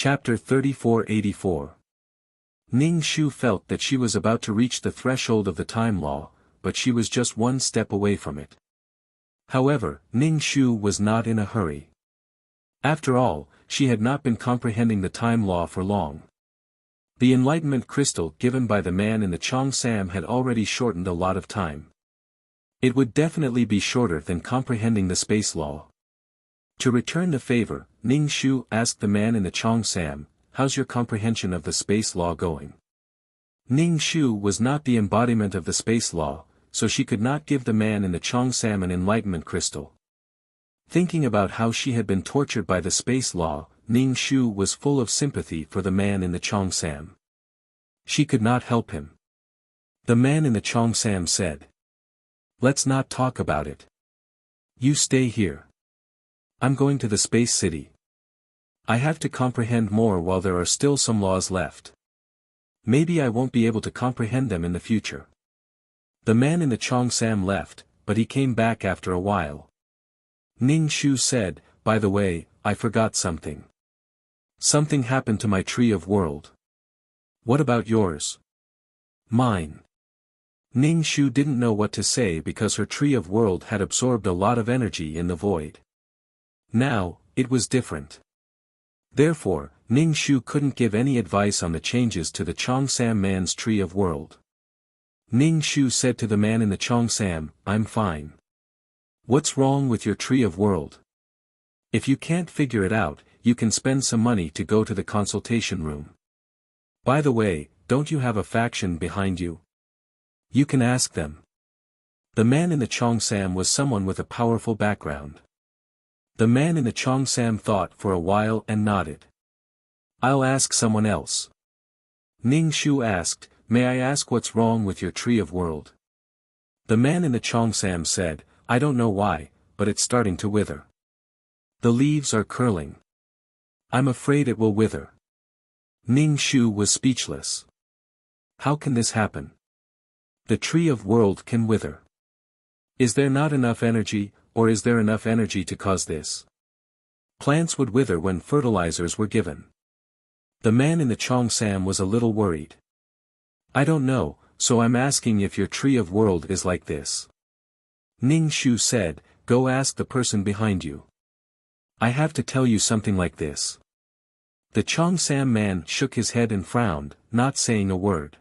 Chapter 3484. Ning Shu felt that she was about to reach the threshold of the time law, but she was just one step away from it. However, Ning Shu was not in a hurry. After all, she had not been comprehending the time law for long. The enlightenment crystal given by the man in the Cheongsam had already shortened a lot of time. It would definitely be shorter than comprehending the space law. To return the favor, Ning Shu asked the man in the Cheongsam, "How's your comprehension of the space law going?" Ning Shu was not the embodiment of the space law, so she could not give the man in the Cheongsam an enlightenment crystal. Thinking about how she had been tortured by the space law, Ning Shu was full of sympathy for the man in the Cheongsam. She could not help him. The man in the Cheongsam said, "Let's not talk about it. You stay here. I'm going to the space city. I have to comprehend more while there are still some laws left. Maybe I won't be able to comprehend them in the future." The man in the Cheongsam left, but he came back after a while. Ning Shu said, "By the way, I forgot something. Something happened to my tree of world. What about yours?" "Mine." Ning Shu didn't know what to say because her tree of world had absorbed a lot of energy in the void. Now, it was different. Therefore, Ning Shu couldn't give any advice on the changes to the Cheongsam man's tree of world. Ning Shu said to the man in the Cheongsam, "I'm fine. What's wrong with your tree of world? If you can't figure it out, you can spend some money to go to the consultation room. By the way, don't you have a faction behind you? You can ask them." The man in the Cheongsam was someone with a powerful background. The man in the Cheongsam thought for a while and nodded. "I'll ask someone else." Ning Shu asked, "May I ask what's wrong with your tree of world?" The man in the Cheongsam said, "I don't know why, but it's starting to wither. The leaves are curling. I'm afraid it will wither." Ning Shu was speechless. How can this happen? The tree of world can wither. Is there not enough energy, or is there enough energy to cause this? Plants would wither when fertilizers were given. The man in the Cheongsam was a little worried. "I don't know, so I'm asking if your tree of world is like this." Ning Shu said, "Go ask the person behind you. I have to tell you something like this." The Cheongsam man shook his head and frowned, not saying a word.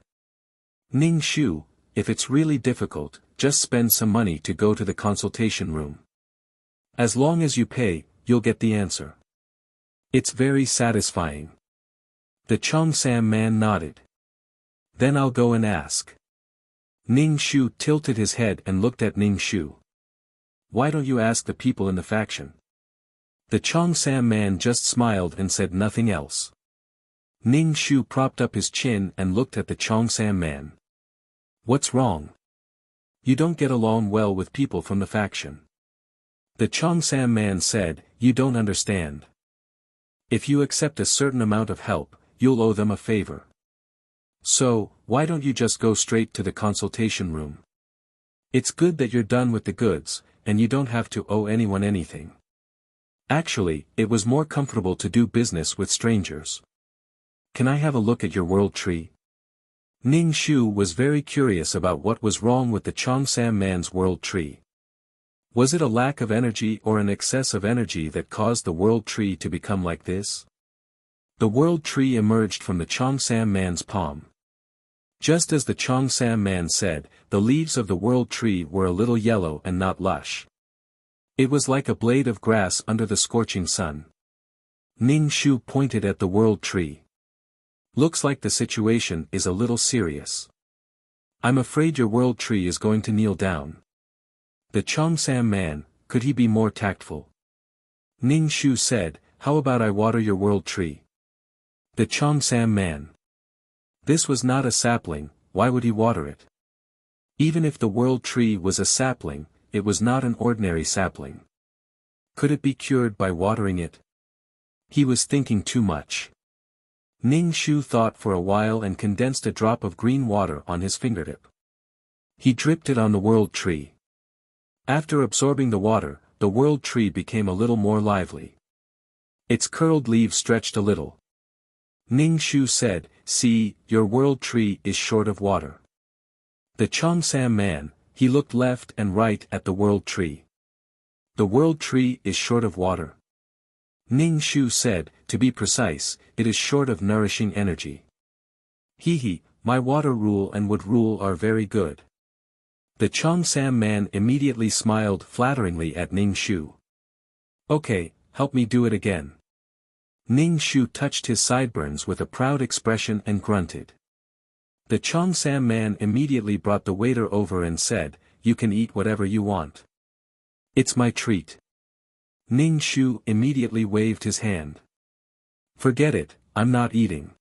"Ning Shu, if it's really difficult, just spend some money to go to the consultation room. As long as you pay, you'll get the answer. It's very satisfying." The Cheongsam man nodded. "Then I'll go and ask." Ning Shu tilted his head and looked at Ning Shu. "Why don't you ask the people in the faction?" The Cheongsam man just smiled and said nothing else. Ning Shu propped up his chin and looked at the Cheongsam man. "What's wrong? You don't get along well with people from the faction." The Cheongsam man said, "You don't understand. If you accept a certain amount of help, you'll owe them a favor. So, why don't you just go straight to the consultation room? It's good that you're done with the goods, and you don't have to owe anyone anything. Actually, it was more comfortable to do business with strangers. Can I have a look at your world tree?" Ning Shu was very curious about what was wrong with the Cheongsam man's world tree. Was it a lack of energy or an excess of energy that caused the world tree to become like this? The world tree emerged from the Cheongsam man's palm. Just as the Cheongsam man said, the leaves of the world tree were a little yellow and not lush. It was like a blade of grass under the scorching sun. Ning Shu pointed at the world tree. "Looks like the situation is a little serious. I'm afraid your world tree is going to kneel down." The Cheongsam man, could he be more tactful? Ning Shu said, "How about I water your world tree?" The Cheongsam man. This was not a sapling, why would he water it? Even if the world tree was a sapling, it was not an ordinary sapling. Could it be cured by watering it? He was thinking too much. Ning Shu thought for a while and condensed a drop of green water on his fingertip. He dripped it on the world tree. After absorbing the water, the world tree became a little more lively. Its curled leaves stretched a little. Ning Shu said, "See, your world tree is short of water." The Cheongsam man, he looked left and right at the world tree. The world tree is short of water. Ning Shu said, "To be precise, it is short of nourishing energy." He, my water rule and wood rule are very good. The Cheongsam man immediately smiled flatteringly at Ning Shu. "Okay, help me do it again." Ning Shu touched his sideburns with a proud expression and grunted. The Cheongsam man immediately brought the waiter over and said, "You can eat whatever you want. It's my treat." Ning Shu immediately waved his hand. "Forget it, I'm not eating."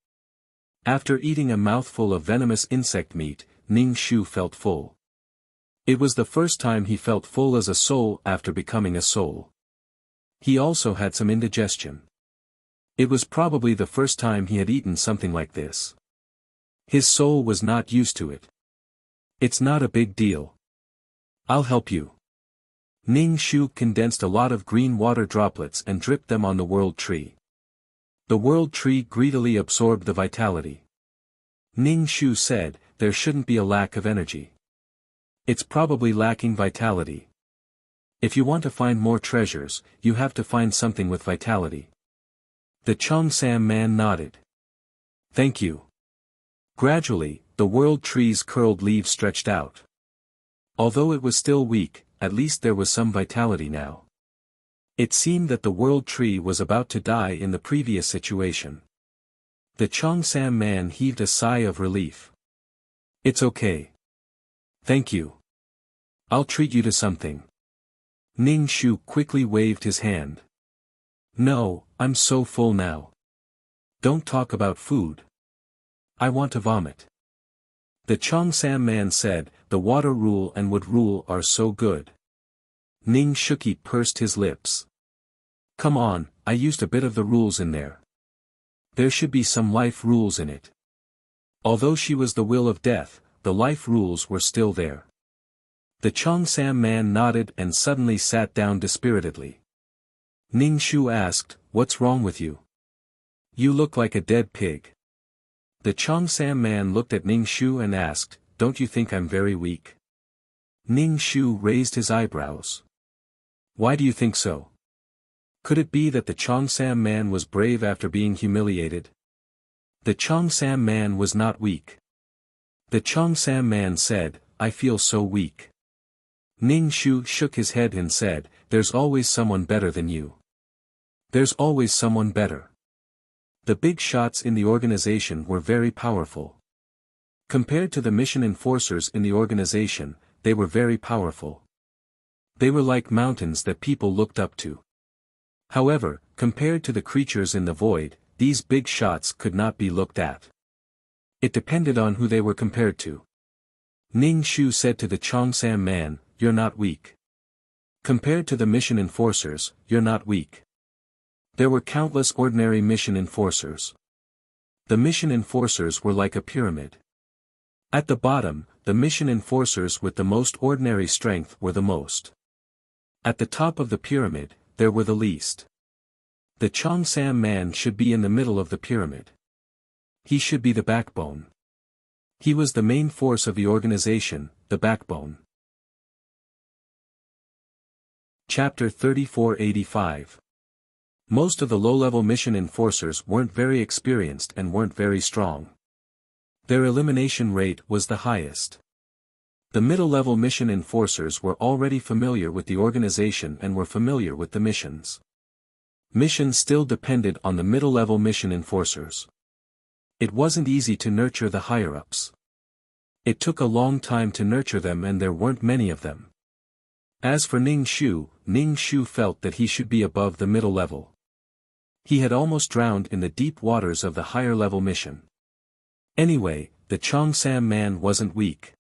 After eating a mouthful of venomous insect meat, Ning Shu felt full. It was the first time he felt full as a soul after becoming a soul. He also had some indigestion. It was probably the first time he had eaten something like this. His soul was not used to it. "It's not a big deal. I'll help you." Ning Shu condensed a lot of green water droplets and dripped them on the world tree. The world tree greedily absorbed the vitality. Ning Shu said, "There shouldn't be a lack of energy. It's probably lacking vitality. If you want to find more treasures, you have to find something with vitality." The Cheongsam man nodded. "Thank you." Gradually, the world tree's curled leaves stretched out. Although it was still weak, at least there was some vitality now. It seemed that the world tree was about to die in the previous situation. The Cheongsam man heaved a sigh of relief. "It's okay. Thank you. I'll treat you to something." Ning Shu quickly waved his hand. "No, I'm so full now. Don't talk about food. I want to vomit." The Cheongsam man said, "The water rule and wood rule are so good." Ning Shuki pursed his lips. "Come on, I used a bit of the rules in there. There should be some life rules in it." Although she was the will of death, the life rules were still there. The Cheongsam man nodded and suddenly sat down dispiritedly. Ning Shu asked, "What's wrong with you? You look like a dead pig." The Cheongsam man looked at Ning Shu and asked, "Don't you think I'm very weak?" Ning Shu raised his eyebrows. "Why do you think so? Could it be that the Cheongsam man was brave after being humiliated?" The Cheongsam man was not weak. The Cheongsam man said, "I feel so weak." Ning Shu shook his head and said, "There's always someone better than you. There's always someone better." The big shots in the organization were very powerful. Compared to the mission enforcers in the organization, they were very powerful. They were like mountains that people looked up to. However, compared to the creatures in the void, these big shots could not be looked at. It depended on who they were compared to. Ning Shu said to the Cheongsam man, "You're not weak. Compared to the mission enforcers, you're not weak." There were countless ordinary mission enforcers. The mission enforcers were like a pyramid. At the bottom, the mission enforcers with the most ordinary strength were the most. At the top of the pyramid, there were the least. The Cheongsam man should be in the middle of the pyramid. He should be the backbone. He was the main force of the organization, the backbone. Chapter 3485. Most of the low-level mission enforcers weren't very experienced and weren't very strong. Their elimination rate was the highest. The middle-level mission enforcers were already familiar with the organization and were familiar with the missions. Missions still depended on the middle-level mission enforcers. It wasn't easy to nurture the higher-ups. It took a long time to nurture them and there weren't many of them. As for Ning Shu felt that he should be above the middle level. He had almost drowned in the deep waters of the higher-level mission. Anyway, the Cheongsam man wasn't weak.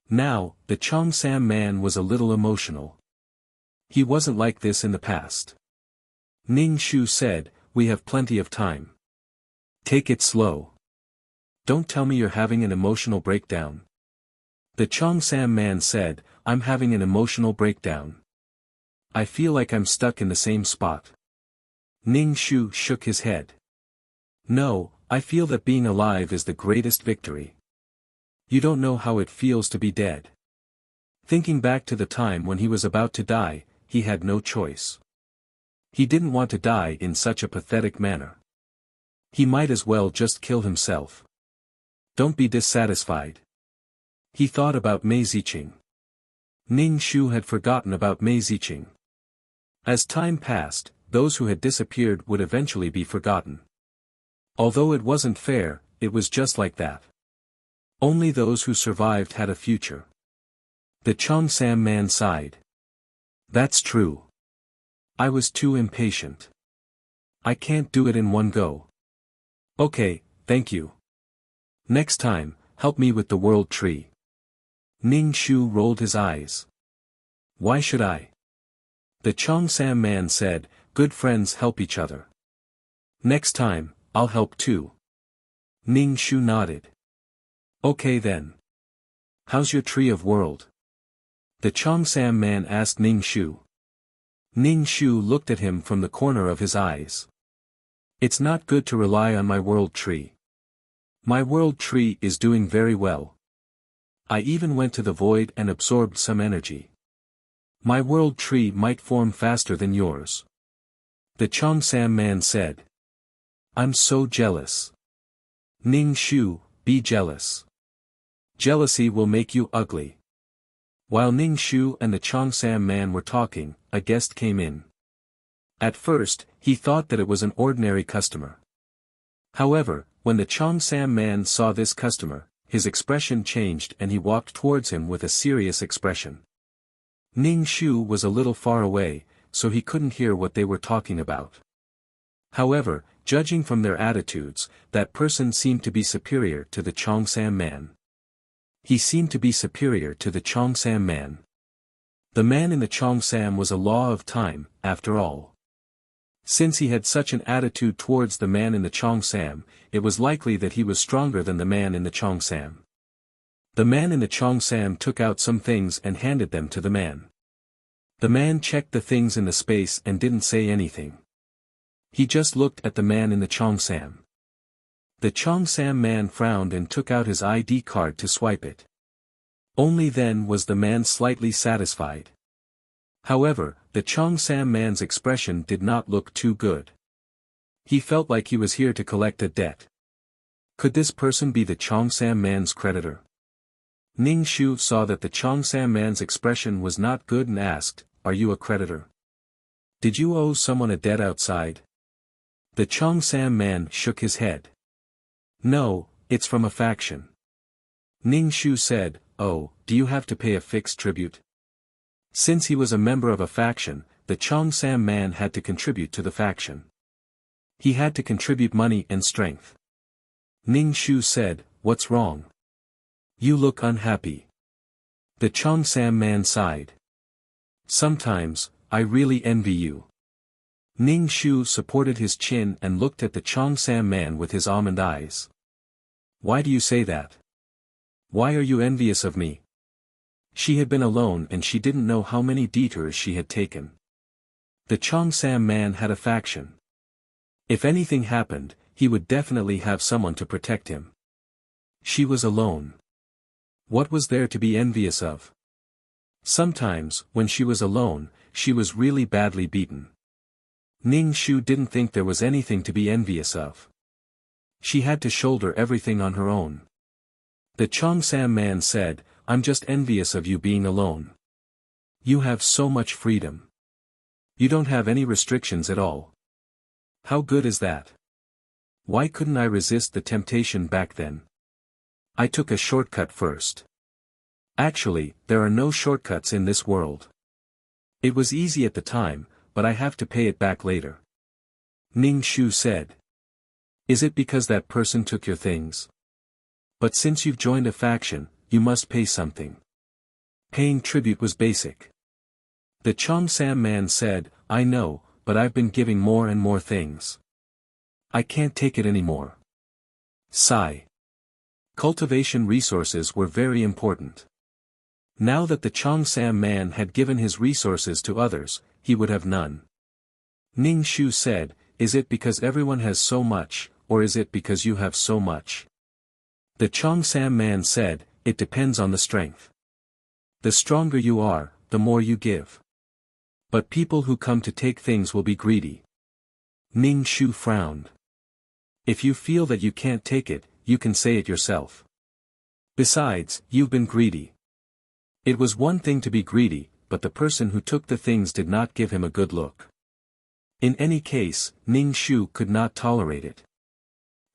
Now, the Cheongsam man was a little emotional. He wasn't like this in the past. Ning Shu said, "We have plenty of time. Take it slow. Don't tell me you're having an emotional breakdown." The Cheongsam man said, "I'm having an emotional breakdown. I feel like I'm stuck in the same spot." Ning Shu shook his head. No, I feel that being alive is the greatest victory. You don't know how it feels to be dead. Thinking back to the time when he was about to die, he had no choice. He didn't want to die in such a pathetic manner. He might as well just kill himself. Don't be dissatisfied. He thought about Mei Ziqing. Ning Shu had forgotten about Mei Ziqing. As time passed, those who had disappeared would eventually be forgotten. Although it wasn't fair, it was just like that. Only those who survived had a future. The Cheongsam man sighed. That's true. I was too impatient. I can't do it in one go. Okay, thank you. Next time, help me with the world tree. Ning Shu rolled his eyes. Why should I? The Cheongsam man said, good friends help each other. Next time, I'll help too. Ning Shu nodded. Okay then. How's your tree of world? The Cheongsam man asked Ning Shu. Ning Shu looked at him from the corner of his eyes. It's not good to rely on my world tree. My world tree is doing very well. I even went to the void and absorbed some energy. My world tree might form faster than yours. The Cheongsam man said. I'm so jealous. Ning Shu, be jealous. Jealousy will make you ugly. While Ning Shu and the Cheongsam man were talking, a guest came in. At first, he thought that it was an ordinary customer. However, when the Cheongsam man saw this customer, his expression changed and he walked towards him with a serious expression. Ning Shu was a little far away, so he couldn't hear what they were talking about. However, judging from their attitudes, that person seemed to be superior to the Cheongsam man. He seemed to be superior to the Cheongsam man. The man in the Cheongsam was a law of time, after all. Since he had such an attitude towards the man in the Cheongsam, it was likely that he was stronger than the man in the Cheongsam. The man in the Cheongsam took out some things and handed them to the man. The man checked the things in the space and didn't say anything. He just looked at the man in the Cheongsam. The Cheongsam man frowned and took out his ID card to swipe it. Only then was the man slightly satisfied. However, the Cheongsam man's expression did not look too good. He felt like he was here to collect a debt. Could this person be the Cheongsam man's creditor? Ning Shu saw that the Cheongsam man's expression was not good and asked, "Are you a creditor? Did you owe someone a debt outside?" The Cheongsam man shook his head. No, it's from a faction. Ning Shu said, "Oh, do you have to pay a fixed tribute?" Since he was a member of a faction, the Cheongsam man had to contribute to the faction. He had to contribute money and strength. Ning Shu said, "What's wrong? You look unhappy." The Cheongsam man sighed. "Sometimes, I really envy you." Ning Shu supported his chin and looked at the Cheongsam man with his almond eyes. "Why do you say that? Why are you envious of me?" She had been alone and she didn't know how many detours she had taken. The Cheongsam man had a faction. If anything happened, he would definitely have someone to protect him. She was alone. What was there to be envious of? Sometimes, when she was alone, she was really badly beaten. Ning Shu didn't think there was anything to be envious of. She had to shoulder everything on her own. The Cheongsam man said, "I'm just envious of you being alone. You have so much freedom. You don't have any restrictions at all. How good is that? Why couldn't I resist the temptation back then? I took a shortcut first. Actually, there are no shortcuts in this world. It was easy at the time, but I have to pay it back later." Ning Shu said. "Is it because that person took your things? But since you've joined a faction, you must pay something. Paying tribute was basic." The Cheongsam man said, "I know, but I've been giving more and more things. I can't take it anymore." Sigh. Cultivation resources were very important. Now that the Cheongsam man had given his resources to others, he would have none. Ning Shu said, "Is it because everyone has so much, or is it because you have so much? The Cheongsam man said, it depends on the strength. The stronger you are, the more you give. But people who come to take things will be greedy. Ning Shu frowned. If you feel that you can't take it, you can say it yourself. Besides, you've been greedy. It was one thing to be greedy, but the person who took the things did not give him a good look. In any case, Ning Shu could not tolerate it.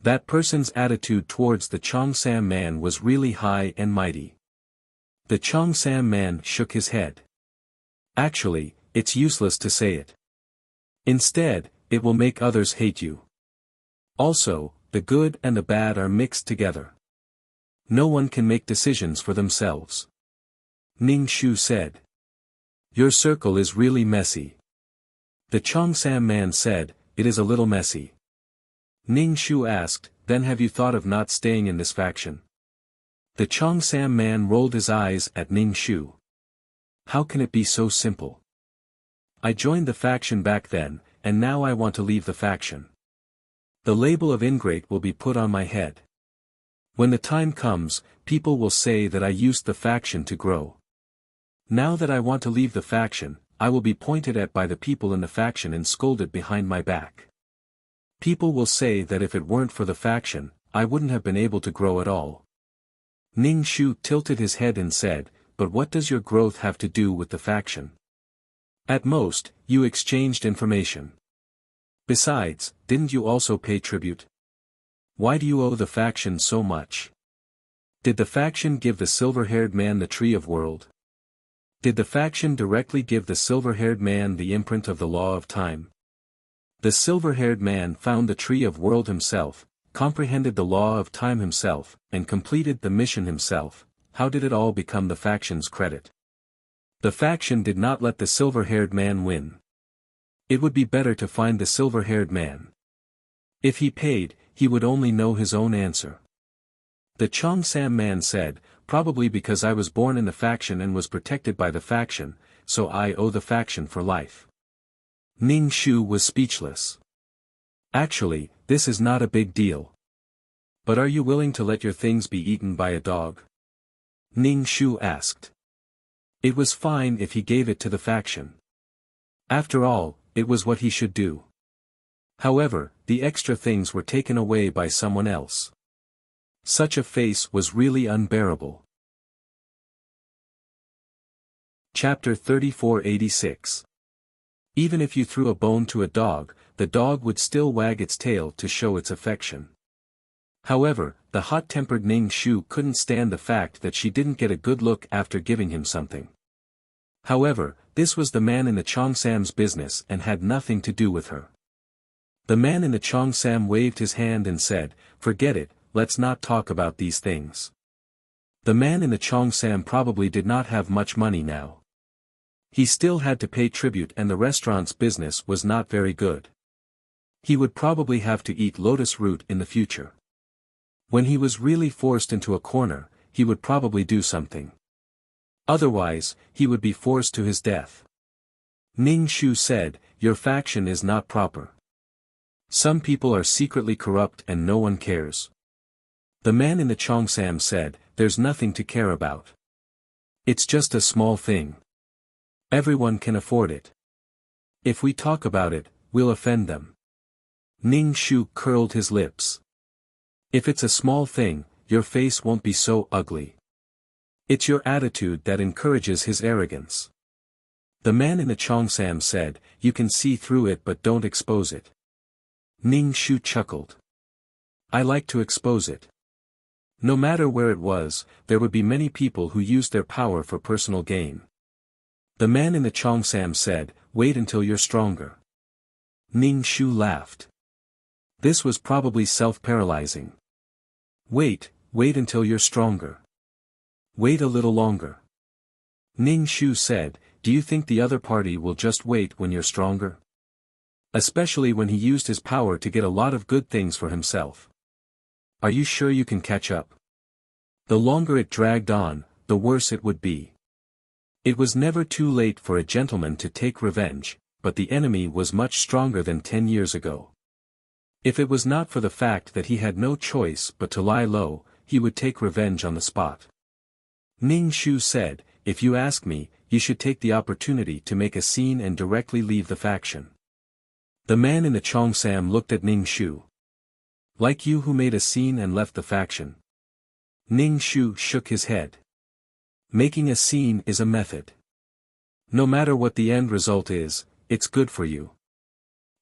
That person's attitude towards the Cheongsam man was really high and mighty. The Cheongsam man shook his head. Actually, it's useless to say it. Instead, it will make others hate you. Also, the good and the bad are mixed together. No one can make decisions for themselves. Ning Shu said. Your circle is really messy. The Cheongsam man said, it is a little messy. Ning Shu asked, then have you thought of not staying in this faction? The Cheongsam man rolled his eyes at Ning Shu. How can it be so simple? I joined the faction back then, and now I want to leave the faction. The label of ingrate will be put on my head. When the time comes, people will say that I used the faction to grow. Now that I want to leave the faction, I will be pointed at by the people in the faction and scolded behind my back. People will say that if it weren't for the faction, I wouldn't have been able to grow at all. Ning Shu tilted his head and said, but what does your growth have to do with the faction? At most, you exchanged information. Besides, didn't you also pay tribute? Why do you owe the faction so much? Did the faction give the silver-haired man the Tree of World? Did the faction directly give the silver-haired man the imprint of the law of time? The silver-haired man found the Tree of World himself, comprehended the law of time himself, and completed the mission himself. How did it all become the faction's credit? The faction did not let the silver-haired man win. It would be better to find the silver-haired man. If he paid, he would only know his own answer. The Cheongsam man said, probably because I was born in the faction and was protected by the faction, so I owe the faction for life. Ning Shu was speechless. Actually, this is not a big deal. But are you willing to let your things be eaten by a dog? Ning Shu asked. It was fine if he gave it to the faction. After all, it was what he should do. However, the extra things were taken away by someone else. Such a face was really unbearable. Chapter 3486. Even if you threw a bone to a dog, the dog would still wag its tail to show its affection. However, the hot-tempered Ning Shu couldn't stand the fact that she didn't get a good look after giving him something. However, this was the man in the Cheongsam's business and had nothing to do with her. The man in the Cheongsam waved his hand and said, forget it, let's not talk about these things. The man in the Cheongsam probably did not have much money now. He still had to pay tribute and the restaurant's business was not very good. He would probably have to eat lotus root in the future. When he was really forced into a corner, he would probably do something. Otherwise, he would be forced to his death. Ning Shu said, your faction is not proper. Some people are secretly corrupt and no one cares. The man in the Cheongsam said, there's nothing to care about. It's just a small thing. Everyone can afford it. If we talk about it, we'll offend them. Ning Shu curled his lips. If it's a small thing, your face won't be so ugly. It's your attitude that encourages his arrogance. The man in the Cheongsam said, you can see through it but don't expose it. Ning Shu chuckled. I like to expose it. No matter where it was, there would be many people who used their power for personal gain. The man in the Cheongsam said, wait until you're stronger. Ning Shu laughed. This was probably self-paralyzing. Wait until you're stronger. Wait a little longer. Ning Shu said, do you think the other party will just wait when you're stronger? Especially when he used his power to get a lot of good things for himself. Are you sure you can catch up? The longer it dragged on, the worse it would be. It was never too late for a gentleman to take revenge, but the enemy was much stronger than 10 years ago. If it was not for the fact that he had no choice but to lie low, he would take revenge on the spot. Ning Shu said, "If you ask me, you should take the opportunity to make a scene and directly leave the faction." The man in the Cheongsam looked at Ning Shu. "Like you who made a scene and left the faction?" Ning Shu shook his head. "Making a scene is a method. No matter what the end result is, it's good for you.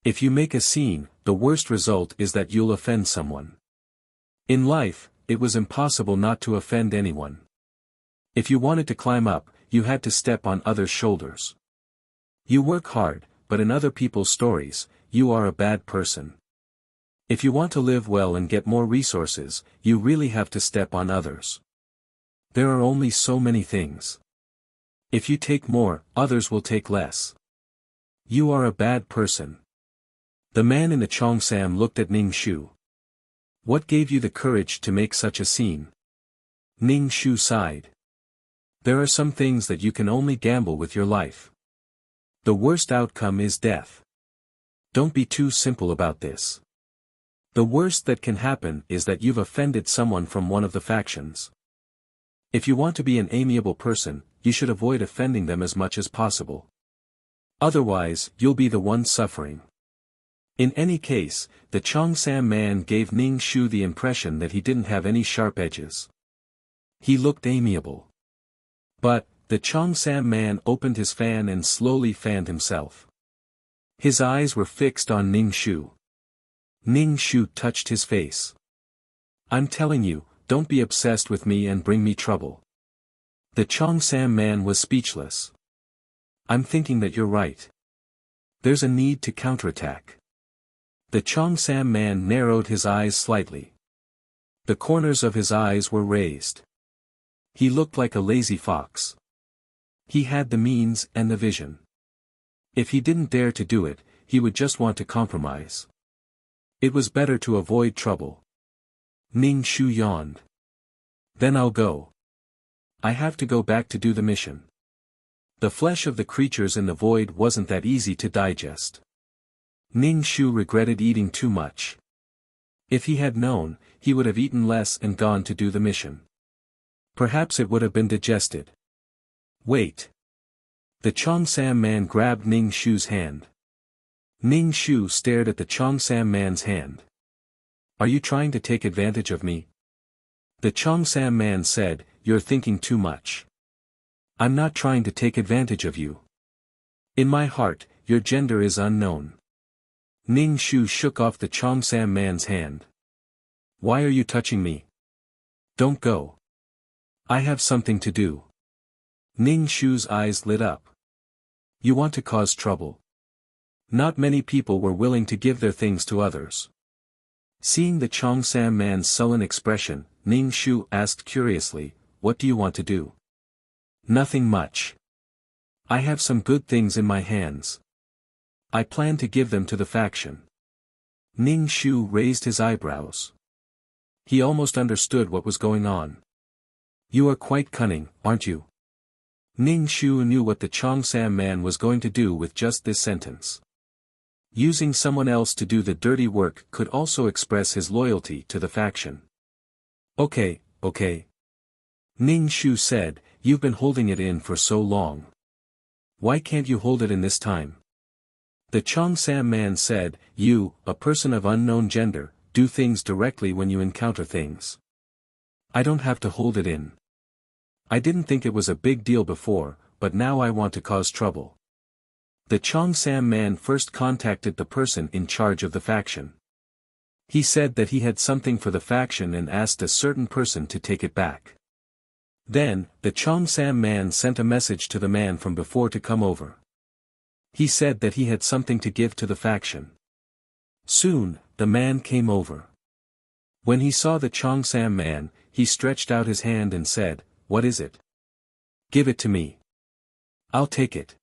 If you make a scene, the worst result is that you'll offend someone. In life, it was impossible not to offend anyone. If you wanted to climb up, you had to step on others' shoulders. You work hard, but in other people's stories, you are a bad person. If you want to live well and get more resources, you really have to step on others. There are only so many things. If you take more, others will take less. You are a bad person." The man in the Cheongsam looked at Ning Shu. "What gave you the courage to make such a scene?" Ning Shu sighed. "There are some things that you can only gamble with your life. The worst outcome is death. Don't be too simple about this. The worst that can happen is that you've offended someone from one of the factions. If you want to be an amiable person, you should avoid offending them as much as possible. Otherwise, you'll be the one suffering." In any case, the Cheongsam man gave Ning Shu the impression that he didn't have any sharp edges. He looked amiable. But, the Cheongsam man opened his fan and slowly fanned himself. His eyes were fixed on Ning Shu. Ning Shu touched his face. "I'm telling you, don't be obsessed with me and bring me trouble." The Cheongsam man was speechless. "I'm thinking that you're right. There's a need to counterattack." The Cheongsam man narrowed his eyes slightly. The corners of his eyes were raised. He looked like a lazy fox. He had the means and the vision. If he didn't dare to do it, he would just want to compromise. It was better to avoid trouble. Ning Shu yawned. "Then I'll go. I have to go back to do the mission." The flesh of the creatures in the void wasn't that easy to digest. Ning Shu regretted eating too much. If he had known, he would have eaten less and gone to do the mission. Perhaps it would have been digested. "Wait." The Cheongsam man grabbed Ning Shu's hand. Ning Shu stared at the Cheongsam man's hand. "Are you trying to take advantage of me?" The Cheongsam man said, "You're thinking too much. I'm not trying to take advantage of you. In my heart, your gender is unknown." Ning Shu shook off the Cheongsam man's hand. "Why are you touching me? Don't go. I have something to do." Ning Shu's eyes lit up. "You want to cause trouble?" Not many people were willing to give their things to others. Seeing the Cheongsam man's sullen expression, Ning Shu asked curiously, "What do you want to do?" "Nothing much. I have some good things in my hands. I plan to give them to the faction." Ning Shu raised his eyebrows. He almost understood what was going on. "You are quite cunning, aren't you?" Ning Shu knew what the Cheongsam man was going to do with just this sentence. Using someone else to do the dirty work could also express his loyalty to the faction. Okay. Ning Shu said, "You've been holding it in for so long. Why can't you hold it in this time?" The Cheongsam man said, "You, a person of unknown gender, do things directly when you encounter things. I don't have to hold it in. I didn't think it was a big deal before, but now I want to cause trouble." The Cheongsam man first contacted the person in charge of the faction. He said that he had something for the faction and asked a certain person to take it back. Then, the Cheongsam man sent a message to the man from before to come over. He said that he had something to give to the faction. Soon, the man came over. When he saw the Cheongsam man, he stretched out his hand and said, "What is it? Give it to me. I'll take it."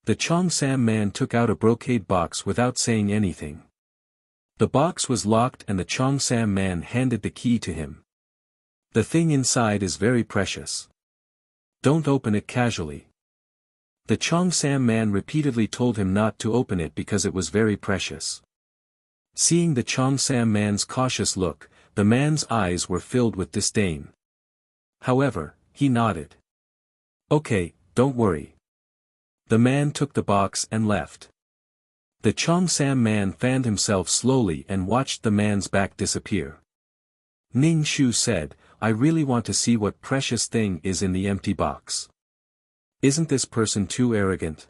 The Cheongsam man took out a brocade box without saying anything. The box was locked and the Cheongsam man handed the key to him. "The thing inside is very precious. Don't open it casually." The Cheongsam man repeatedly told him not to open it because it was very precious. Seeing the Cheongsam man's cautious look, the man's eyes were filled with disdain. However, he nodded. Okay, don't worry. The man took the box and left. The Cheongsam man fanned himself slowly and watched the man's back disappear. Ning Shu said, I really want to see what precious thing is in the empty box. Isn't this person too arrogant?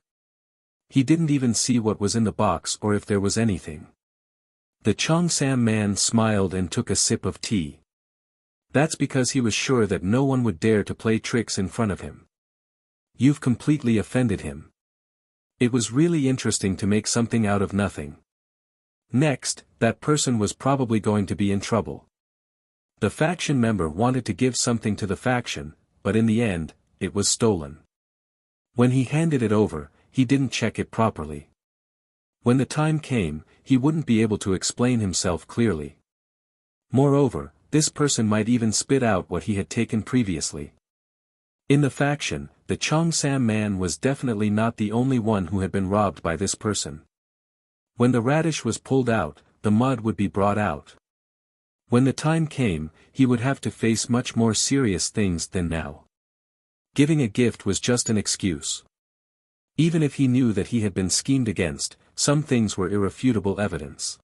He didn't even see what was in the box or if there was anything. The Cheongsam man smiled and took a sip of tea. That's because he was sure that no one would dare to play tricks in front of him. You've completely offended him. It was really interesting to make something out of nothing. Next, that person was probably going to be in trouble. The faction member wanted to give something to the faction, but in the end, it was stolen. When he handed it over, he didn't check it properly. When the time came, he wouldn't be able to explain himself clearly. Moreover, this person might even spit out what he had taken previously. In the faction, the Cheongsam man was definitely not the only one who had been robbed by this person. When the radish was pulled out, the mud would be brought out. When the time came, he would have to face much more serious things than now. Giving a gift was just an excuse. Even if he knew that he had been schemed against, some things were irrefutable evidence.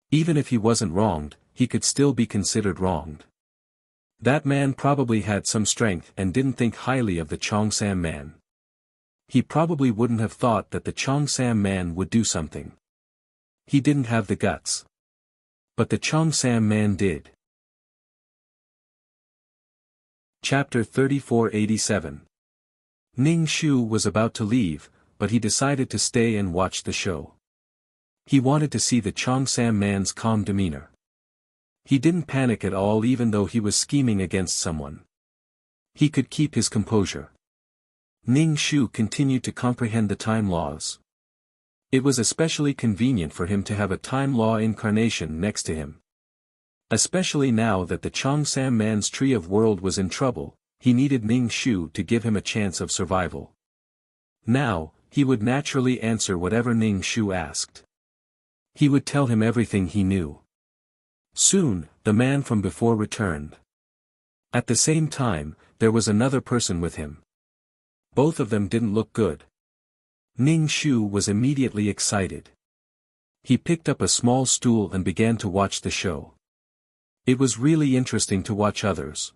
Even if he wasn't wronged, he could still be considered wronged. That man probably had some strength and didn't think highly of the Cheongsam man. He probably wouldn't have thought that the Cheongsam man would do something. He didn't have the guts. But the Cheongsam man did. Chapter 3487. Ning Shu was about to leave, but he decided to stay and watch the show. He wanted to see the Cheongsam man's calm demeanor. He didn't panic at all even though he was scheming against someone. He could keep his composure. Ning Shu continued to comprehend the time laws. It was especially convenient for him to have a time law incarnation next to him. Especially now that the Cheongsam man's Tree of World was in trouble, he needed Ning Shu to give him a chance of survival. Now, he would naturally answer whatever Ning Shu asked. He would tell him everything he knew. Soon, the man from before returned. At the same time, there was another person with him. Both of them didn't look good. Ning Shu was immediately excited. He picked up a small stool and began to watch the show. It was really interesting to watch others.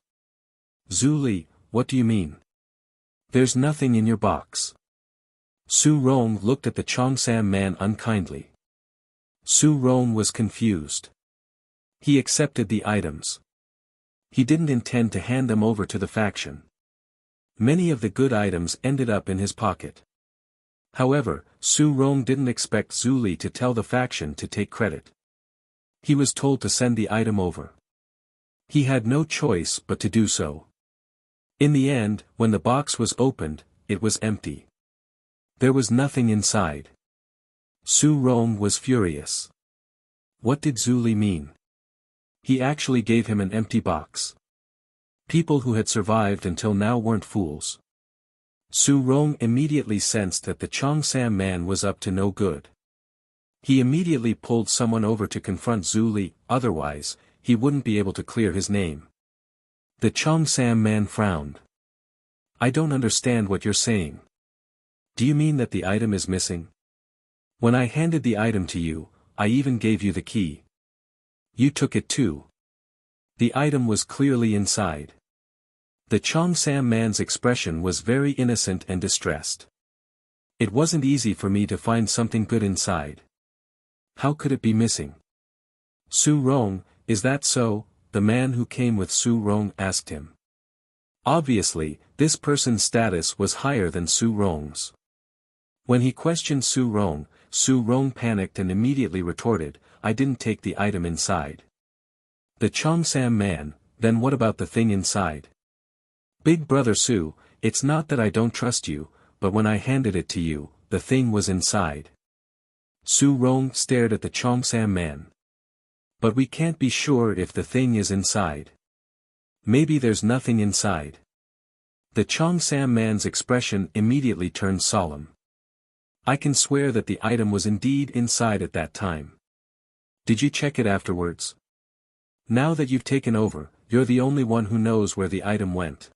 Zhu Li, what do you mean? There's nothing in your box. Su Rong looked at the Cheongsam man unkindly. Su Rong was confused. He accepted the items. He didn't intend to hand them over to the faction. Many of the good items ended up in his pocket. However, Su Rong didn't expect Zhu Li to tell the faction to take credit. He was told to send the item over. He had no choice but to do so. In the end, when the box was opened, it was empty. There was nothing inside. Su Rong was furious. What did Zhu Li mean? He actually gave him an empty box. People who had survived until now weren't fools. Su Rong immediately sensed that the Cheongsam man was up to no good. He immediately pulled someone over to confront Zhu Li, otherwise, he wouldn't be able to clear his name. The Cheongsam man frowned. I don't understand what you're saying. Do you mean that the item is missing? When I handed the item to you, I even gave you the key. You took it too. The item was clearly inside. The Cheongsam man's expression was very innocent and distressed. It wasn't easy for me to find something good inside. How could it be missing? Su Rong, is that so? The man who came with Su Rong asked him. Obviously, this person's status was higher than Su Rong's. When he questioned Su Rong panicked and immediately retorted, I didn't take the item inside. The Cheongsam man, then what about the thing inside? Big brother Su, it's not that I don't trust you, but when I handed it to you, the thing was inside. Su Rong stared at the Cheongsam man. But we can't be sure if the thing is inside. Maybe there's nothing inside. The Cheongsam man's expression immediately turned solemn. I can swear that the item was indeed inside at that time. Did you check it afterwards? Now that you've taken over, you're the only one who knows where the item went.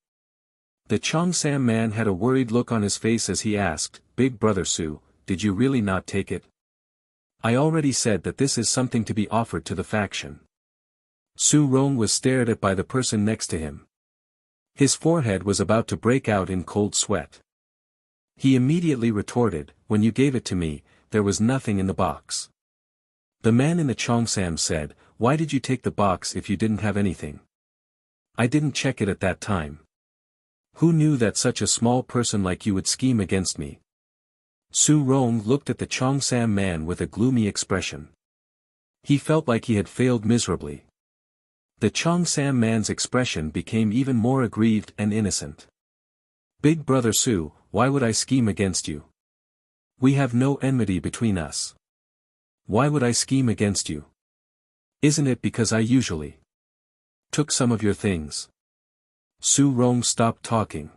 The Cheongsam man had a worried look on his face as he asked, Big Brother Su, did you really not take it? I already said that this is something to be offered to the faction. Su Rong was stared at by the person next to him. His forehead was about to break out in cold sweat. He immediately retorted, when you gave it to me, there was nothing in the box. The man in the Cheongsam said, why did you take the box if you didn't have anything? I didn't check it at that time. Who knew that such a small person like you would scheme against me? Su Rong looked at the Cheongsam man with a gloomy expression. He felt like he had failed miserably. The Cheongsam man's expression became even more aggrieved and innocent. Big Brother Su, why would I scheme against you? We have no enmity between us. Why would I scheme against you? Isn't it because I usually took some of your things? Su Rong stopped talking.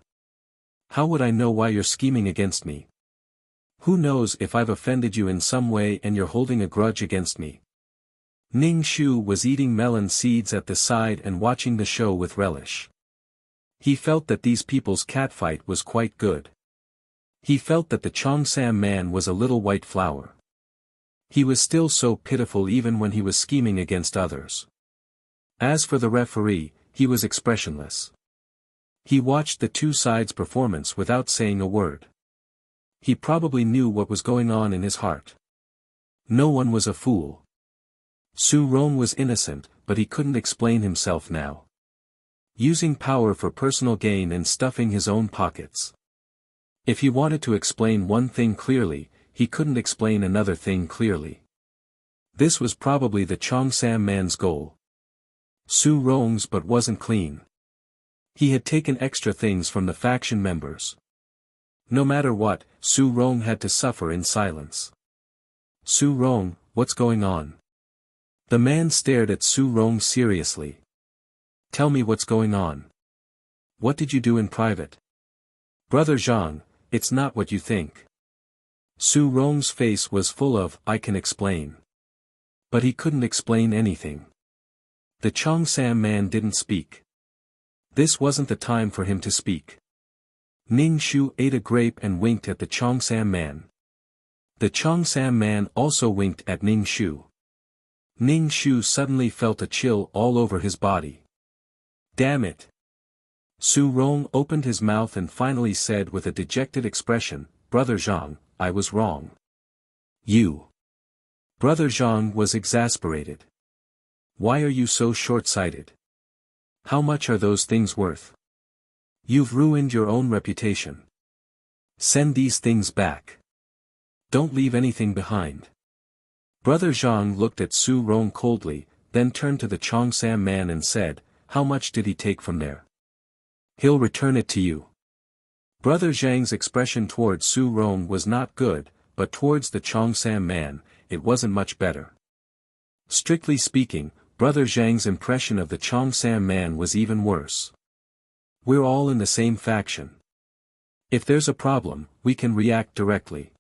How would I know why you're scheming against me? Who knows if I've offended you in some way and you're holding a grudge against me? Ning Shu was eating melon seeds at the side and watching the show with relish. He felt that these people's catfight was quite good. He felt that the Cheongsam man was a little white flower. He was still so pitiful even when he was scheming against others. As for the referee, he was expressionless. He watched the two sides' performance without saying a word. He probably knew what was going on in his heart. No one was a fool. Su Rong was innocent, but he couldn't explain himself now. Using power for personal gain and stuffing his own pockets. If he wanted to explain one thing clearly, he couldn't explain another thing clearly. This was probably the Cheongsam man's goal. Su Rong's but wasn't clean. He had taken extra things from the faction members. No matter what, Su Rong had to suffer in silence. Su Rong, what's going on? The man stared at Su Rong seriously. Tell me what's going on. What did you do in private? Brother Zhang, it's not what you think. Su Rong's face was full of, I can explain. But he couldn't explain anything. The Cheongsam man didn't speak. This wasn't the time for him to speak. Ning Shu ate a grape and winked at the Cheongsam man. The Cheongsam man also winked at Ning Shu. Ning Shu suddenly felt a chill all over his body. Damn it! Su Rong opened his mouth and finally said with a dejected expression, Brother Zhang, I was wrong. You. Brother Zhang was exasperated. Why are you so short-sighted? How much are those things worth? You've ruined your own reputation. Send these things back. Don't leave anything behind. Brother Zhang looked at Su Rong coldly, then turned to the Cheongsam man and said, how much did he take from there? He'll return it to you. Brother Zhang's expression towards Su Rong was not good, but towards the Cheongsam man, it wasn't much better. Strictly speaking, Brother Zhang's impression of the Cheongsam man was even worse. We're all in the same faction. If there's a problem, we can react directly.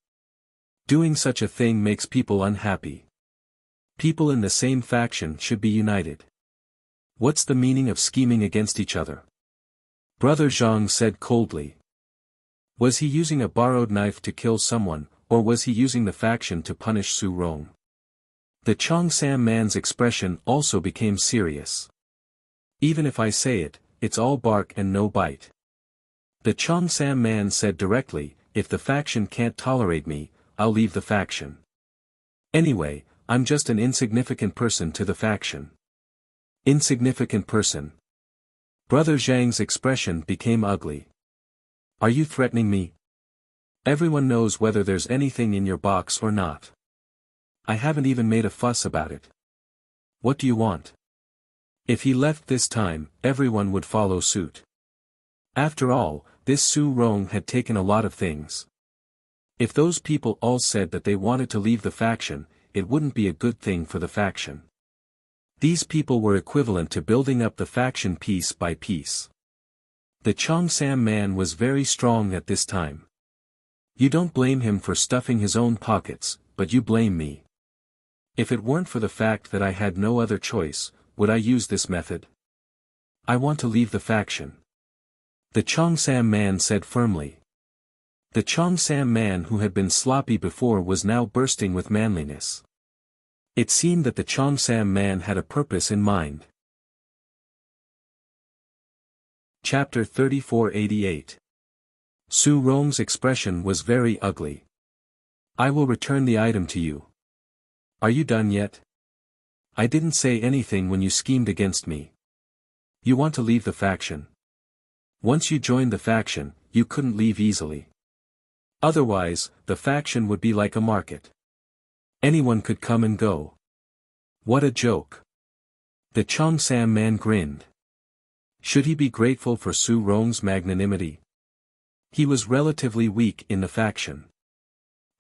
Doing such a thing makes people unhappy. People in the same faction should be united. What's the meaning of scheming against each other? Brother Zhang said coldly. Was he using a borrowed knife to kill someone, or was he using the faction to punish Su Rong? The Cheongsam man's expression also became serious. Even if I say it, it's all bark and no bite. The Cheongsam man said directly, if the faction can't tolerate me, I'll leave the faction. Anyway, I'm just an insignificant person to the faction. Insignificant person. Brother Zhang's expression became ugly. Are you threatening me? Everyone knows whether there's anything in your box or not. I haven't even made a fuss about it. What do you want? If he left this time, everyone would follow suit. After all, this Su Rong had taken a lot of things. If those people all said that they wanted to leave the faction, it wouldn't be a good thing for the faction. These people were equivalent to building up the faction piece by piece. The Cheongsam man was very strong at this time. You don't blame him for stuffing his own pockets, but you blame me. If it weren't for the fact that I had no other choice, would I use this method? I want to leave the faction. The Cheongsam man said firmly. The Cheongsam man who had been sloppy before was now bursting with manliness. It seemed that the Cheongsam man had a purpose in mind. Chapter 3488. Su Rong's expression was very ugly. I will return the item to you. Are you done yet? I didn't say anything when you schemed against me. You want to leave the faction. Once you joined the faction, you couldn't leave easily. Otherwise, the faction would be like a market. Anyone could come and go. What a joke. The Cheongsam man grinned. Should he be grateful for Su Rong's magnanimity? He was relatively weak in the faction.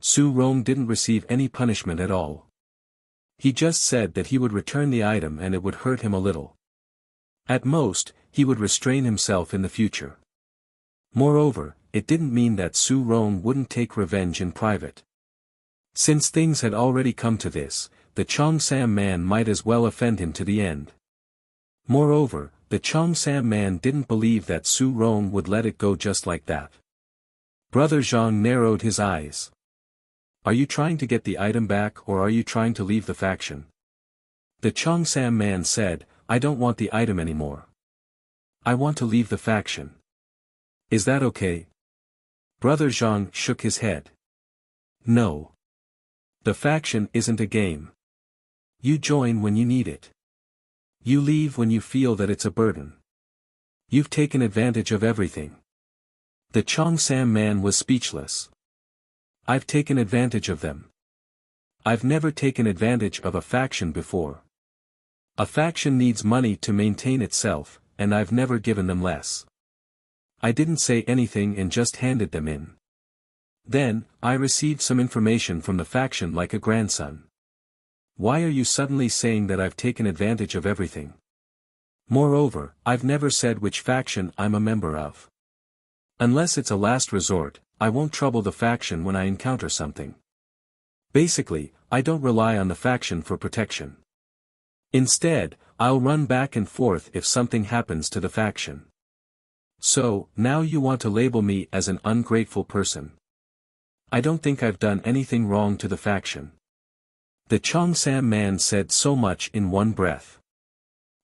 Su Rong didn't receive any punishment at all. He just said that he would return the item and it would hurt him a little. At most, he would restrain himself in the future. Moreover, it didn't mean that Su Rong wouldn't take revenge in private. Since things had already come to this, the Cheongsam man might as well offend him to the end. Moreover, the Cheongsam man didn't believe that Su Rong would let it go just like that. Brother Zhang narrowed his eyes. Are you trying to get the item back or are you trying to leave the faction? The Cheongsam man said, I don't want the item anymore. I want to leave the faction. Is that okay? Brother Zhang shook his head. No. The faction isn't a game. You join when you need it. You leave when you feel that it's a burden. You've taken advantage of everything. The Cheongsam man was speechless. I've taken advantage of them. I've never taken advantage of a faction before. A faction needs money to maintain itself, and I've never given them less. I didn't say anything and just handed them in. Then, I received some information from the faction like a grandson. Why are you suddenly saying that I've taken advantage of everything? Moreover, I've never said which faction I'm a member of. Unless it's a last resort, I won't trouble the faction when I encounter something. Basically, I don't rely on the faction for protection. Instead, I'll run back and forth if something happens to the faction. So, now you want to label me as an ungrateful person. I don't think I've done anything wrong to the faction. The Cheongsam man said so much in one breath.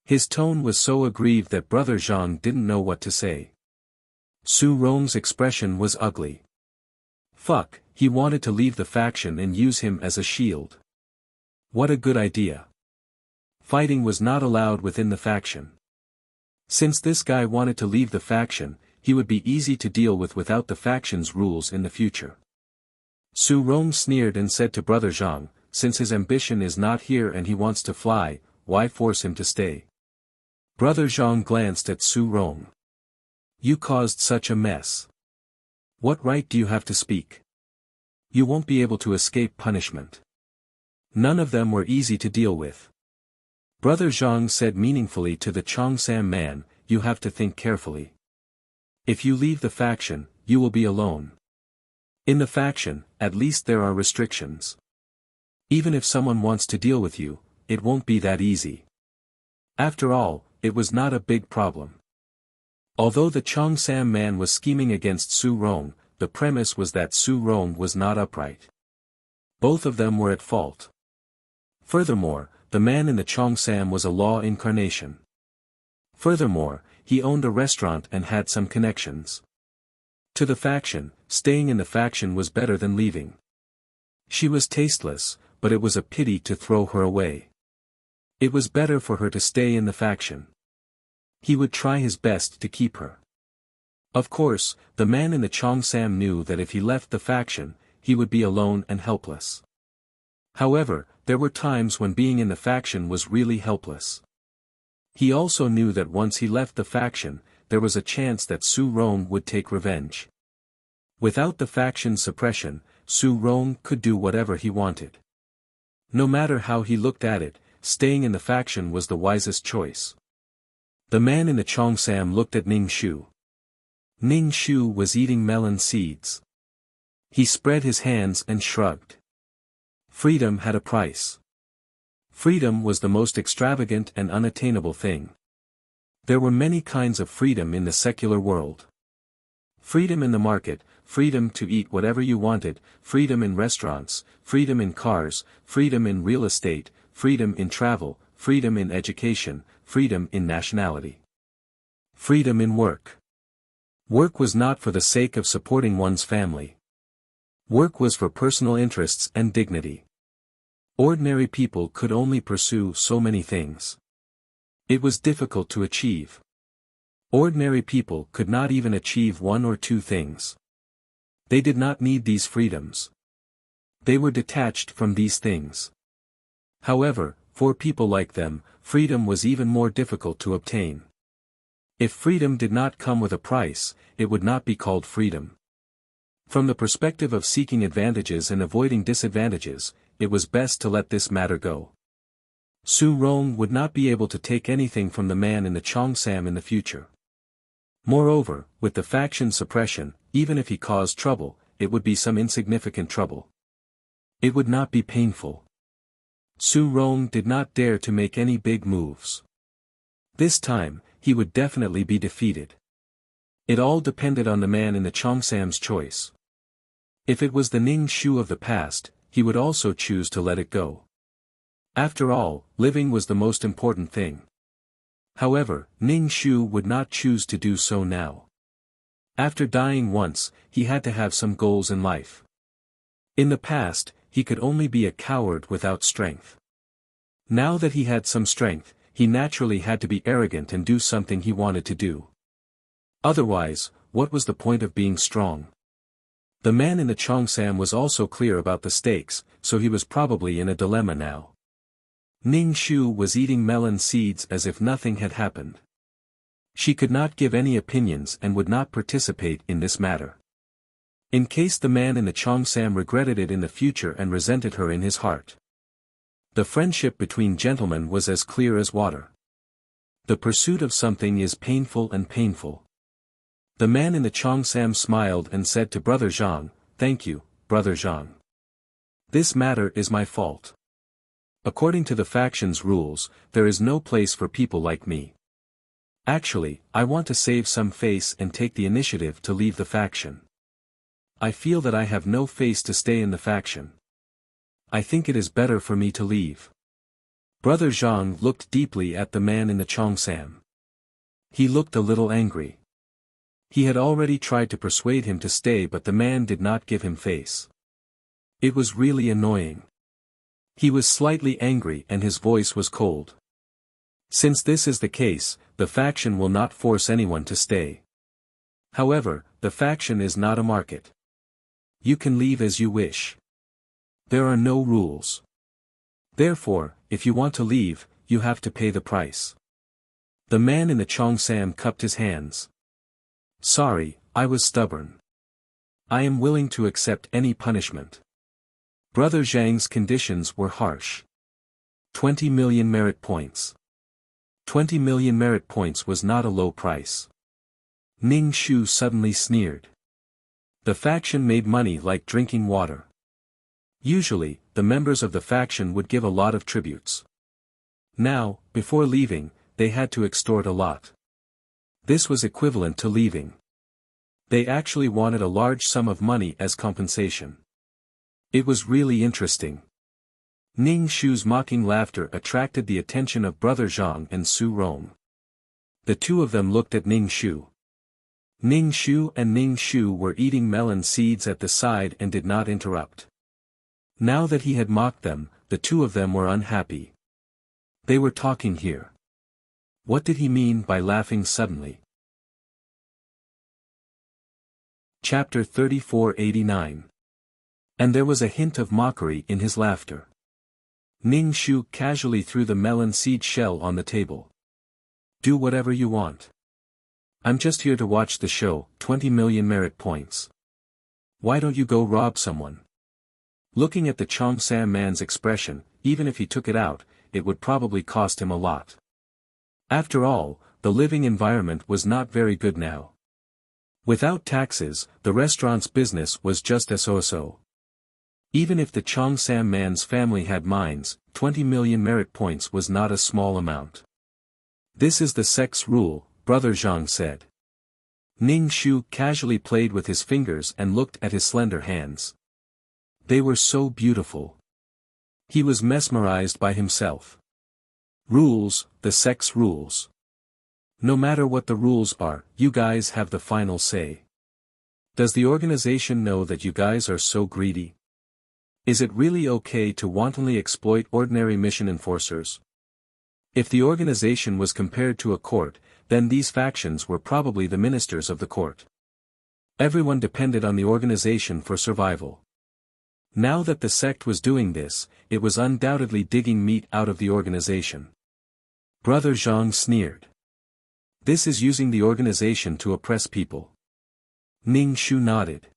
His tone was so aggrieved that Brother Zhang didn't know what to say. Su Rong's expression was ugly. Fuck, he wanted to leave the faction and use him as a shield. What a good idea. Fighting was not allowed within the faction. Since this guy wanted to leave the faction, he would be easy to deal with without the faction's rules in the future. Su Rong sneered and said to Brother Zhang, since his ambition is not here and he wants to fly, why force him to stay? Brother Zhang glanced at Su Rong. You caused such a mess. What right do you have to speak? You won't be able to escape punishment. None of them were easy to deal with. Brother Zhang said meaningfully to the Cheongsam man, you have to think carefully. If you leave the faction, you will be alone. In the faction, at least there are restrictions. Even if someone wants to deal with you, it won't be that easy. After all, it was not a big problem. Although the Cheongsam man was scheming against Su Rong, the premise was that Su Rong was not upright. Both of them were at fault. Furthermore, the man in the Cheongsam was a law incarnation. Furthermore, he owned a restaurant and had some connections. To the faction, staying in the faction was better than leaving. She was tasteless, but it was a pity to throw her away. It was better for her to stay in the faction. He would try his best to keep her. Of course, the man in the Cheongsam knew that if he left the faction, he would be alone and helpless. However, there were times when being in the faction was really helpless. He also knew that once he left the faction, there was a chance that Su Rong would take revenge. Without the faction suppression, Su Rong could do whatever he wanted. No matter how he looked at it, staying in the faction was the wisest choice. The man in the Cheongsam looked at Ning Shu. Ning Shu was eating melon seeds. He spread his hands and shrugged. Freedom had a price. Freedom was the most extravagant and unattainable thing. There were many kinds of freedom in the secular world. Freedom in the market, freedom to eat whatever you wanted, freedom in restaurants, freedom in cars, freedom in real estate, freedom in travel, freedom in education, freedom in nationality. Freedom in work. Work was not for the sake of supporting one's family. Work was for personal interests and dignity. Ordinary people could only pursue so many things. It was difficult to achieve. Ordinary people could not even achieve one or two things. They did not need these freedoms. They were detached from these things. However, for people like them, freedom was even more difficult to obtain. If freedom did not come with a price, it would not be called freedom. From the perspective of seeking advantages and avoiding disadvantages, it was best to let this matter go. Su Rong would not be able to take anything from the man in the Cheongsam in the future. Moreover, with the faction suppression, even if he caused trouble, it would be some insignificant trouble. It would not be painful. Su Rong did not dare to make any big moves. This time, he would definitely be defeated. It all depended on the man in the Cheongsam's choice. If it was the Ning Shu of the past, he would also choose to let it go. After all, living was the most important thing. However, Ning Shu would not choose to do so now. After dying once, he had to have some goals in life. In the past, he could only be a coward without strength. Now that he had some strength, he naturally had to be arrogant and do something he wanted to do. Otherwise, what was the point of being strong? The man in the Cheongsam was also clear about the stakes, so he was probably in a dilemma now. Ning Shu was eating melon seeds as if nothing had happened. She could not give any opinions and would not participate in this matter. In case the man in the Cheongsam regretted it in the future and resented her in his heart. The friendship between gentlemen was as clear as water. The pursuit of something is painful and painful. The man in the Cheongsam smiled and said to Brother Zhang, "Thank you, Brother Zhang. This matter is my fault. According to the faction's rules, there is no place for people like me. Actually, I want to save some face and take the initiative to leave the faction. I feel that I have no face to stay in the faction. I think it is better for me to leave." Brother Zhang looked deeply at the man in the Cheongsam. He looked a little angry. He had already tried to persuade him to stay, but the man did not give him face. It was really annoying. He was slightly angry and his voice was cold. Since this is the case, the faction will not force anyone to stay. However, the faction is not a market. You can leave as you wish. There are no rules. Therefore, if you want to leave, you have to pay the price. The man in the Cheongsam cupped his hands. "Sorry, I was stubborn. I am willing to accept any punishment." Brother Zhang's conditions were harsh. 20 million merit points. 20 million merit points was not a low price. Ning Shu suddenly sneered. The faction made money like drinking water. Usually, the members of the faction would give a lot of tributes. Now, before leaving, they had to extort a lot. This was equivalent to leaving. They actually wanted a large sum of money as compensation. It was really interesting. Ning Shu's mocking laughter attracted the attention of Brother Zhang and Su Rong. The two of them looked at Ning Shu. Ning Shu and Ning Shu were eating melon seeds at the side and did not interrupt. Now that he had mocked them, the two of them were unhappy. They were talking here. What did he mean by laughing suddenly? Chapter 3489. And there was a hint of mockery in his laughter. Ning Shu casually threw the melon seed shell on the table. "Do whatever you want. I'm just here to watch the show, 20 million merit points. Why don't you go rob someone?" Looking at the Cheongsam man's expression, even if he took it out, it would probably cost him a lot. After all, the living environment was not very good now. Without taxes, the restaurant's business was just so-so. Even if the Chongsam man's family had mines, 20 million merit points was not a small amount. This is the sect's rule, Brother Zhang said. Ning Shu casually played with his fingers and looked at his slender hands. They were so beautiful. He was mesmerized by himself. Rules, the sect's rules. No matter what the rules are, you guys have the final say. Does the organization know that you guys are so greedy? Is it really okay to wantonly exploit ordinary mission enforcers? If the organization was compared to a court, then these factions were probably the ministers of the court. Everyone depended on the organization for survival. Now that the sect was doing this, it was undoubtedly digging meat out of the organization. Brother Zhang sneered. This is using the organization to oppress people. Ning Shu nodded.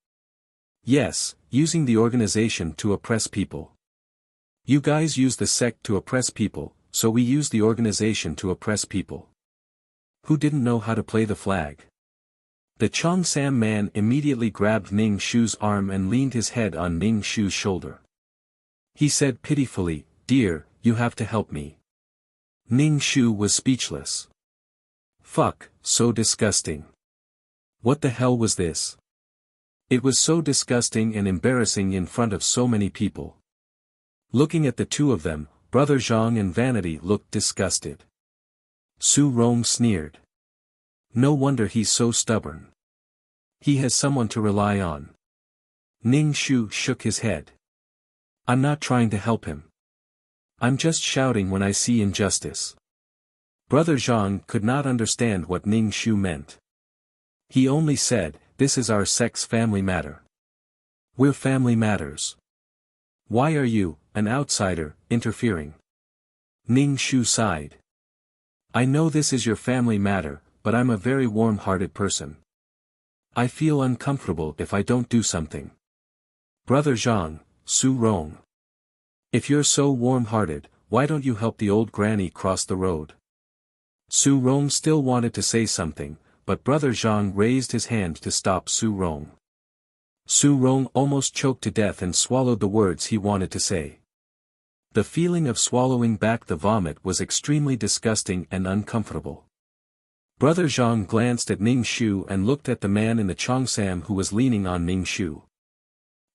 Yes, using the organization to oppress people. You guys use the sect to oppress people, so we use the organization to oppress people. Who didn't know how to play the flag? The Chongsam man immediately grabbed Ning Shu's arm and leaned his head on Ning Shu's shoulder. He said pitifully, "Dear, you have to help me." Ning Shu was speechless. Fuck, so disgusting. What the hell was this? It was so disgusting and embarrassing in front of so many people. Looking at the two of them, Brother Zhang and Vanity looked disgusted. Su Rong sneered. No wonder he's so stubborn. He has someone to rely on. Ning Shu shook his head. I'm not trying to help him. I'm just shouting when I see injustice. Brother Zhang could not understand what Ning Shu meant. He only said, "This is our sect's family matter. We're family matters. Why are you, an outsider, interfering?" Ning Shu sighed. I know this is your family matter, but I'm a very warm-hearted person. I feel uncomfortable if I don't do something. Brother Zhang, Su Rong. If you're so warm-hearted, why don't you help the old granny cross the road? Su Rong still wanted to say something, but Brother Zhang raised his hand to stop Su Rong. Su Rong almost choked to death and swallowed the words he wanted to say. The feeling of swallowing back the vomit was extremely disgusting and uncomfortable. Brother Zhang glanced at Ning Shu and looked at the man in the Chongsam who was leaning on Ning Shu.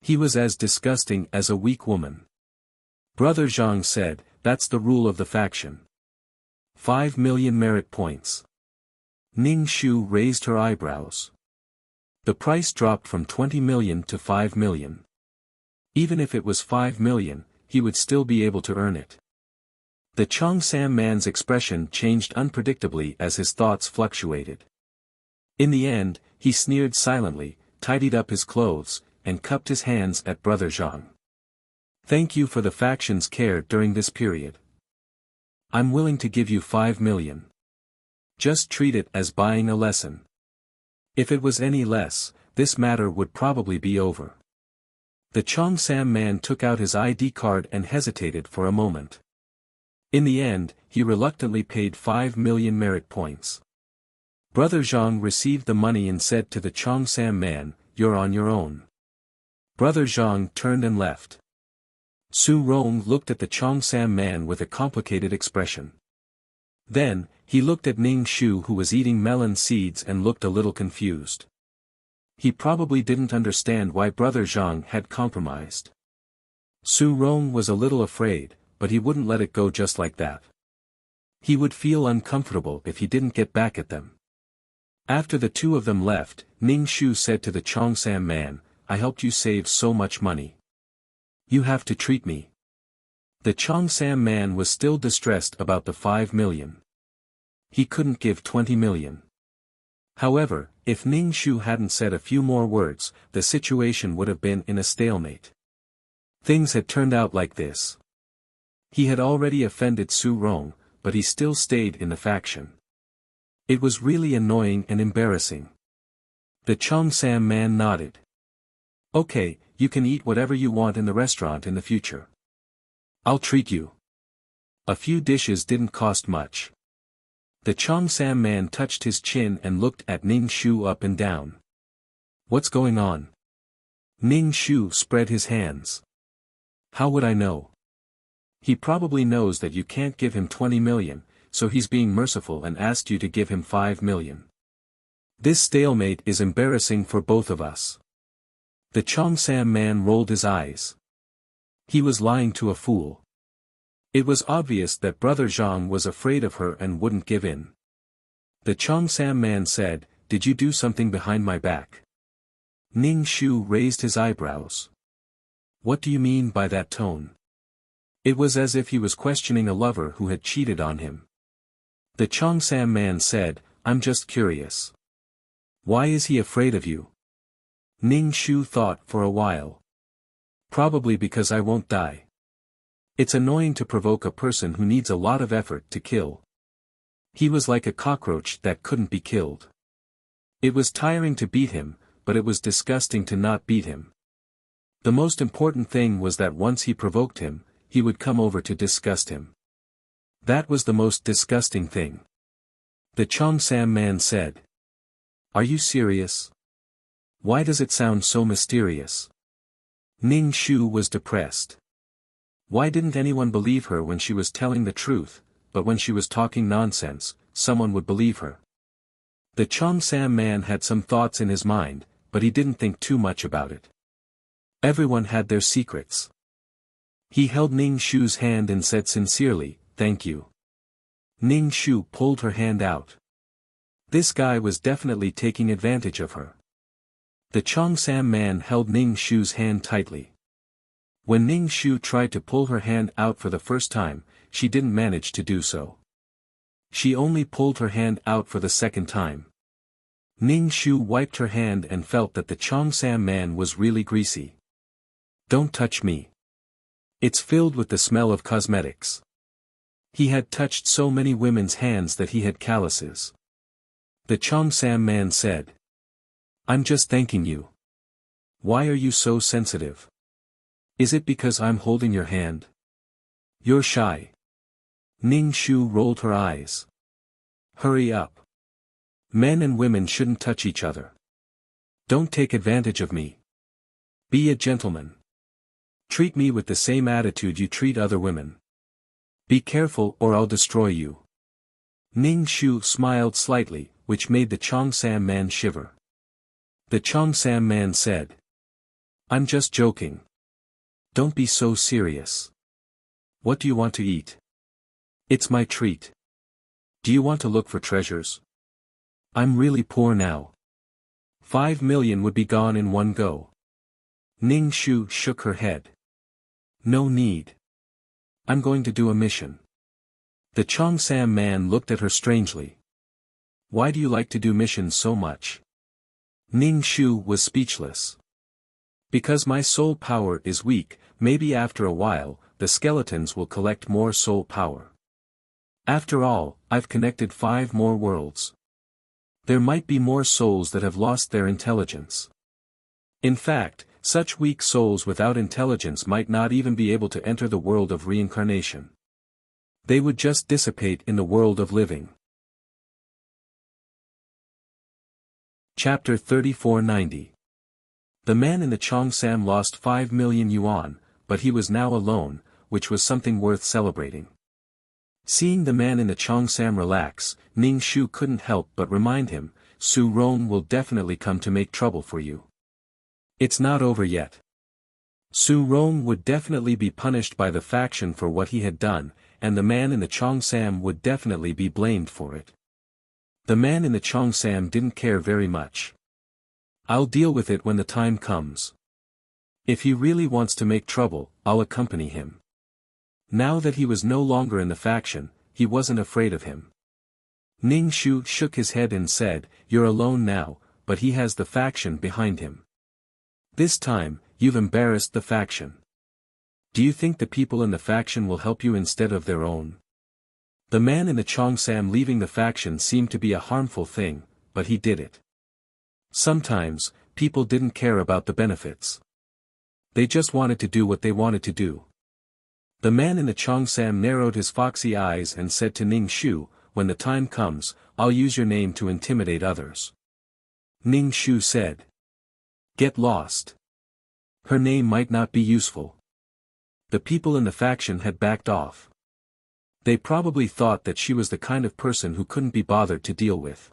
He was as disgusting as a weak woman. Brother Zhang said, "That's the rule of the faction. 5 million merit points." Ning Shu raised her eyebrows. The price dropped from 20 million to 5 million. Even if it was 5 million, he would still be able to earn it. The Chongsam man's expression changed unpredictably as his thoughts fluctuated. In the end, he sneered silently, tidied up his clothes, and cupped his hands at Brother Zhang. Thank you for the faction's care during this period. I'm willing to give you 5 million. Just treat it as buying a lesson. If it was any less, this matter would probably be over. The Chongsam man took out his ID card and hesitated for a moment. In the end, he reluctantly paid 5 million merit points. Brother Zhang received the money and said to the Chongsam man, "You're on your own." Brother Zhang turned and left. Su Rong looked at the Chongsam man with a complicated expression. Then, he looked at Ning Shu who was eating melon seeds and looked a little confused. He probably didn't understand why Brother Zhang had compromised. Su Rong was a little afraid, but he wouldn't let it go just like that. He would feel uncomfortable if he didn't get back at them. After the two of them left, Ning Shu said to the Chongsam man, "I helped you save so much money. You have to treat me." The Chongsam man was still distressed about the 5 million. He couldn't give 20 million. However, if Ning Shu hadn't said a few more words, the situation would have been in a stalemate. Things had turned out like this. He had already offended Su Rong, but he still stayed in the faction. It was really annoying and embarrassing. The Chongsam man nodded. Okay, you can eat whatever you want in the restaurant in the future. I'll treat you. A few dishes didn't cost much. The Chongsam man touched his chin and looked at Ning Shu up and down. What's going on? Ning Shu spread his hands. How would I know? He probably knows that you can't give him 20 million, so he's being merciful and asked you to give him 5 million. This stalemate is embarrassing for both of us. The Cheongsam man rolled his eyes. He was lying to a fool. It was obvious that Brother Zhang was afraid of her and wouldn't give in. The Cheongsam man said, "Did you do something behind my back?" Ning Shu raised his eyebrows. What do you mean by that tone? It was as if he was questioning a lover who had cheated on him. The Cheongsam man said, "I'm just curious. Why is he afraid of you?" Ning Shu thought for a while. Probably because I won't die. It's annoying to provoke a person who needs a lot of effort to kill. He was like a cockroach that couldn't be killed. It was tiring to beat him, but it was disgusting to not beat him. The most important thing was that once he provoked him, he would come over to disgust him. That was the most disgusting thing. The Cheongsam man said. Are you serious? Why does it sound so mysterious? Ning Shu was depressed. Why didn't anyone believe her when she was telling the truth, but when she was talking nonsense, someone would believe her? The Cheongsam man had some thoughts in his mind, but he didn't think too much about it. Everyone had their secrets. He held Ning Shu's hand and said sincerely, "Thank you." Ning Shu pulled her hand out. This guy was definitely taking advantage of her. The Cheongsam man held Ning Shu's hand tightly. When Ning Shu tried to pull her hand out for the first time, she didn't manage to do so. She only pulled her hand out for the second time. Ning Shu wiped her hand and felt that the Cheongsam man was really greasy. Don't touch me. It's filled with the smell of cosmetics. He had touched so many women's hands that he had calluses. The Cheongsam man said. I'm just thanking you. Why are you so sensitive? Is it because I'm holding your hand? You're shy. Ning Shu rolled her eyes. Hurry up. Men and women shouldn't touch each other. Don't take advantage of me. Be a gentleman. Treat me with the same attitude you treat other women. Be careful or I'll destroy you. Ning Shu smiled slightly, which made the Cheongsam man shiver. The Cheongsam man said. I'm just joking. Don't be so serious. What do you want to eat? It's my treat. Do you want to look for treasures? I'm really poor now. 5 million would be gone in one go. Ning Shu shook her head. No need. I'm going to do a mission. The Cheongsam man looked at her strangely. Why do you like to do missions so much? Ning Shu was speechless. Because my soul power is weak, maybe after a while, the skeletons will collect more soul power. After all, I've connected 5 more worlds. There might be more souls that have lost their intelligence. In fact, such weak souls without intelligence might not even be able to enter the world of reincarnation. They would just dissipate in the world of living. Chapter 3490. The man in the Cheongsam lost 5 million yuan, but he was now alone, which was something worth celebrating. Seeing the man in the Cheongsam relax, Ning Shu couldn't help but remind him, Su Rong will definitely come to make trouble for you. It's not over yet. Su Rong would definitely be punished by the faction for what he had done, and the man in the Cheongsam would definitely be blamed for it. The man in the Cheongsam didn't care very much. I'll deal with it when the time comes. If he really wants to make trouble, I'll accompany him. Now that he was no longer in the faction, he wasn't afraid of him. Ning Shu shook his head and said, You're alone now, but he has the faction behind him. This time, you've embarrassed the faction. Do you think the people in the faction will help you instead of their own? The man in the Cheongsam leaving the faction seemed to be a harmful thing, but he did it. Sometimes, people didn't care about the benefits. They just wanted to do what they wanted to do. The man in the Cheongsam narrowed his foxy eyes and said to Ning Shu, When the time comes, I'll use your name to intimidate others. Ning Shu said. Get lost. Her name might not be useful. The people in the faction had backed off. They probably thought that she was the kind of person who couldn't be bothered to deal with.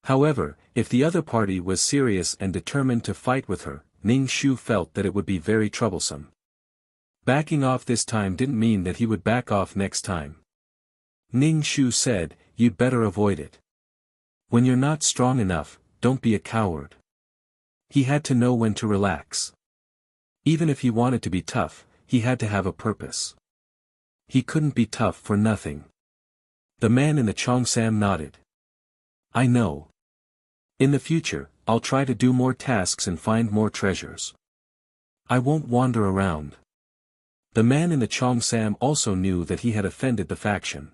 However, if the other party was serious and determined to fight with her, Ning Shu felt that it would be very troublesome. Backing off this time didn't mean that he would back off next time. Ning Shu said, "You'd better avoid it. When you're not strong enough, don't be a coward." He had to know when to relax. Even if he wanted to be tough, he had to have a purpose. He couldn't be tough for nothing. The man in the cheongsam nodded. "I know. In the future, I'll try to do more tasks and find more treasures. I won't wander around." The man in the cheongsam also knew that he had offended the faction.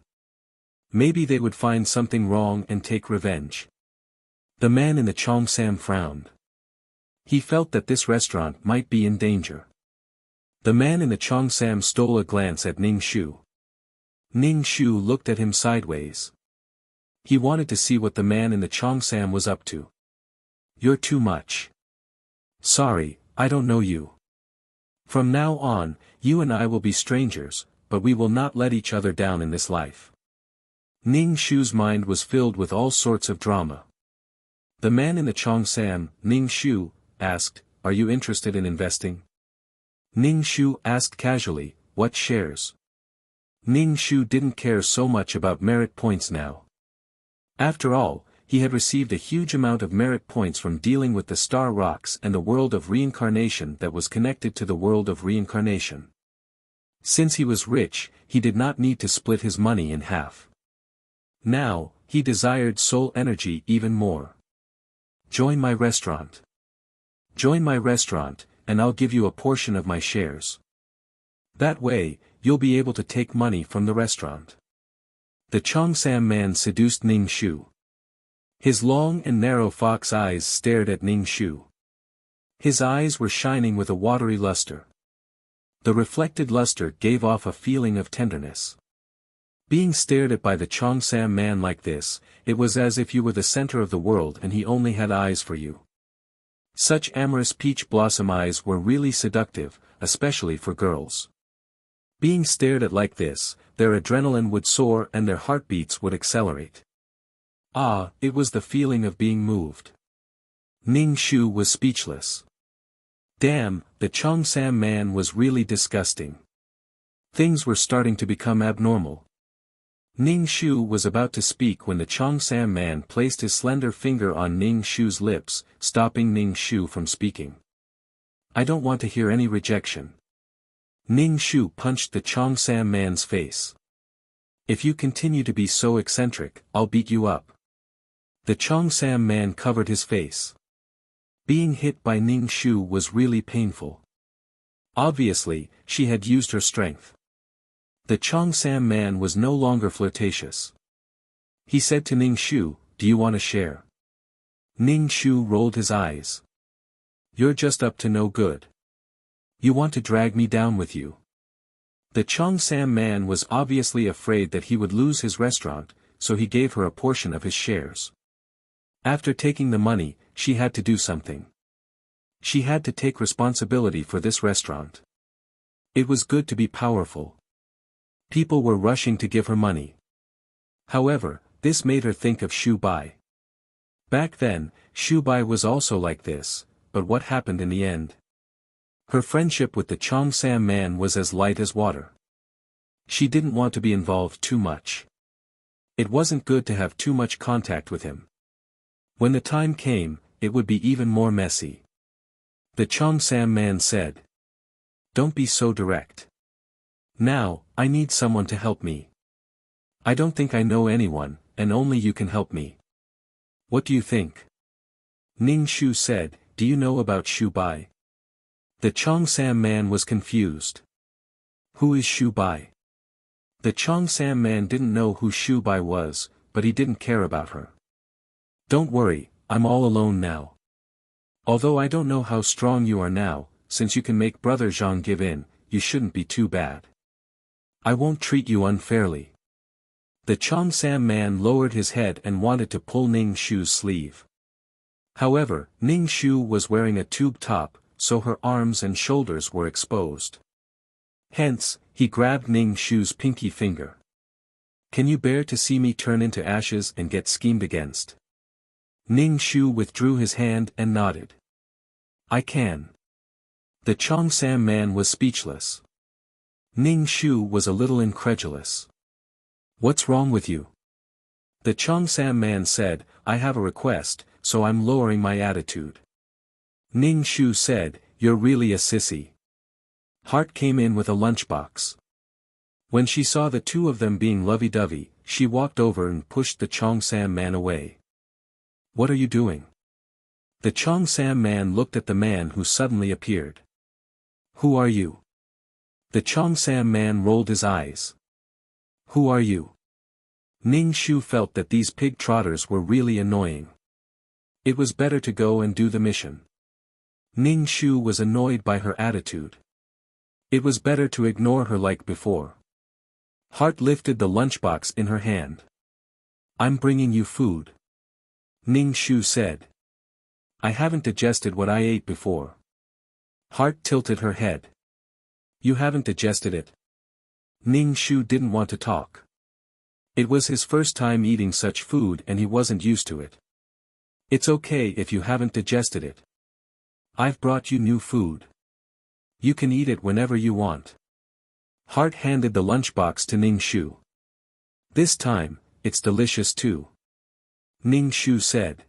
Maybe they would find something wrong and take revenge. The man in the cheongsam frowned. He felt that this restaurant might be in danger. The man in the cheongsam stole a glance at Ning Shu. Ning Shu looked at him sideways. He wanted to see what the man in the cheongsam was up to. "You're too much. Sorry, I don't know you. From now on, you and I will be strangers, but we will not let each other down in this life." Ning Shu's mind was filled with all sorts of drama. The man in the cheongsam, Ning Shu, asked, "Are you interested in investing?" Ning Shu asked casually, "What shares?" Ning Shu didn't care so much about merit points now. After all, he had received a huge amount of merit points from dealing with the star rocks and the world of reincarnation that was connected to the world of reincarnation. Since he was rich, he did not need to split his money in half. Now, he desired soul energy even more. "Join my restaurant. Join my restaurant, and I'll give you a portion of my shares. That way, you'll be able to take money from the restaurant." The cheongsam man seduced Ning Shu. His long and narrow fox eyes stared at Ning Shu. His eyes were shining with a watery luster. The reflected luster gave off a feeling of tenderness. Being stared at by the cheongsam man like this, it was as if you were the center of the world and he only had eyes for you. Such amorous peach blossom eyes were really seductive, especially for girls. Being stared at like this, their adrenaline would soar and their heartbeats would accelerate. Ah, it was the feeling of being moved. Ning Shu was speechless. Damn, the cheongsam man was really disgusting. Things were starting to become abnormal. Ning Shu was about to speak when the cheongsam man placed his slender finger on Ning Shu's lips, stopping Ning Shu from speaking. "I don't want to hear any rejection." Ning Shu punched the cheongsam man's face. "If you continue to be so eccentric, I'll beat you up." The cheongsam man covered his face. Being hit by Ning Shu was really painful. Obviously, she had used her strength. The cheongsam man was no longer flirtatious. He said to Ning Shu, "Do you want to share?" Ning Shu rolled his eyes. "You're just up to no good. You want to drag me down with you." The cheongsam man was obviously afraid that he would lose his restaurant, so he gave her a portion of his shares. After taking the money, she had to do something. She had to take responsibility for this restaurant. It was good to be powerful. People were rushing to give her money. However, this made her think of Shu Bai. Back then, Shu Bai was also like this, but what happened in the end? Her friendship with the cheongsam man was as light as water. She didn't want to be involved too much. It wasn't good to have too much contact with him. When the time came, it would be even more messy. The cheongsam man said, "Don't be so direct. Now, I need someone to help me. I don't think I know anyone, and only you can help me. What do you think?" Ning Shu said, "Do you know about Shu Bai?" The cheongsam man was confused. Who is Shu Bai? The cheongsam man didn't know who Shu Bai was, but he didn't care about her. "Don't worry, I'm all alone now. Although I don't know how strong you are now, since you can make Brother Zhang give in, you shouldn't be too bad. I won't treat you unfairly." The cheongsam man lowered his head and wanted to pull Ning Shu's sleeve. However, Ning Shu was wearing a tube top, so her arms and shoulders were exposed. Hence, he grabbed Ning Shu's pinky finger. Can you bear to see me turn into ashes and get schemed against? Ning Shu withdrew his hand and nodded. I can. The Chongsam man was speechless. Ning Shu was a little incredulous. What's wrong with you? The Chongsam man said, I have a request, so I'm lowering my attitude. Ning Shu said, you're really a sissy. Heart came in with a lunchbox. When she saw the two of them being lovey-dovey, she walked over and pushed the Chongsam man away. What are you doing? The Chongsam man looked at the man who suddenly appeared. Who are you? The Chongsam man rolled his eyes. Who are you? Ning Shu felt that these pig trotters were really annoying. It was better to go and do the mission. Ning Shu was annoyed by her attitude. It was better to ignore her like before. Heart lifted the lunchbox in her hand. I'm bringing you food. Ning Shu said. I haven't digested what I ate before. Heart tilted her head. You haven't digested it? Ning Shu didn't want to talk. It was his first time eating such food and he wasn't used to it. It's okay if you haven't digested it. I've brought you new food. You can eat it whenever you want. Heart handed the lunchbox to Ning Shu. This time, it's delicious too. Ning Shu said.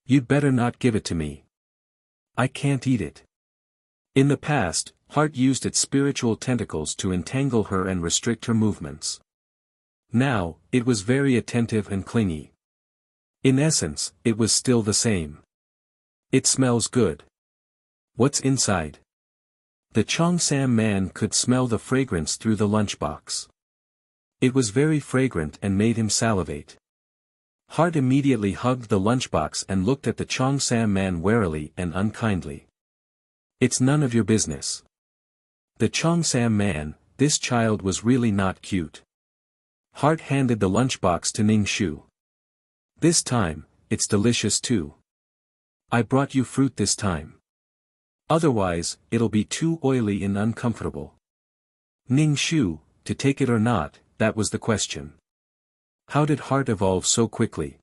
You'd better not give it to me. I can't eat it. In the past, Heart used its spiritual tentacles to entangle her and restrict her movements. Now, it was very attentive and clingy. In essence, it was still the same. It smells good. What's inside? The Chongsam man could smell the fragrance through the lunchbox. It was very fragrant and made him salivate. Heart immediately hugged the lunchbox and looked at the Chongsam man warily and unkindly. It's none of your business. The Chongsam man, this child was really not cute. Heart handed the lunchbox to Ning Shu. This time, it's delicious too. I brought you fruit this time. Otherwise, it'll be too oily and uncomfortable. Ning Shu, to take it or not, that was the question. How did Heart evolve so quickly?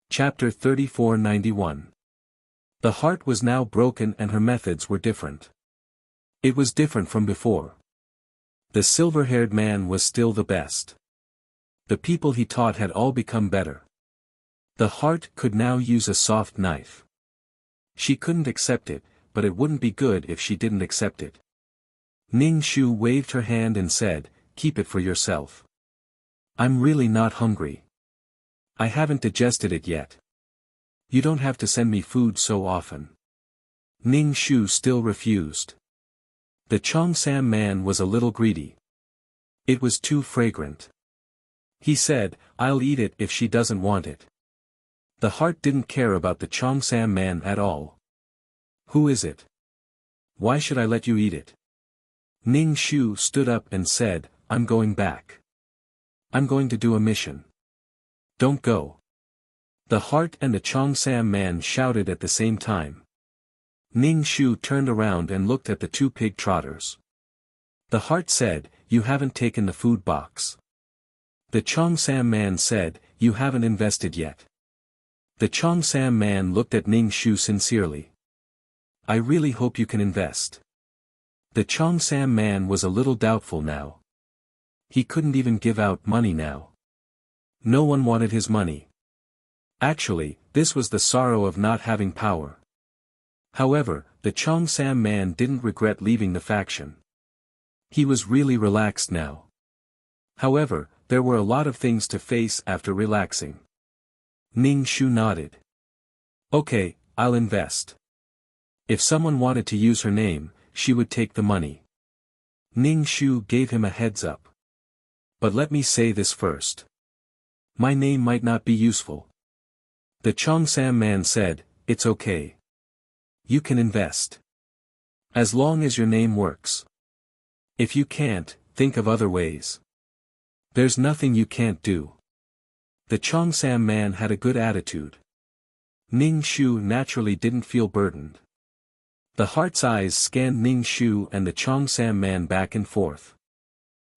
Chapter 3491. The heart was now broken and her methods were different. It was different from before. The silver-haired man was still the best. The people he taught had all become better. The heart could now use a soft knife. She couldn't accept it, but it wouldn't be good if she didn't accept it. Ning Shu waved her hand and said, keep it for yourself. I'm really not hungry. I haven't digested it yet. You don't have to send me food so often. Ning Shu still refused. The Chongsam man was a little greedy. It was too fragrant. He said, I'll eat it if she doesn't want it. The heart didn't care about the Chongsam man at all. Who is it? Why should I let you eat it? Ning Shu stood up and said, I'm going back. I'm going to do a mission. Don't go. The heart and the Chongsam man shouted at the same time. Ning Shu turned around and looked at the two pig trotters. The heart said, you haven't taken the food box. The Chongsam man said, you haven't invested yet. The Chongsam man looked at Ning Shu sincerely. I really hope you can invest. The Chongsam man was a little doubtful now. He couldn't even give out money now. No one wanted his money. Actually, this was the sorrow of not having power. However, the Chongsam man didn't regret leaving the faction. He was really relaxed now. However, there were a lot of things to face after relaxing. Ning Shu nodded. Okay, I'll invest. If someone wanted to use her name, she would take the money. Ning Shu gave him a heads up. But let me say this first. My name might not be useful. The Chongsam man said, it's okay. You can invest. As long as your name works. If you can't, think of other ways. There's nothing you can't do. The Chongsam man had a good attitude. Ning Shu naturally didn't feel burdened. The heart's eyes scanned Ning Shu and the Cheongsam man back and forth.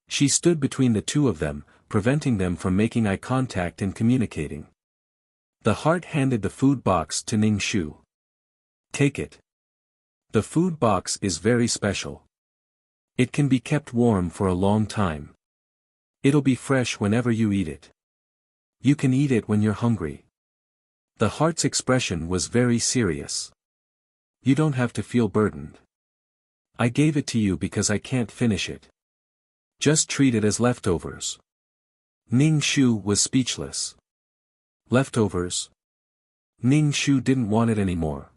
She stood between the two of them, preventing them from making eye contact and communicating. The heart handed the food box to Ning Shu. Take it. The food box is very special. It can be kept warm for a long time. It'll be fresh whenever you eat it. You can eat it when you're hungry. The heart's expression was very serious. You don't have to feel burdened. I gave it to you because I can't finish it. Just treat it as leftovers. Ning Shu was speechless. Leftovers? Ning Shu didn't want it anymore.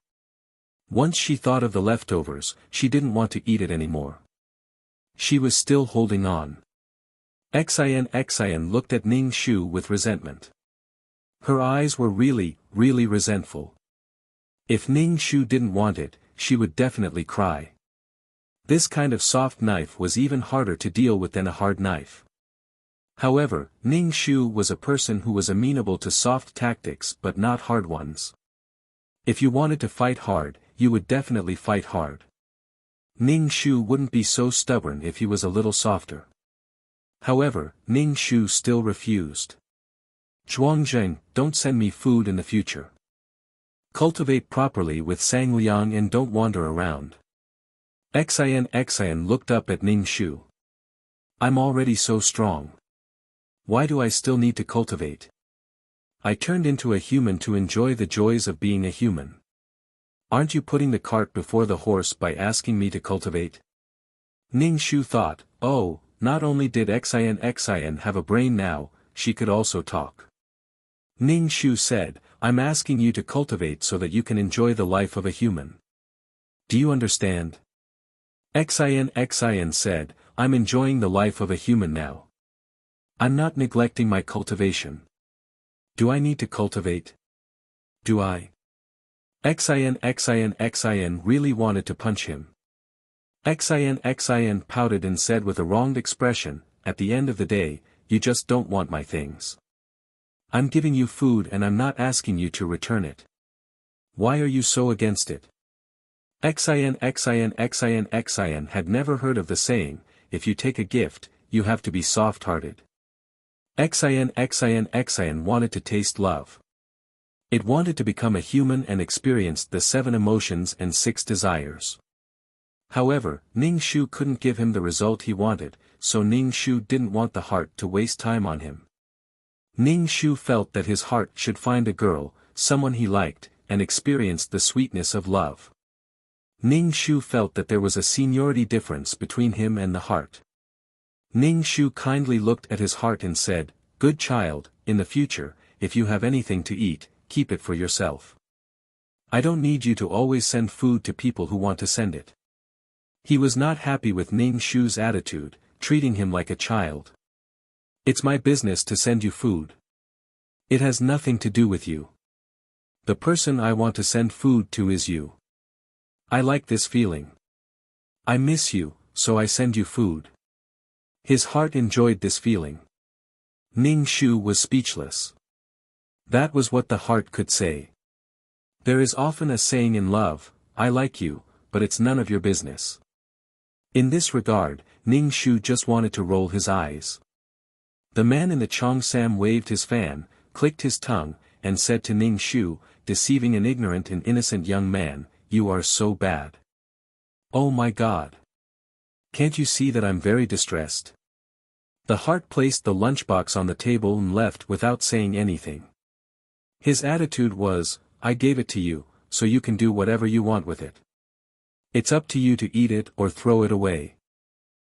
Once she thought of the leftovers, she didn't want to eat it anymore. She was still holding on. Xin looked at Ning Shu with resentment. Her eyes were really resentful. If Ning Shu didn't want it, she would definitely cry. This kind of soft knife was even harder to deal with than a hard knife. However, Ning Shu was a person who was amenable to soft tactics but not hard ones. If you wanted to fight hard, you would definitely fight hard. Ning Shu wouldn't be so stubborn if he was a little softer. However, Ning Shu still refused. Zhuangzheng, don't send me food in the future. Cultivate properly with Sangliang and don't wander around. Xin looked up at Ning Shu. I'm already so strong. Why do I still need to cultivate? I turned into a human to enjoy the joys of being a human. Aren't you putting the cart before the horse by asking me to cultivate? Ning Shu thought, oh, not only did Xin have a brain now, she could also talk. Ning Shu said, I'm asking you to cultivate so that you can enjoy the life of a human. Do you understand? Xin said, I'm enjoying the life of a human now. I'm not neglecting my cultivation. Do I need to cultivate? Do I? Xin really wanted to punch him. Xin pouted and said with a wronged expression, at the end of the day, you just don't want my things. I'm giving you food and I'm not asking you to return it. Why are you so against it? Xin had never heard of the saying, if you take a gift, you have to be soft-hearted. Xin wanted to taste love. It wanted to become a human and experienced the 7 emotions and 6 desires. However, Ning Shu couldn't give him the result he wanted, so Ning Shu didn't want the heart to waste time on him. Ning Shu felt that his heart should find a girl, someone he liked, and experienced the sweetness of love. Ning Shu felt that there was a seniority difference between him and the heart. Ning Shu kindly looked at his heart and said, good child, in the future, if you have anything to eat, keep it for yourself. I don't need you to always send food to people who want to send it. He was not happy with Ning Shu's attitude, treating him like a child. It's my business to send you food. It has nothing to do with you. The person I want to send food to is you. I like this feeling. I miss you, so I send you food. His heart enjoyed this feeling. Ning Shu was speechless. That was what the heart could say. There is often a saying in love, I like you, but it's none of your business. In this regard, Ning Shu just wanted to roll his eyes. The man in the Cheongsam waved his fan, clicked his tongue, and said to Ning Shu, deceiving an ignorant and innocent young man, you are so bad. Oh my God. Can't you see that I'm very distressed? The heart placed the lunchbox on the table and left without saying anything. His attitude was, I gave it to you, so you can do whatever you want with it. It's up to you to eat it or throw it away.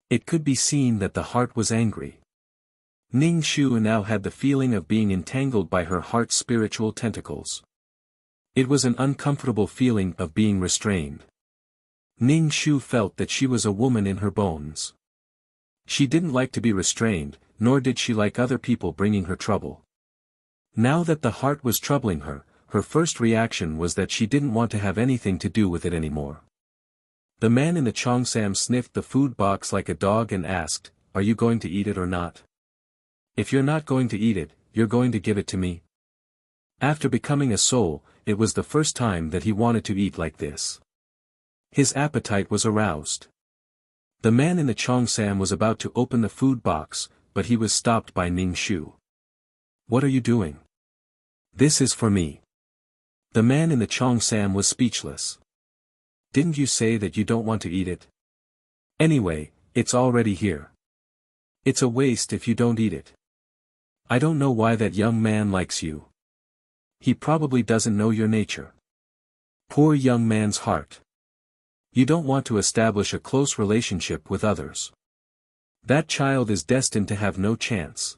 It could be seen that the heart was angry. Ning Shu now had the feeling of being entangled by her heart's spiritual tentacles. It was an uncomfortable feeling of being restrained. Ning Shu felt that she was a woman in her bones. She didn't like to be restrained, nor did she like other people bringing her trouble. Now that the heart was troubling her, her first reaction was that she didn't want to have anything to do with it anymore. The man in the Cheongsam sniffed the food box like a dog and asked, are you going to eat it or not? If you're not going to eat it, you're going to give it to me? After becoming a soul, it was the first time that he wanted to eat like this. His appetite was aroused. The man in the cheongsam was about to open the food box, but he was stopped by Ning Shu. "What are you doing?" "This is for me." The man in the cheongsam was speechless. "Didn't you say that you don't want to eat it? Anyway, it's already here. It's a waste if you don't eat it. I don't know why that young man likes you. He probably doesn't know your nature. Poor young man's heart. You don't want to establish a close relationship with others. That child is destined to have no chance."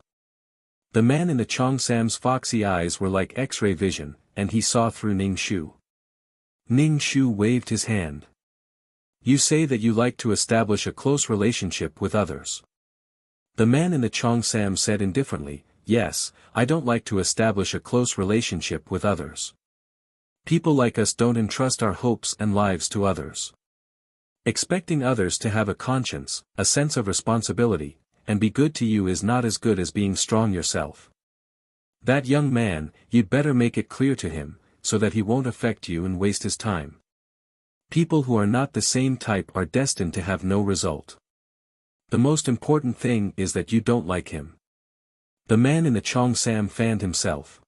The man in the cheongsam's foxy eyes were like X-ray vision, and he saw through Ning Shu. Ning Shu waved his hand. "You say that you like to establish a close relationship with others." The man in the cheongsam said indifferently, "Yes, I don't like to establish a close relationship with others. People like us don't entrust our hopes and lives to others. Expecting others to have a conscience, a sense of responsibility, and be good to you is not as good as being strong yourself. That young man, you'd better make it clear to him, so that he won't affect you and waste his time. People who are not the same type are destined to have no result. The most important thing is that you don't like him." The man in the cheongsam fanned himself.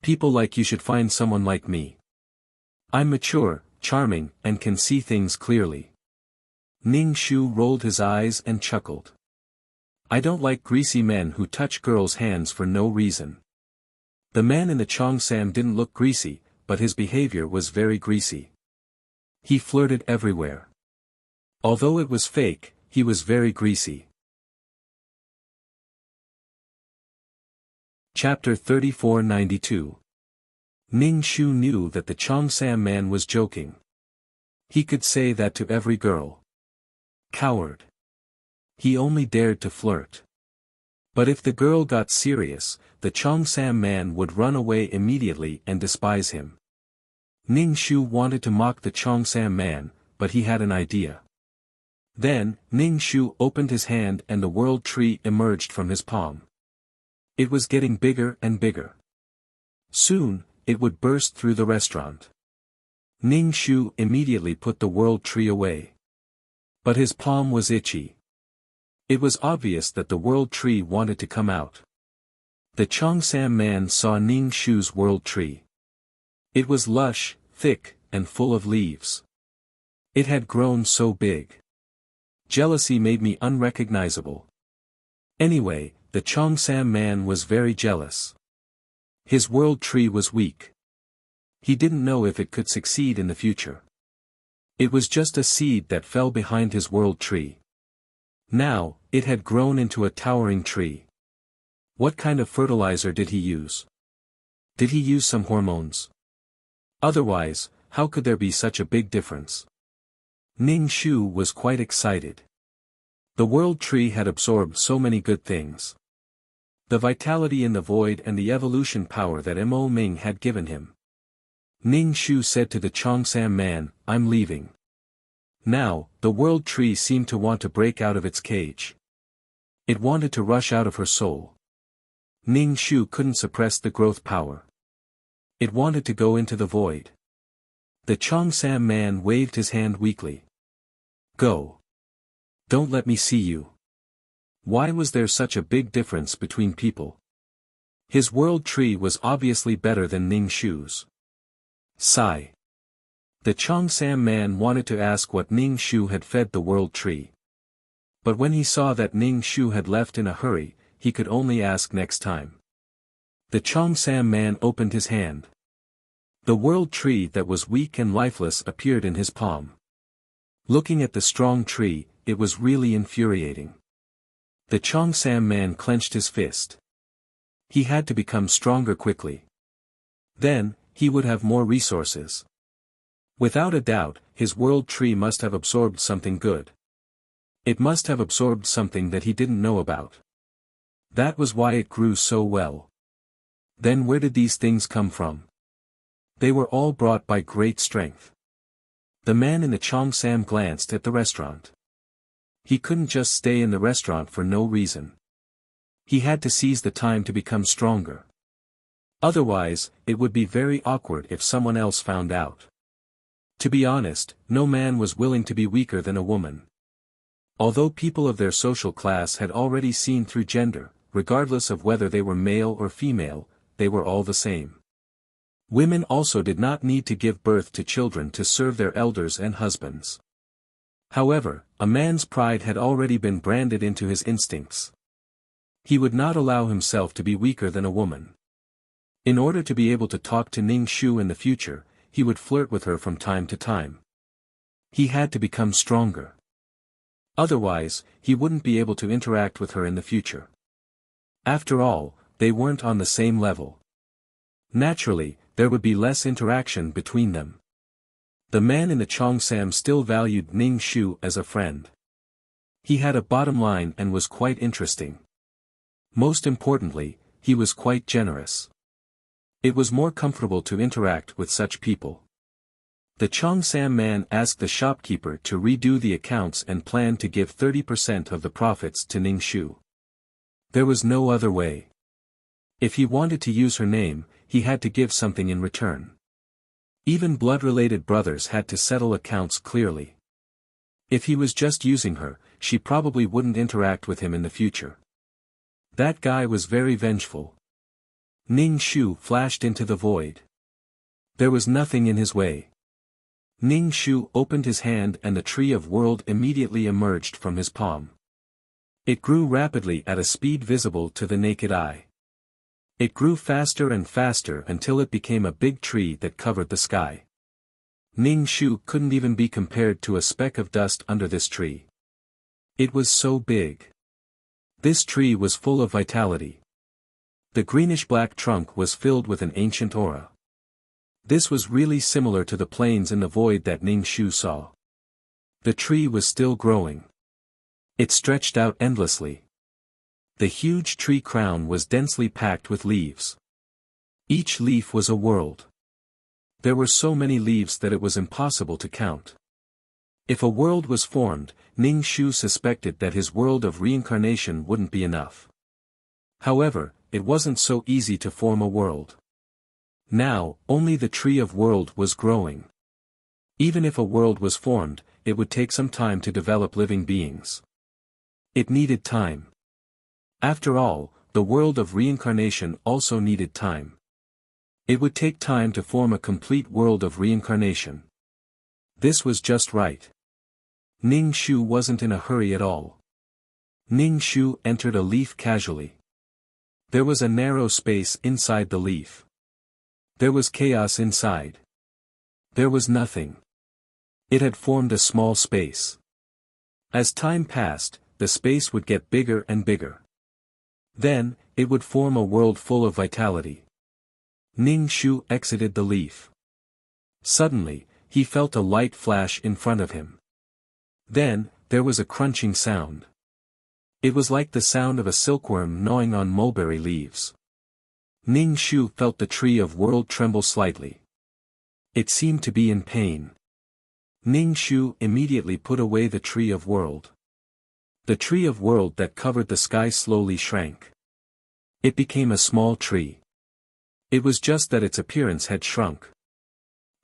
"People like you should find someone like me. I'm mature, charming, and can see things clearly." Ning Shu rolled his eyes and chuckled. "I don't like greasy men who touch girls' hands for no reason." The man in the cheongsam didn't look greasy, but his behavior was very greasy. He flirted everywhere. Although it was fake, he was very greasy. Chapter 3492. Ning Shu knew that the cheongsam man was joking. He could say that to every girl. Coward. He only dared to flirt. But if the girl got serious, the cheongsam man would run away immediately and despise him. Ning Shu wanted to mock the cheongsam man, but he had an idea. Then, Ning Shu opened his hand and the world tree emerged from his palm. It was getting bigger and bigger. Soon, it would burst through the restaurant. Ning Shu immediately put the world tree away. But his palm was itchy. It was obvious that the world tree wanted to come out. The cheongsam man saw Ning Shu's world tree. It was lush, thick, and full of leaves. It had grown so big. Jealousy made me unrecognizable. Anyway, the cheongsam man was very jealous. His world tree was weak. He didn't know if it could succeed in the future. It was just a seed that fell behind his world tree. Now, it had grown into a towering tree. What kind of fertilizer did he use? Did he use some hormones? Otherwise, how could there be such a big difference? Ning Shu was quite excited. The world tree had absorbed so many good things. The vitality in the void and the evolution power that Mo Ming had given him. Ning Shu said to the cheongsam man, "I'm leaving." Now, the world tree seemed to want to break out of its cage. It wanted to rush out of her soul. Ning Shu couldn't suppress the growth power. It wanted to go into the void. The cheongsam man waved his hand weakly. "Go. Don't let me see you." Why was there such a big difference between people? His world tree was obviously better than Ning Shu's. Sigh. The cheongsam man wanted to ask what Ning Shu had fed the world tree. But when he saw that Ning Shu had left in a hurry, he could only ask next time. The cheongsam man opened his hand. The world tree that was weak and lifeless appeared in his palm. Looking at the strong tree, it was really infuriating. The cheongsam man clenched his fist. He had to become stronger quickly. Then, he would have more resources. Without a doubt, his world tree must have absorbed something good. It must have absorbed something that he didn't know about. That was why it grew so well. Then where did these things come from? They were all brought by great strength. The man in the cheongsam glanced at the restaurant. He couldn't just stay in the restaurant for no reason. He had to seize the time to become stronger. Otherwise, it would be very awkward if someone else found out. To be honest, no man was willing to be weaker than a woman. Although people of their social class had already seen through gender, regardless of whether they were male or female, they were all the same. Women also did not need to give birth to children to serve their elders and husbands. However, a man's pride had already been branded into his instincts. He would not allow himself to be weaker than a woman. In order to be able to talk to Ning Shu in the future, he would flirt with her from time to time. He had to become stronger. Otherwise, he wouldn't be able to interact with her in the future. After all, they weren't on the same level. Naturally, there would be less interaction between them. The man in the Cheongsam still valued Ning Shu as a friend. He had a bottom line and was quite interesting. Most importantly, he was quite generous. It was more comfortable to interact with such people. The Cheongsam man asked the shopkeeper to redo the accounts and planned to give 30% of the profits to Ning Shu. There was no other way. If he wanted to use her name, he had to give something in return. Even blood-related brothers had to settle accounts clearly. If he was just using her, she probably wouldn't interact with him in the future. That guy was very vengeful. Ning Shu flashed into the void. There was nothing in his way. Ning Shu opened his hand and the tree of world immediately emerged from his palm. It grew rapidly at a speed visible to the naked eye. It grew faster and faster until it became a big tree that covered the sky. Ning Shu couldn't even be compared to a speck of dust under this tree. It was so big. This tree was full of vitality. The greenish-black trunk was filled with an ancient aura. This was really similar to the plains in the void that Ning Shu saw. The tree was still growing. It stretched out endlessly. The huge tree crown was densely packed with leaves. Each leaf was a world. There were so many leaves that it was impossible to count. If a world was formed, Ning Shu suspected that his world of reincarnation wouldn't be enough. However, it wasn't so easy to form a world. Now, only the tree of world was growing. Even if a world was formed, it would take some time to develop living beings. It needed time. After all, the world of reincarnation also needed time. It would take time to form a complete world of reincarnation. This was just right. Ning Shu wasn't in a hurry at all. Ning Shu entered a leaf casually. There was a narrow space inside the leaf. There was chaos inside. There was nothing. It had formed a small space. As time passed, the space would get bigger and bigger. Then, it would form a world full of vitality. Ning Shu exited the leaf. Suddenly, he felt a light flash in front of him. Then, there was a crunching sound. It was like the sound of a silkworm gnawing on mulberry leaves. Ning Shu felt the tree of world tremble slightly. It seemed to be in pain. Ning Shu immediately put away the tree of world. The tree of world that covered the sky slowly shrank. It became a small tree. It was just that its appearance had shrunk.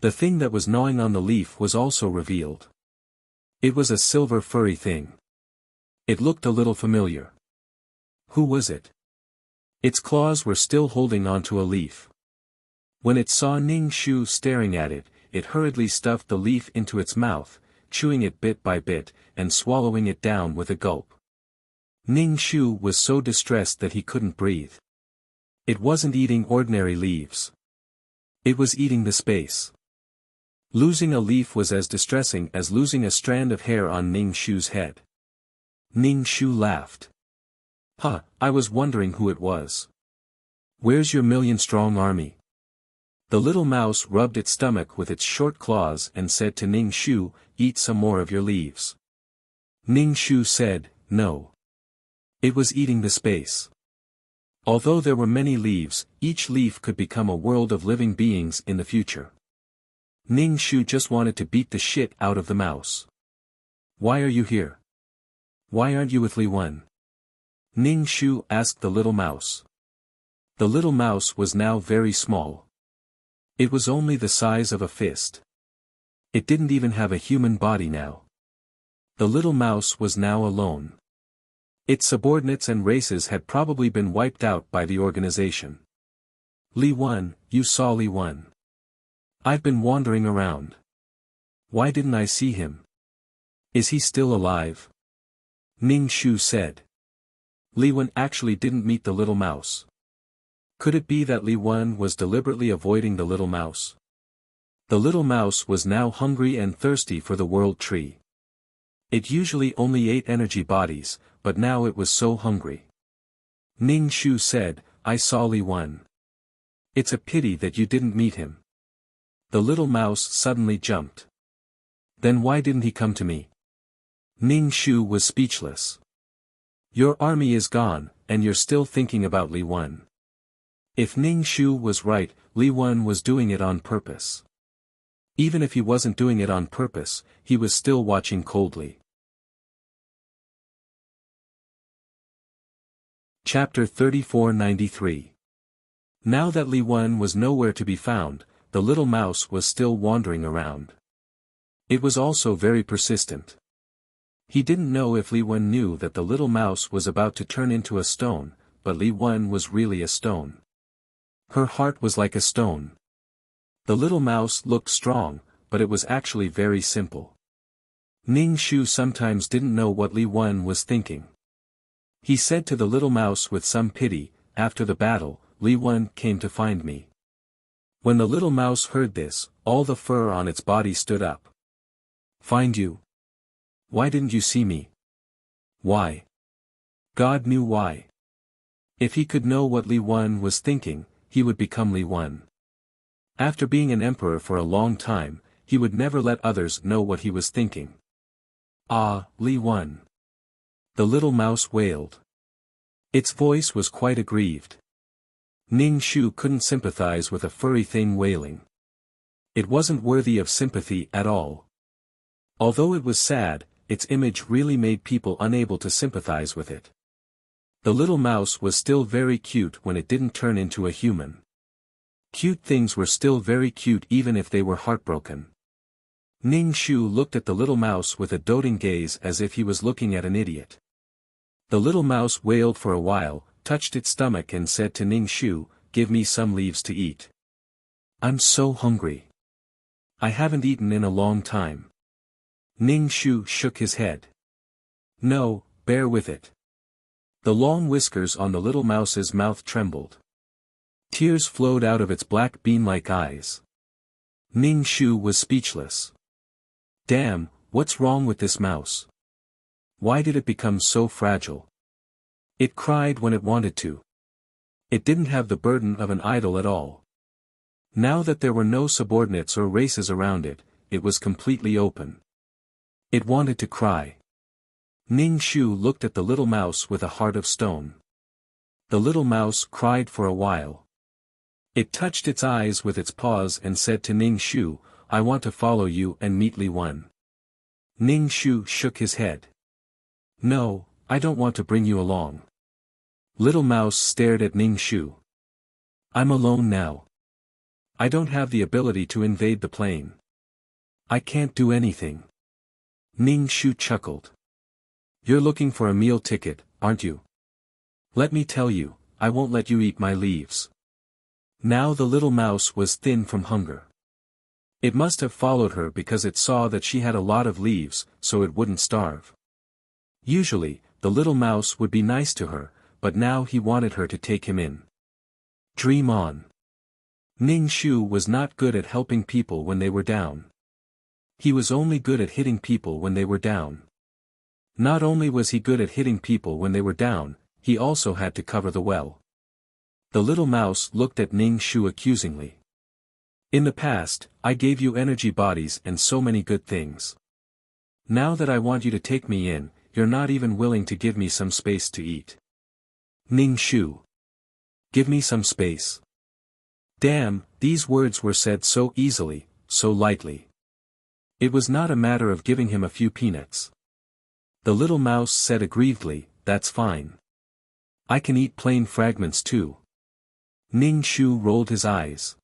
The thing that was gnawing on the leaf was also revealed. It was a silver furry thing. It looked a little familiar. Who was it? Its claws were still holding onto a leaf. When it saw Ning Shu staring at it, it hurriedly stuffed the leaf into its mouth, chewing it bit by bit, and swallowing it down with a gulp. Ning Shu was so distressed that he couldn't breathe. It wasn't eating ordinary leaves. It was eating the space. Losing a leaf was as distressing as losing a strand of hair on Ning Shu's head. Ning Shu laughed. "Huh, I was wondering who it was. Where's your million-strong army?" The little mouse rubbed its stomach with its short claws and said to Ning Shu, "Eat some more of your leaves." Ning Shu said, "No." It was eating the space. Although there were many leaves, each leaf could become a world of living beings in the future. Ning Shu just wanted to beat the shit out of the mouse. "Why are you here? Why aren't you with Li Wen?" Ning Shu asked the little mouse. The little mouse was now very small. It was only the size of a fist. It didn't even have a human body now. The little mouse was now alone. Its subordinates and races had probably been wiped out by the organization. Li Wen, you saw Li Wen. I've been wandering around. Why didn't I see him? Is he still alive? Ning Shu said. Li Wen actually didn't meet the little mouse. Could it be that Li Wen was deliberately avoiding the little mouse? The little mouse was now hungry and thirsty for the world tree. It usually only ate energy bodies, but now it was so hungry. Ning Shu said, I saw Li Wen. It's a pity that you didn't meet him. The little mouse suddenly jumped. Then why didn't he come to me? Ning Shu was speechless. Your army is gone, and you're still thinking about Li Wen. If Ning Shu was right, Li Wen was doing it on purpose. Even if he wasn't doing it on purpose, he was still watching coldly. Chapter 3493. Now that Li Wen was nowhere to be found, the little mouse was still wandering around. It was also very persistent. He didn't know if Li Wen knew that the little mouse was about to turn into a stone, but Li Wen was really a stone. Her heart was like a stone. The little mouse looked strong, but it was actually very simple. Ning Shu sometimes didn't know what Li Wen was thinking. He said to the little mouse with some pity, after the battle, Li Wen came to find me. When the little mouse heard this, all the fur on its body stood up. Find you? Why didn't you see me? Why? God knew why. If he could know what Li Wen was thinking, he would become Li Wen. After being an emperor for a long time, he would never let others know what he was thinking. Ah, Li Wen. The little mouse wailed. Its voice was quite aggrieved. Ning Shu couldn't sympathize with a furry thing wailing. It wasn't worthy of sympathy at all. Although it was sad, its image really made people unable to sympathize with it. The little mouse was still very cute when it didn't turn into a human. Cute things were still very cute even if they were heartbroken. Ning Shu looked at the little mouse with a doting gaze as if he was looking at an idiot. The little mouse wailed for a while, touched its stomach and said to Ning Shu, give me some leaves to eat. I'm so hungry. I haven't eaten in a long time. Ning Shu shook his head. No, bear with it. The long whiskers on the little mouse's mouth trembled. Tears flowed out of its black bean-like eyes. Ning Shu was speechless. Damn, what's wrong with this mouse? Why did it become so fragile? It cried when it wanted to. It didn't have the burden of an idol at all. Now that there were no subordinates or races around it, it was completely open. It wanted to cry. Ning Shu looked at the little mouse with a heart of stone. The little mouse cried for a while. It touched its eyes with its paws and said to Ning Shu, I want to follow you and meet Li Wen. Ning Shu shook his head. No, I don't want to bring you along. Little mouse stared at Ning Shu. I'm alone now. I don't have the ability to invade the plane. I can't do anything. Ning Shu chuckled. You're looking for a meal ticket, aren't you? Let me tell you, I won't let you eat my leaves. Now the little mouse was thin from hunger. It must have followed her because it saw that she had a lot of leaves, so it wouldn't starve. Usually, the little mouse would be nice to her, but now he wanted her to take him in. Dream on. Ning Shu was not good at helping people when they were down. He was only good at hitting people when they were down. Not only was he good at hitting people when they were down, he also had to cover the well. The little mouse looked at Ning Shu accusingly. In the past, I gave you energy bodies and so many good things. Now that I want you to take me in, you're not even willing to give me some space to eat. Ning Shu. Give me some space. Damn, these words were said so easily, so lightly. It was not a matter of giving him a few peanuts. The little mouse said aggrievedly, that's fine. I can eat plain fragments too. Ning Shu rolled his eyes.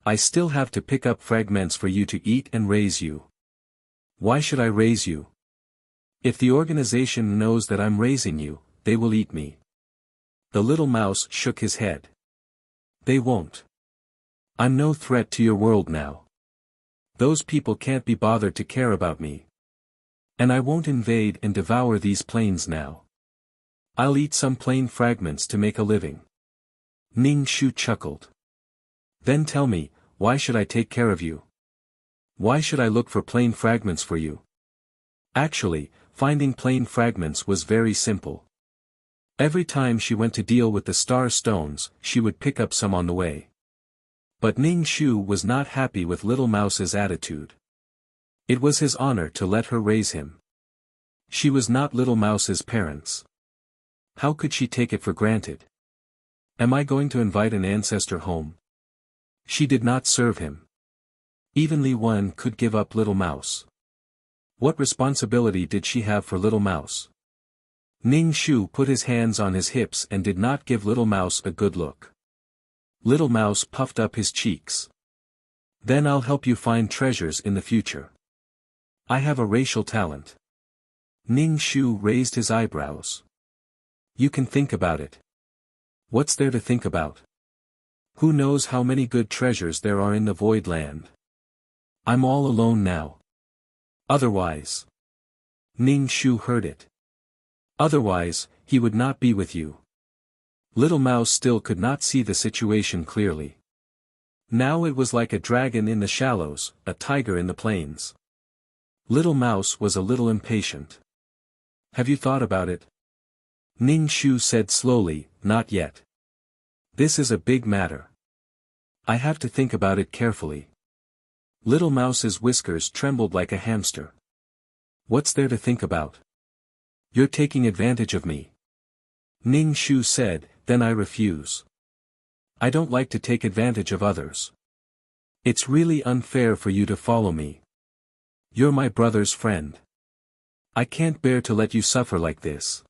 I still have to pick up fragments for you to eat and raise you. Why should I raise you? If the organization knows that I'm raising you, they will eat me. The little mouse shook his head. They won't. I'm no threat to your world now. Those people can't be bothered to care about me. And I won't invade and devour these plains now. I'll eat some plain fragments to make a living. Ning Shu chuckled. Then tell me, why should I take care of you? Why should I look for plain fragments for you? Actually, finding plain fragments was very simple. Every time she went to deal with the star stones, she would pick up some on the way. But Ning Shu was not happy with Little Mouse's attitude. It was his honor to let her raise him. She was not Little Mouse's parents. How could she take it for granted? Am I going to invite an ancestor home? She did not serve him. Even Li Wen could give up Little Mouse. What responsibility did she have for Little Mouse? Ning Shu put his hands on his hips and did not give Little Mouse a good look. Little Mouse puffed up his cheeks. Then I'll help you find treasures in the future. I have a racial talent. Ning Shu raised his eyebrows. You can think about it. What's there to think about? Who knows how many good treasures there are in the Void Land? I'm all alone now. Otherwise. Ning Shu heard it. Otherwise, he would not be with you. Little Mouse still could not see the situation clearly. Now it was like a dragon in the shallows, a tiger in the plains. Little Mouse was a little impatient. Have you thought about it? Ning Shu said slowly, not yet. This is a big matter. I have to think about it carefully. Little Mouse's whiskers trembled like a hamster. What's there to think about? You're taking advantage of me. Ning Shu said, then I refuse. I don't like to take advantage of others. It's really unfair for you to follow me. You're my brother's friend. I can't bear to let you suffer like this.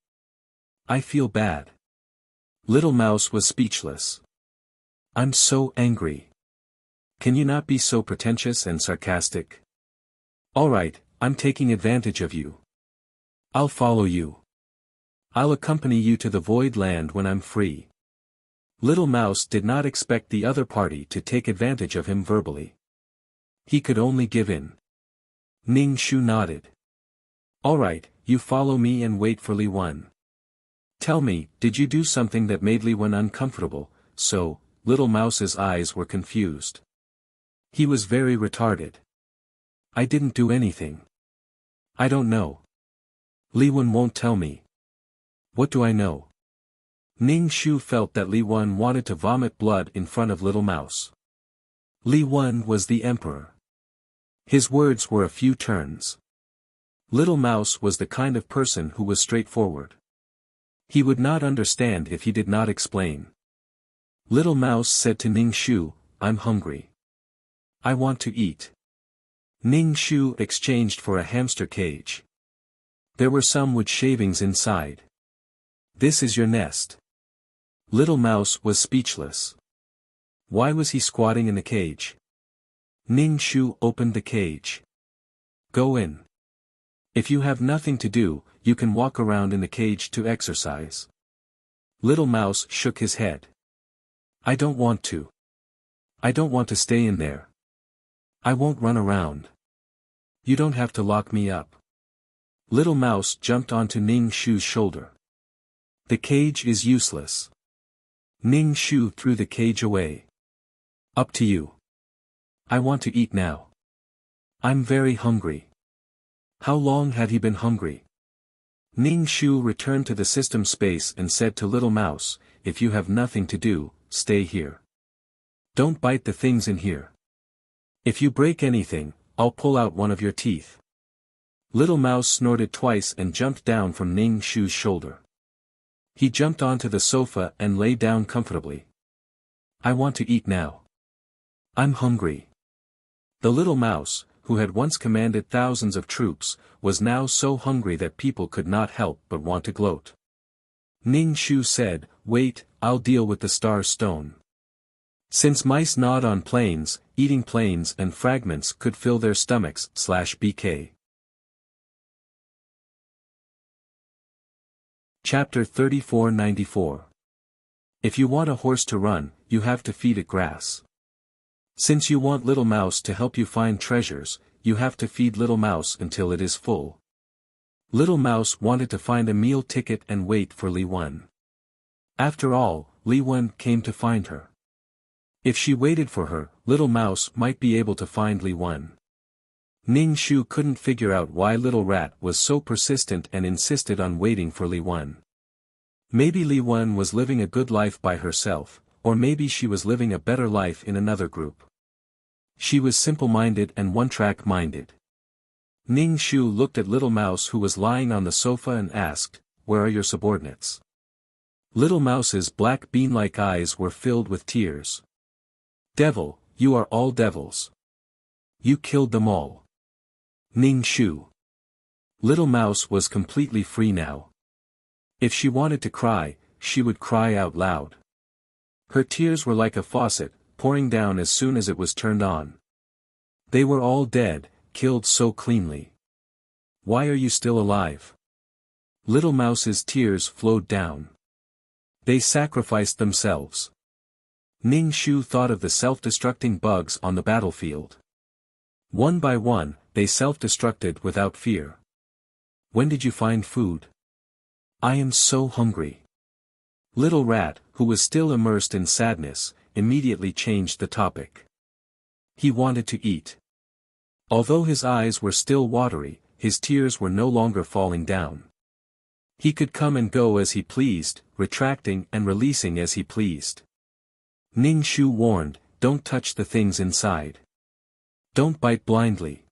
I feel bad. Little Mouse was speechless. I'm so angry. Can you not be so pretentious and sarcastic? All right, I'm taking advantage of you. I'll follow you. I'll accompany you to the Void Land when I'm free. Little Mouse did not expect the other party to take advantage of him verbally. He could only give in. Ning Shu nodded. All right, you follow me and wait for Li Wen. Tell me, did you do something that made Li Wen uncomfortable? So, Little Mouse's eyes were confused. He was very retarded. I didn't do anything. I don't know. Li Wen won't tell me. What do I know? Ning Shu felt that Li Wen wanted to vomit blood in front of Little Mouse. Li Wen was the emperor. His words were a few turns. Little Mouse was the kind of person who was straightforward. He would not understand if he did not explain. Little Mouse said to Ning Shu, I'm hungry. I want to eat. Ning Shu exchanged for a hamster cage. There were some wood shavings inside. This is your nest. Little Mouse was speechless. Why was he squatting in the cage? Ning Shu opened the cage. Go in. If you have nothing to do, you can walk around in the cage to exercise. Little Mouse shook his head. I don't want to. I don't want to stay in there. I won't run around. You don't have to lock me up. Little Mouse jumped onto Ning Shu's shoulder. The cage is useless. Ning Shu threw the cage away. Up to you. I want to eat now. I'm very hungry. How long had he been hungry? Ning Shu returned to the system space and said to Little Mouse, if you have nothing to do, stay here. Don't bite the things in here. If you break anything, I'll pull out one of your teeth. Little Mouse snorted twice and jumped down from Ning Shu's shoulder. He jumped onto the sofa and lay down comfortably. I want to eat now. I'm hungry. The little mouse, who had once commanded thousands of troops, was now so hungry that people could not help but want to gloat. Ning Shu said, wait, I'll deal with the star stone. Since mice gnawed on planes, eating planes and fragments could fill their stomachs, /BK. Chapter 3494. If you want a horse to run, you have to feed it grass. Since you want Little Mouse to help you find treasures, you have to feed Little Mouse until it is full. Little Mouse wanted to find a meal ticket and wait for Li Wen. After all, Li Wen came to find her. If she waited for her, Little Mouse might be able to find Li Wen. Ning Shu couldn't figure out why Little Rat was so persistent and insisted on waiting for Li Wen. Maybe Li Wen was living a good life by herself, or maybe she was living a better life in another group. She was simple-minded and one-track minded. Ning Shu looked at Little Mouse who was lying on the sofa and asked, "Where are your subordinates?" Little Mouse's black bean-like eyes were filled with tears. "Devil, you are all devils. You killed them all." Ning Shu. Little Mouse was completely free now. If she wanted to cry, she would cry out loud. Her tears were like a faucet, pouring down as soon as it was turned on. They were all dead, killed so cleanly. Why are you still alive? Little Mouse's tears flowed down. They sacrificed themselves. Ning Shu thought of the self-destructing bugs on the battlefield. One by one, they self-destructed without fear. When did you find food? I am so hungry. Little Rat, who was still immersed in sadness, immediately changed the topic. He wanted to eat. Although his eyes were still watery, his tears were no longer falling down. He could come and go as he pleased, retracting and releasing as he pleased. Ning Shu warned, "Don't touch the things inside. Don't bite blindly.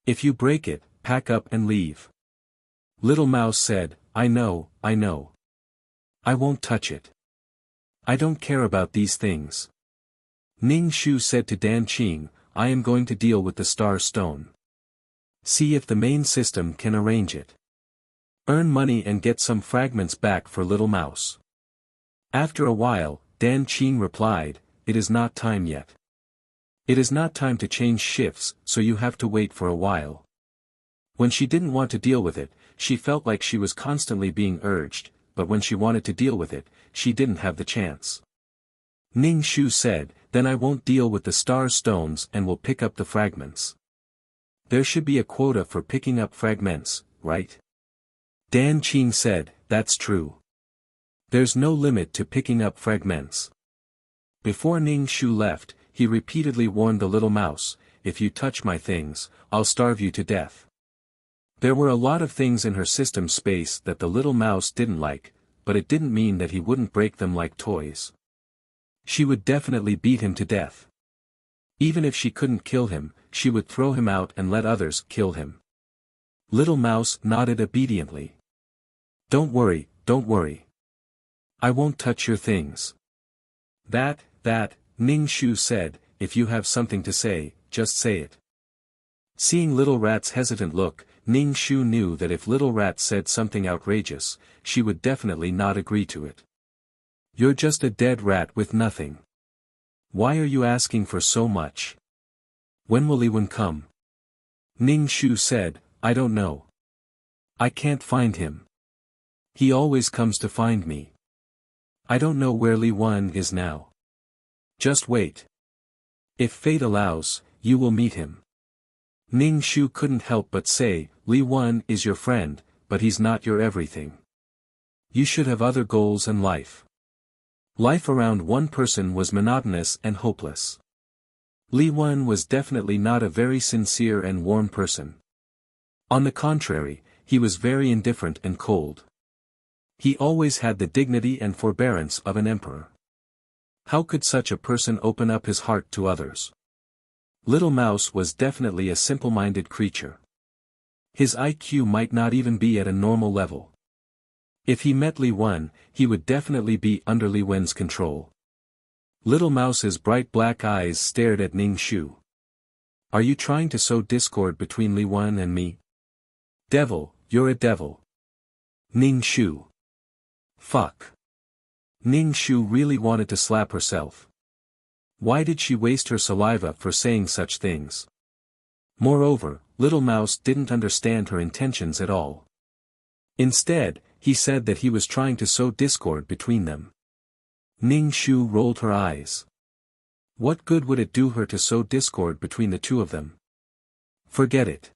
If you break it, pack up and leave." Little Mouse said, I know. I won't touch it. I don't care about these things." Ning Shu said to Dan Qing, "I am going to deal with the Star Stone. See if the main system can arrange it. Earn money and get some fragments back for Little Mouse." After a while, Dan Qing replied, "It is not time yet. It is not time to change shifts, so you have to wait for a while." When she didn't want to deal with it, she felt like she was constantly being urged, but when she wanted to deal with it, she didn't have the chance. Ning Shu said, "Then I won't deal with the star stones and will pick up the fragments." There should be a quota for picking up fragments, right? Dan Qing said, "That's true. There's no limit to picking up fragments." Before Ning Shu left, he repeatedly warned the Little Mouse, "If you touch my things, I'll starve you to death." There were a lot of things in her system space that the Little Mouse didn't like, but it didn't mean that he wouldn't break them like toys. She would definitely beat him to death. Even if she couldn't kill him, she would throw him out and let others kill him. Little Mouse nodded obediently. Don't worry. I won't touch your things." That, Ning Shu said, "If you have something to say, just say it." Seeing Little Rat's hesitant look, Ning Shu knew that if Little Rat said something outrageous, she would definitely not agree to it. "You're just a dead rat with nothing. Why are you asking for so much? When will Li Wen come?" Ning Shu said, "I don't know. I can't find him. He always comes to find me. I don't know where Li Wen is now. Just wait. If fate allows, you will meet him." Ning Shu couldn't help but say, "Li Wen is your friend, but he's not your everything. You should have other goals in life." Life around one person was monotonous and hopeless. Li Wen was definitely not a very sincere and warm person. On the contrary, he was very indifferent and cold. He always had the dignity and forbearance of an emperor. How could such a person open up his heart to others? Little Mouse was definitely a simple-minded creature. His IQ might not even be at a normal level. If he met Li Wen, he would definitely be under Li Wen's control. Little Mouse's bright black eyes stared at Ning Shu. "Are you trying to sow discord between Li Wen and me? Devil, you're a devil." Ning Shu. Fuck. Ning Shu really wanted to slap herself. Why did she waste her saliva for saying such things? Moreover, Little Mouse didn't understand her intentions at all. Instead, he said that he was trying to sow discord between them. Ning Shu rolled her eyes. What good would it do her to sow discord between the two of them? Forget it.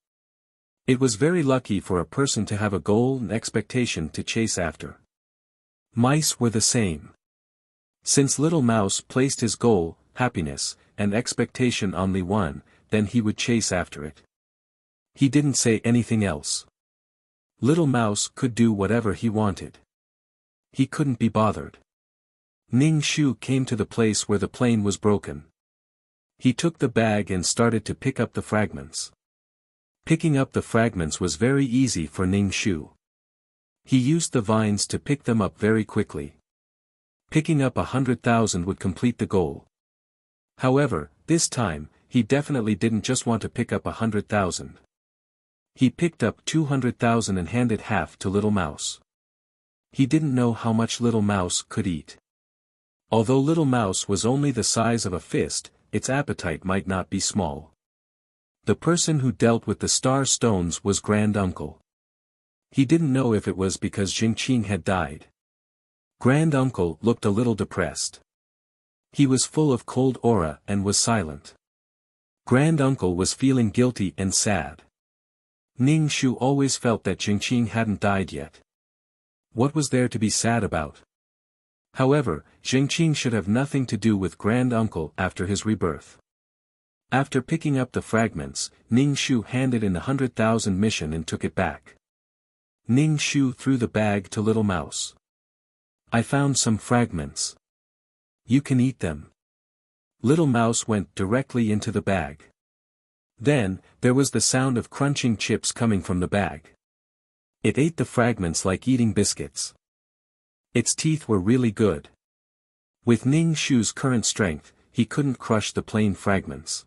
It was very lucky for a person to have a goal and expectation to chase after. Mice were the same. Since Little Mouse placed his goal, happiness, and expectation on Li Wen, then he would chase after it. He didn't say anything else. Little Mouse could do whatever he wanted. He couldn't be bothered. Ning Shu came to the place where the plane was broken. He took the bag and started to pick up the fragments. Picking up the fragments was very easy for Ning Shu. He used the vines to pick them up very quickly. Picking up 100,000 would complete the goal. However, this time, he definitely didn't just want to pick up 100,000. He picked up 200,000 and handed half to Little Mouse. He didn't know how much Little Mouse could eat. Although Little Mouse was only the size of a fist, its appetite might not be small. The person who dealt with the star stones was Grand Uncle. He didn't know if it was because Jingqing had died. Grand Uncle looked a little depressed. He was full of cold aura and was silent. Grand Uncle was feeling guilty and sad. Ning Shu always felt that Jingqing hadn't died yet. What was there to be sad about? However, Jingqing should have nothing to do with Grand Uncle after his rebirth. After picking up the fragments, Ning Shu handed in the 100,000 mission and took it back. Ning Shu threw the bag to Little Mouse. I found some fragments. You can eat them. Little Mouse went directly into the bag. Then, there was the sound of crunching chips coming from the bag. It ate the fragments like eating biscuits. Its teeth were really good. With Ning Shu's current strength, he couldn't crush the plain fragments.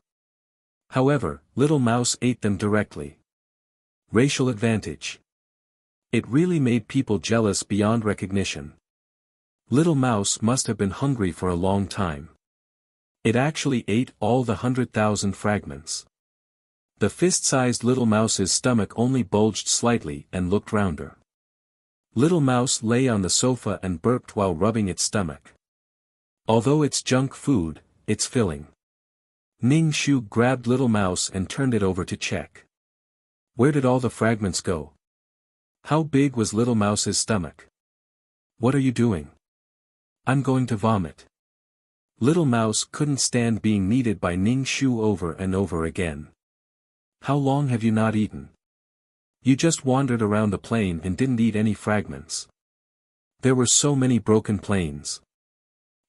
However, Little Mouse ate them directly. Racial advantage. It really made people jealous beyond recognition. Little Mouse must have been hungry for a long time. It actually ate all the 100,000 fragments. The fist-sized Little Mouse's stomach only bulged slightly and looked rounder. Little Mouse lay on the sofa and burped while rubbing its stomach. Although it's junk food, it's filling. Ning Shu grabbed Little Mouse and turned it over to check. Where did all the fragments go? How big was Little Mouse's stomach? What are you doing? I'm going to vomit. Little Mouse couldn't stand being kneaded by Ning Shu over and over again. How long have you not eaten? You just wandered around the plane and didn't eat any fragments. There were so many broken planes.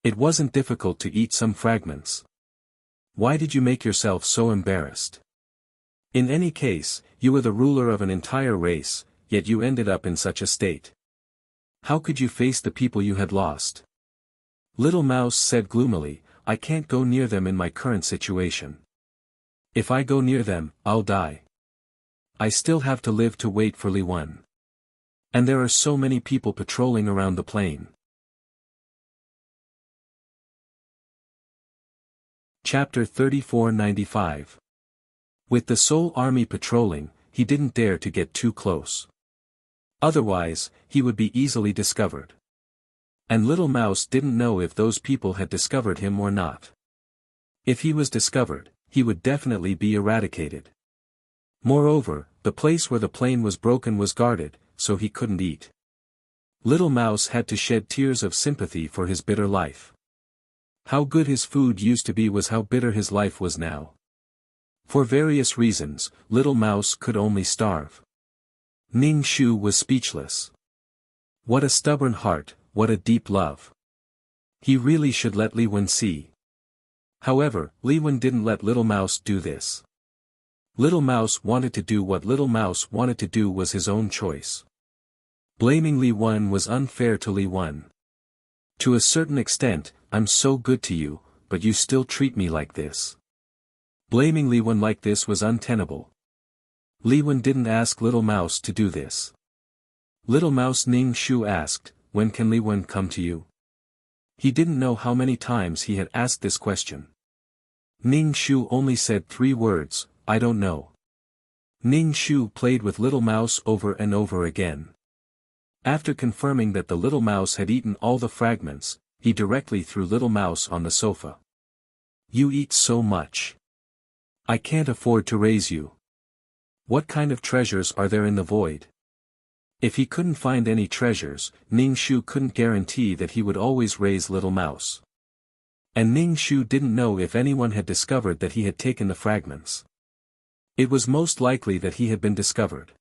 It wasn't difficult to eat some fragments. Why did you make yourself so embarrassed? In any case, you were the ruler of an entire race, yet you ended up in such a state. How could you face the people you had lost? Little Mouse said gloomily, I can't go near them in my current situation. If I go near them, I'll die. I still have to live to wait for Li Wen. And there are so many people patrolling around the plane. Chapter 3495. With the Soul Army patrolling, he didn't dare to get too close. Otherwise, he would be easily discovered. And Little Mouse didn't know if those people had discovered him or not. If he was discovered, he would definitely be eradicated. Moreover, the place where the plane was broken was guarded, so he couldn't eat. Little Mouse had to shed tears of sympathy for his bitter life. How good his food used to be was how bitter his life was now. For various reasons, Little Mouse could only starve. Ning Shu was speechless. What a stubborn heart, what a deep love. He really should let Li Wen see. However, Li Wen didn't let Little Mouse do this. Little Mouse wanted to do what Little Mouse wanted to do was his own choice. Blaming Li Wen was unfair to Li Wen. To a certain extent, I'm so good to you, but you still treat me like this. Blaming Li Wen like this was untenable. Li Wen didn't ask Little Mouse to do this. Little Mouse Ning Shu asked, when can Li Wen come to you? He didn't know how many times he had asked this question. Ning Shu only said 3 words, I don't know. Ning Shu played with Little Mouse over and over again. After confirming that the little mouse had eaten all the fragments, he directly threw Little Mouse on the sofa. You eat so much. I can't afford to raise you. What kind of treasures are there in the void? If he couldn't find any treasures, Ning Shu couldn't guarantee that he would always raise Little Mouse. And Ning Shu didn't know if anyone had discovered that he had taken the fragments. It was most likely that he had been discovered.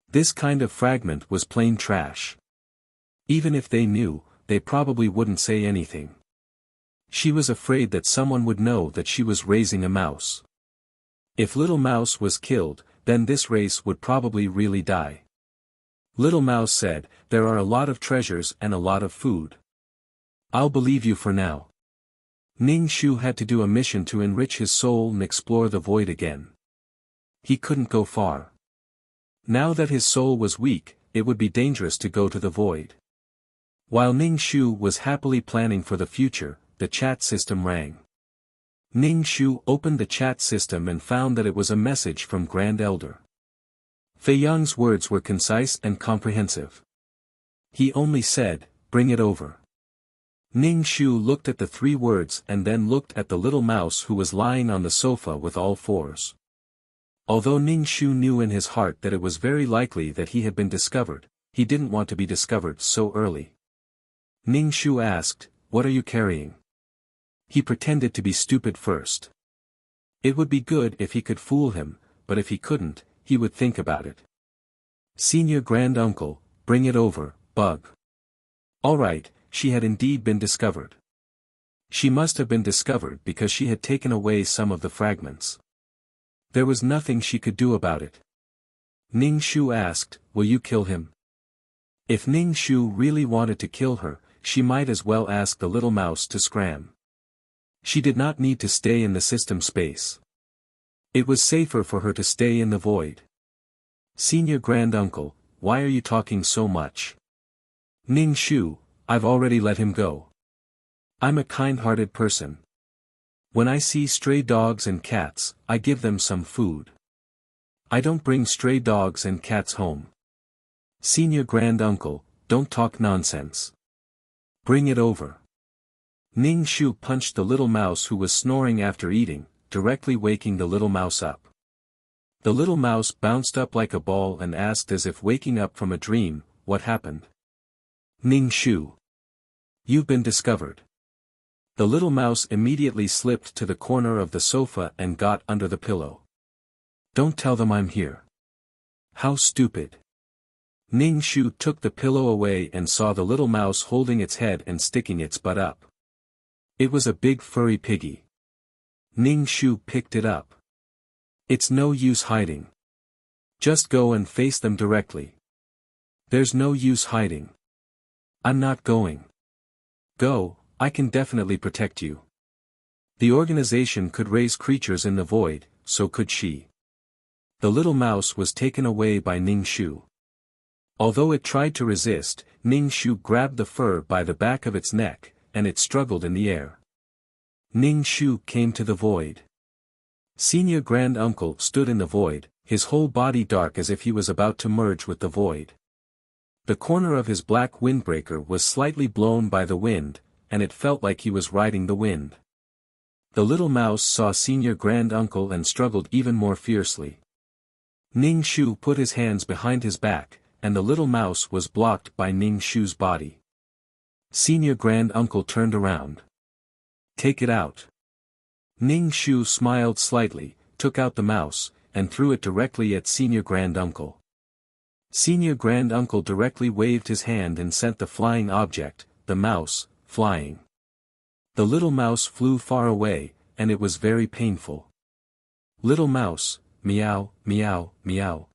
This kind of fragment was plain trash. Even if they knew, they probably wouldn't say anything. She was afraid that someone would know that she was raising a mouse. If Little Mouse was killed, then this race would probably really die. Little Mouse said, there are a lot of treasures and a lot of food. I'll believe you for now. Ning Shu had to do a mission to enrich his soul and explore the void again. He couldn't go far. Now that his soul was weak, it would be dangerous to go to the void. While Ning Shu was happily planning for the future, the chat system rang. Ning Shu opened the chat system and found that it was a message from Grand Elder. Fei Yang's words were concise and comprehensive. He only said, bring it over. Ning Shu looked at the 3 words and then looked at the little mouse who was lying on the sofa with all 4s. Although Ning Shu knew in his heart that it was very likely that he had been discovered, he didn't want to be discovered so early. Ning Shu asked, what are you carrying? He pretended to be stupid first. It would be good if he could fool him, but if he couldn't, he would think about it. Senior Grand Uncle, bring it over, Bug. Alright, she had indeed been discovered. She must have been discovered because she had taken away some of the fragments. There was nothing she could do about it. Ning Shu asked, will you kill him? If Ning Shu really wanted to kill her, she might as well ask the little mouse to scram. She did not need to stay in the system space. It was safer for her to stay in the void. Senior Grand Uncle, why are you talking so much? Ning Shu, I've already let him go. I'm a kind-hearted person. When I see stray dogs and cats, I give them some food. I don't bring stray dogs and cats home. Senior Grand Uncle, don't talk nonsense. Bring it over. Ning Shu punched the little mouse who was snoring after eating, directly waking the little mouse up. The little mouse bounced up like a ball and asked as if waking up from a dream, what happened? Ning Shu. You've been discovered. The little mouse immediately slipped to the corner of the sofa and got under the pillow. Don't tell them I'm here. How stupid. Ning Shu took the pillow away and saw the little mouse holding its head and sticking its butt up. It was a big furry piggy. Ning Shu picked it up. It's no use hiding. Just go and face them directly. There's no use hiding. I'm not going. Go, I can definitely protect you. The organization could raise creatures in the void, so could she. The little mouse was taken away by Ning Shu. Although it tried to resist, Ning Shu grabbed the fur by the back of its neck, and it struggled in the air. Ning Shu came to the void. Senior Grand Uncle stood in the void, his whole body dark as if he was about to merge with the void. The corner of his black windbreaker was slightly blown by the wind, and it felt like he was riding the wind. The little mouse saw Senior Grand Uncle and struggled even more fiercely. Ning Shu put his hands behind his back, and the little mouse was blocked by Ning Shu's body. Senior Grand Uncle turned around. Take it out. Ning Shu smiled slightly, took out the mouse, and threw it directly at Senior Grand Uncle. Senior Grand Uncle directly waved his hand and sent the flying object, the mouse, flying. The little mouse flew far away, and it was very painful. Little mouse, meow, meow, meow.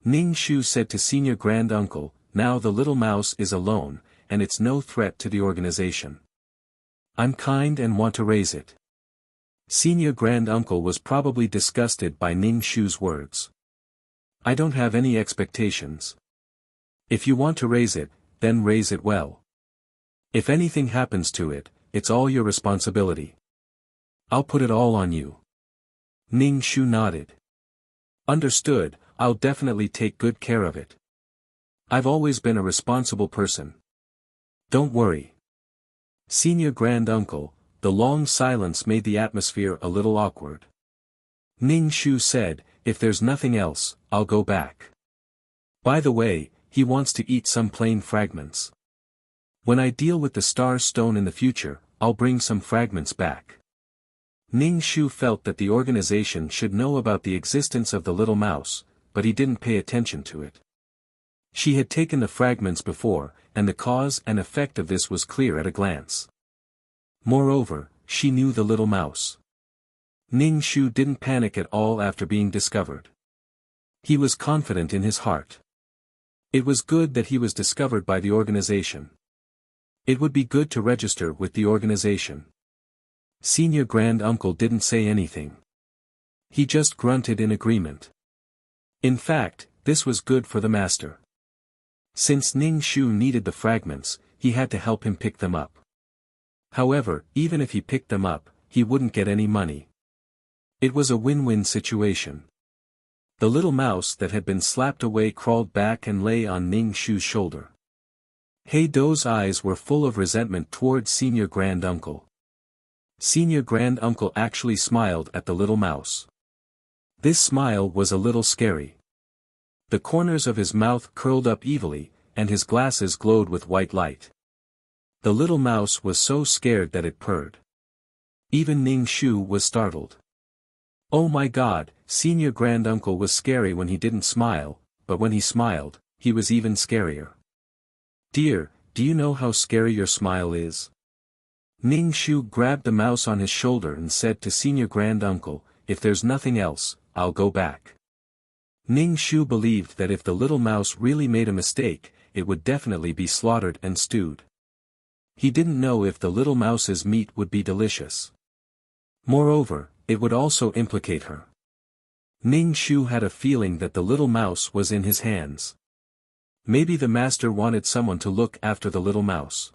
Ning Shu said to Senior Grand Uncle, now the little mouse is alone, and it's no threat to the organization. I'm kind and want to raise it. Senior Grand Uncle was probably disgusted by Ning Shu's words. I don't have any expectations. If you want to raise it, then raise it well. If anything happens to it, it's all your responsibility. I'll put it all on you. Ning Shu nodded. Understood, I'll definitely take good care of it. I've always been a responsible person. Don't worry. Senior Grand Uncle, the long silence made the atmosphere a little awkward. Ning Shu said, if there's nothing else, I'll go back. By the way, he wants to eat some plain fragments. When I deal with the Star Stone in the future, I'll bring some fragments back. Ning Shu felt that the organization should know about the existence of the little mouse, but he didn't pay attention to it. She had taken the fragments before, and the cause and effect of this was clear at a glance. Moreover, she knew the little mouse. Ning Shu didn't panic at all after being discovered. He was confident in his heart. It was good that he was discovered by the organization. It would be good to register with the organization. Senior Grand Uncle didn't say anything. He just grunted in agreement. In fact, this was good for the master. Since Ning Shu needed the fragments, he had to help him pick them up. However, even if he picked them up, he wouldn't get any money. It was a win-win situation. The little mouse that had been slapped away crawled back and lay on Ning Shu's shoulder. He Do's eyes were full of resentment toward Senior Grand Uncle. Senior Grand Uncle actually smiled at the little mouse. This smile was a little scary. The corners of his mouth curled up evilly, and his glasses glowed with white light. The little mouse was so scared that it purred. Even Ning Shu was startled. Oh my God, Senior Grand Uncle was scary when he didn't smile, but when he smiled, he was even scarier. Dear, do you know how scary your smile is? Ning Shu grabbed the mouse on his shoulder and said to Senior Grand Uncle, if there's nothing else, I'll go back. Ning Shu believed that if the little mouse really made a mistake, it would definitely be slaughtered and stewed. He didn't know if the little mouse's meat would be delicious. Moreover, it would also implicate her. Ning Shu had a feeling that the little mouse was in his hands. Maybe the master wanted someone to look after the little mouse.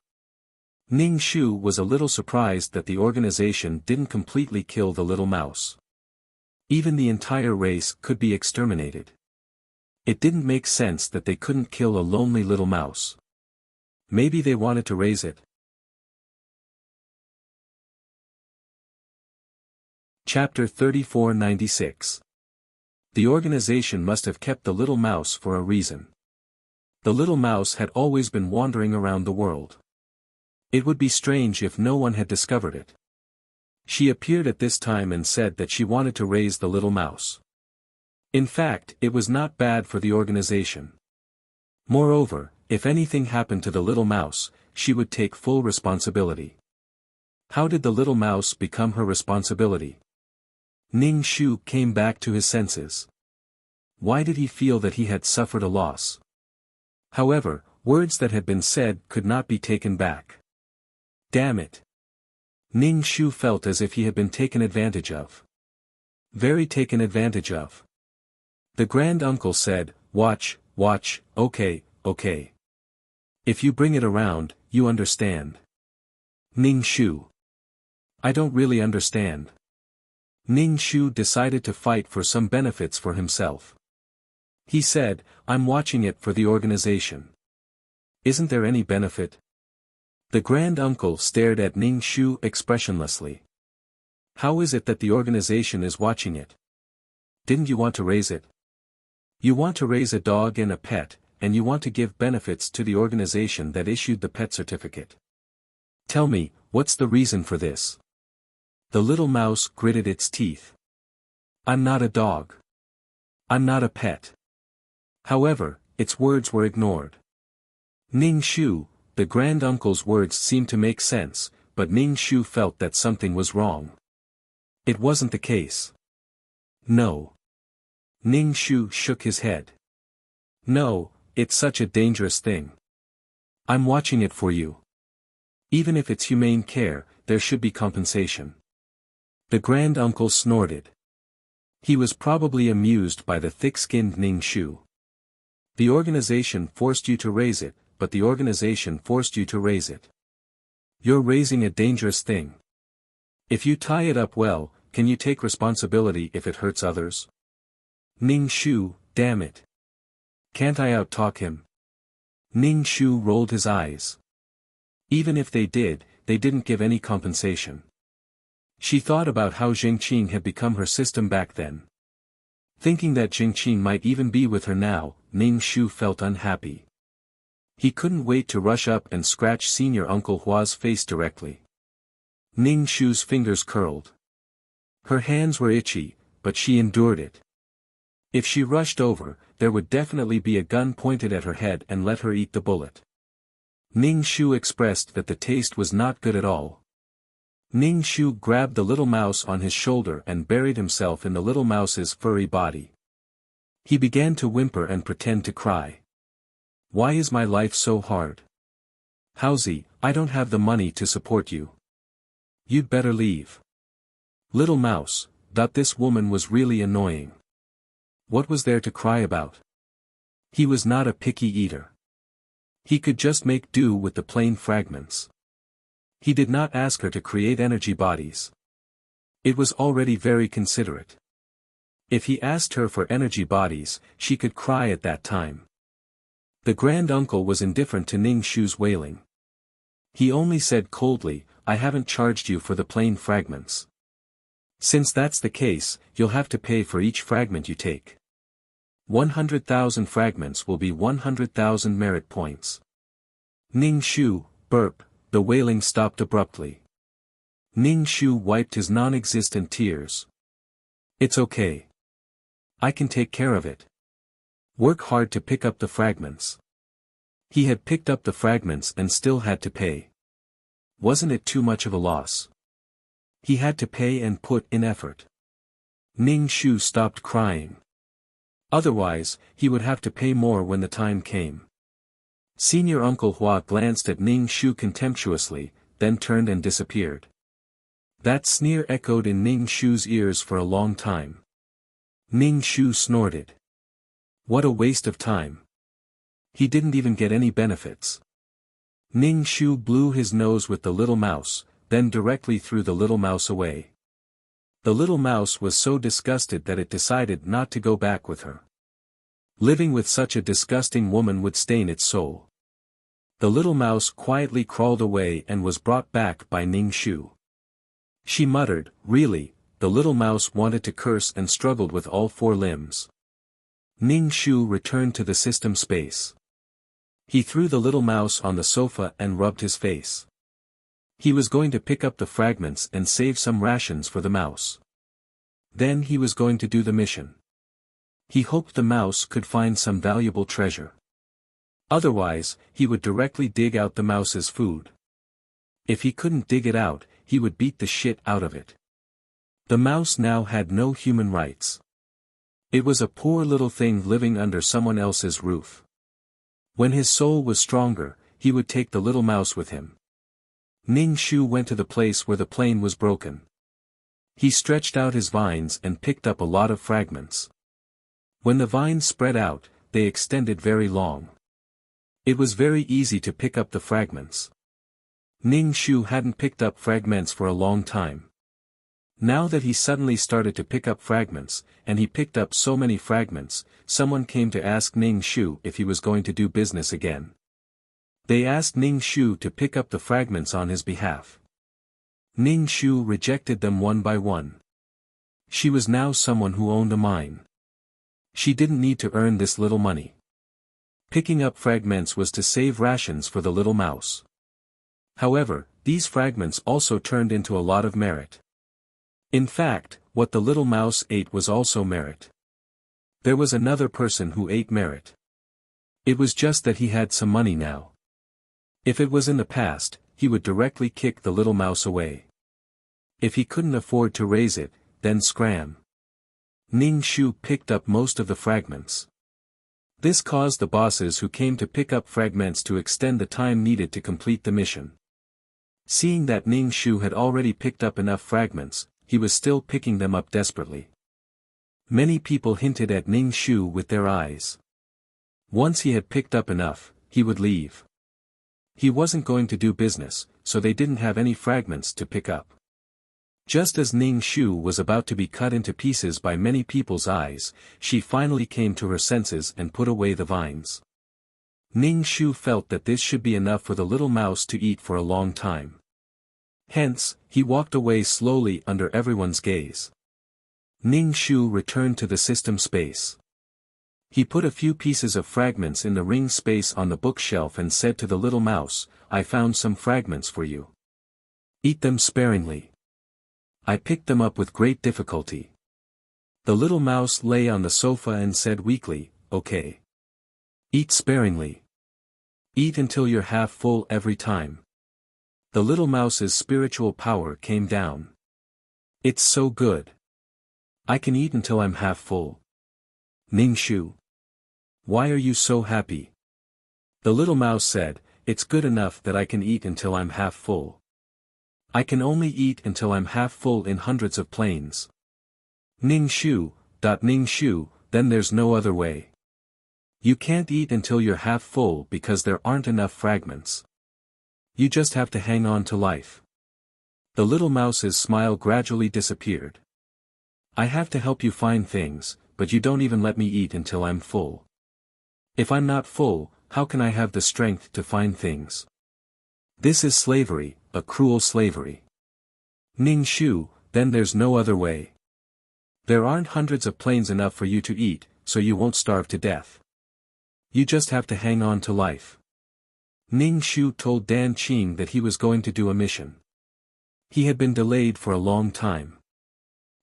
Ning Shu was a little surprised that the organization didn't completely kill the little mouse. Even the entire race could be exterminated. It didn't make sense that they couldn't kill a lonely little mouse. Maybe they wanted to raise it. Chapter 3496. The organization must have kept the little mouse for a reason. The little mouse had always been wandering around the world. It would be strange if no one had discovered it. She appeared at this time and said that she wanted to raise the little mouse. In fact, it was not bad for the organization. Moreover, if anything happened to the little mouse, she would take full responsibility. How did the little mouse become her responsibility? Ning Shu came back to his senses. Why did he feel that he had suffered a loss? However, words that had been said could not be taken back. Damn it! Ning Shu felt as if he had been taken advantage of. Very taken advantage of. The Grand Uncle said, watch, okay. If you bring it around, you understand. Ning Shu. I don't really understand. Ning Shu decided to fight for some benefits for himself. He said, I'm watching it for the organization. Isn't there any benefit? The Grand Uncle stared at Ning Shu expressionlessly. How is it that the organization is watching it? Didn't you want to raise it? You want to raise a dog and a pet, and you want to give benefits to the organization that issued the pet certificate. Tell me, what's the reason for this? The little mouse gritted its teeth. I'm not a dog. I'm not a pet. However, its words were ignored. Ning Shu, the Grand Uncle's words seemed to make sense, but Ning Shu felt that something was wrong. It wasn't the case. No. Ning Shu shook his head. No, it's such a dangerous thing. I'm watching it for you. Even if it's humane care, there should be compensation. The Grand Uncle snorted. He was probably amused by the thick-skinned Ning Shu. The organization forced you to raise it, but the organization forced you to raise it. You're raising a dangerous thing. If you tie it up well, can you take responsibility if it hurts others? Ning Shu, damn it. Can't I out-talk him? Ning Shu rolled his eyes. Even if they didn't give any compensation. She thought about how Jingqing had become her system back then. Thinking that Jingqing might even be with her now, Ning Shu felt unhappy. He couldn't wait to rush up and scratch Senior Uncle Hua's face directly. Ning Shu's fingers curled. Her hands were itchy, but she endured it. If she rushed over, there would definitely be a gun pointed at her head and let her eat the bullet. Ning Shu expressed that the taste was not good at all. Ning Shu grabbed the little mouse on his shoulder and buried himself in the little mouse's furry body. He began to whimper and pretend to cry. Why is my life so hard? Howzy, I don't have the money to support you. You'd better leave. Little mouse, thought this woman was really annoying. What was there to cry about? He was not a picky eater. He could just make do with the plain fragments. He did not ask her to create energy bodies. It was already very considerate. If he asked her for energy bodies, she could cry at that time. The grand uncle was indifferent to Ning Shu's wailing. He only said coldly, I haven't charged you for the plain fragments. Since that's the case, you'll have to pay for each fragment you take. 100,000 fragments will be 100,000 merit points. Ning Shu, burp, the wailing stopped abruptly. Ning Shu wiped his non-existent tears. It's okay. I can take care of it. Work hard to pick up the fragments. He had picked up the fragments and still had to pay. Wasn't it too much of a loss? He had to pay and put in effort. Ning Shu stopped crying. Otherwise, he would have to pay more when the time came. Senior Uncle Hua glanced at Ning Shu contemptuously, then turned and disappeared. That sneer echoed in Ning Shu's ears for a long time. Ning Shu snorted. What a waste of time. He didn't even get any benefits. Ning Shu blew his nose with the little mouse, then directly threw the little mouse away. The little mouse was so disgusted that it decided not to go back with her. Living with such a disgusting woman would stain its soul. The little mouse quietly crawled away and was brought back by Ning Shu. She muttered, really, the little mouse wanted to curse and struggled with all four limbs. Ning Shu returned to the system space. He threw the little mouse on the sofa and rubbed his face. He was going to pick up the fragments and save some rations for the mouse. Then he was going to do the mission. He hoped the mouse could find some valuable treasure. Otherwise, he would directly dig out the mouse's food. If he couldn't dig it out, he would beat the shit out of it. The mouse now had no human rights. It was a poor little thing living under someone else's roof. When his soul was stronger, he would take the little mouse with him. Ning Shu went to the place where the plane was broken. He stretched out his vines and picked up a lot of fragments. When the vines spread out, they extended very long. It was very easy to pick up the fragments. Ning Shu hadn't picked up fragments for a long time. Now that he suddenly started to pick up fragments, and he picked up so many fragments, someone came to ask Ning Shu if he was going to do business again. They asked Ning Shu to pick up the fragments on his behalf. Ning Shu rejected them one by one. She was now someone who owned a mine. She didn't need to earn this little money. Picking up fragments was to save rations for the little mouse. However, these fragments also turned into a lot of merit. In fact, what the little mouse ate was also merit. There was another person who ate merit. It was just that he had some money now. If it was in the past, he would directly kick the little mouse away. If he couldn't afford to raise it, then scram. Ning Shu picked up most of the fragments. This caused the bosses who came to pick up fragments to extend the time needed to complete the mission. Seeing that Ning Shu had already picked up enough fragments, he was still picking them up desperately. Many people hinted at Ning Shu with their eyes. Once he had picked up enough, he would leave. He wasn't going to do business, so they didn't have any fragments to pick up. Just as Ning Shu was about to be cut into pieces by many people's eyes, she finally came to her senses and put away the vines. Ning Shu felt that this should be enough for the little mouse to eat for a long time. Hence, he walked away slowly under everyone's gaze. Ning Shu returned to the system space. He put a few pieces of fragments in the ring space on the bookshelf and said to the little mouse, "I found some fragments for you. Eat them sparingly." I picked them up with great difficulty. The little mouse lay on the sofa and said weakly, "Okay. Eat sparingly. Eat until you're half full every time." The little mouse's spiritual power came down. "It's so good. I can eat until I'm half full." "Ning Shu, why are you so happy?" The little mouse said, "It's good enough that I can eat until I'm half full. I can only eat until I'm half full in hundreds of planes." Ning Shu, then there's no other way. You can't eat until you're half full because there aren't enough fragments. You just have to hang on to life. The little mouse's smile gradually disappeared. "I have to help you find things, but you don't even let me eat until I'm full. If I'm not full, how can I have the strength to find things? This is slavery, a cruel slavery." Ning Shu, then there's no other way. There aren't hundreds of planes enough for you to eat, so you won't starve to death. You just have to hang on to life. Ning Shu told Dan Qing that he was going to do a mission. He had been delayed for a long time.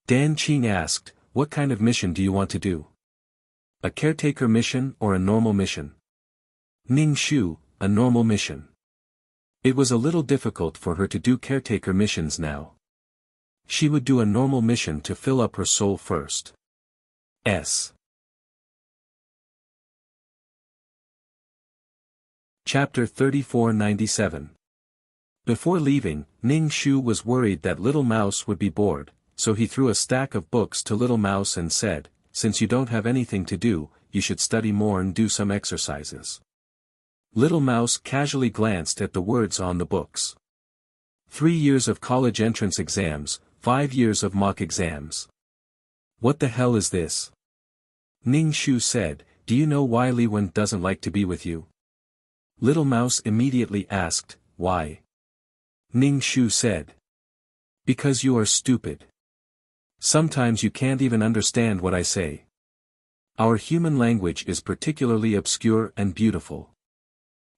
Dan Qing asked, "What kind of mission do you want to do? A caretaker mission or a normal mission?" Ning Shu, "A normal mission." It was a little difficult for her to do caretaker missions now. She would do a normal mission to fill up her soul first. Chapter 3497. Before leaving, Ning Shu was worried that Little Mouse would be bored, so he threw a stack of books to Little Mouse and said, "Since you don't have anything to do, you should study more and do some exercises." Little Mouse casually glanced at the words on the books. 3 years of college entrance exams, 5 years of mock exams. What the hell is this? Ning Shu said, "Do you know why Li Wen doesn't like to be with you?" Little Mouse immediately asked, "Why?" Ning Shu said, "Because you are stupid. Sometimes you can't even understand what I say. Our human language is particularly obscure and beautiful.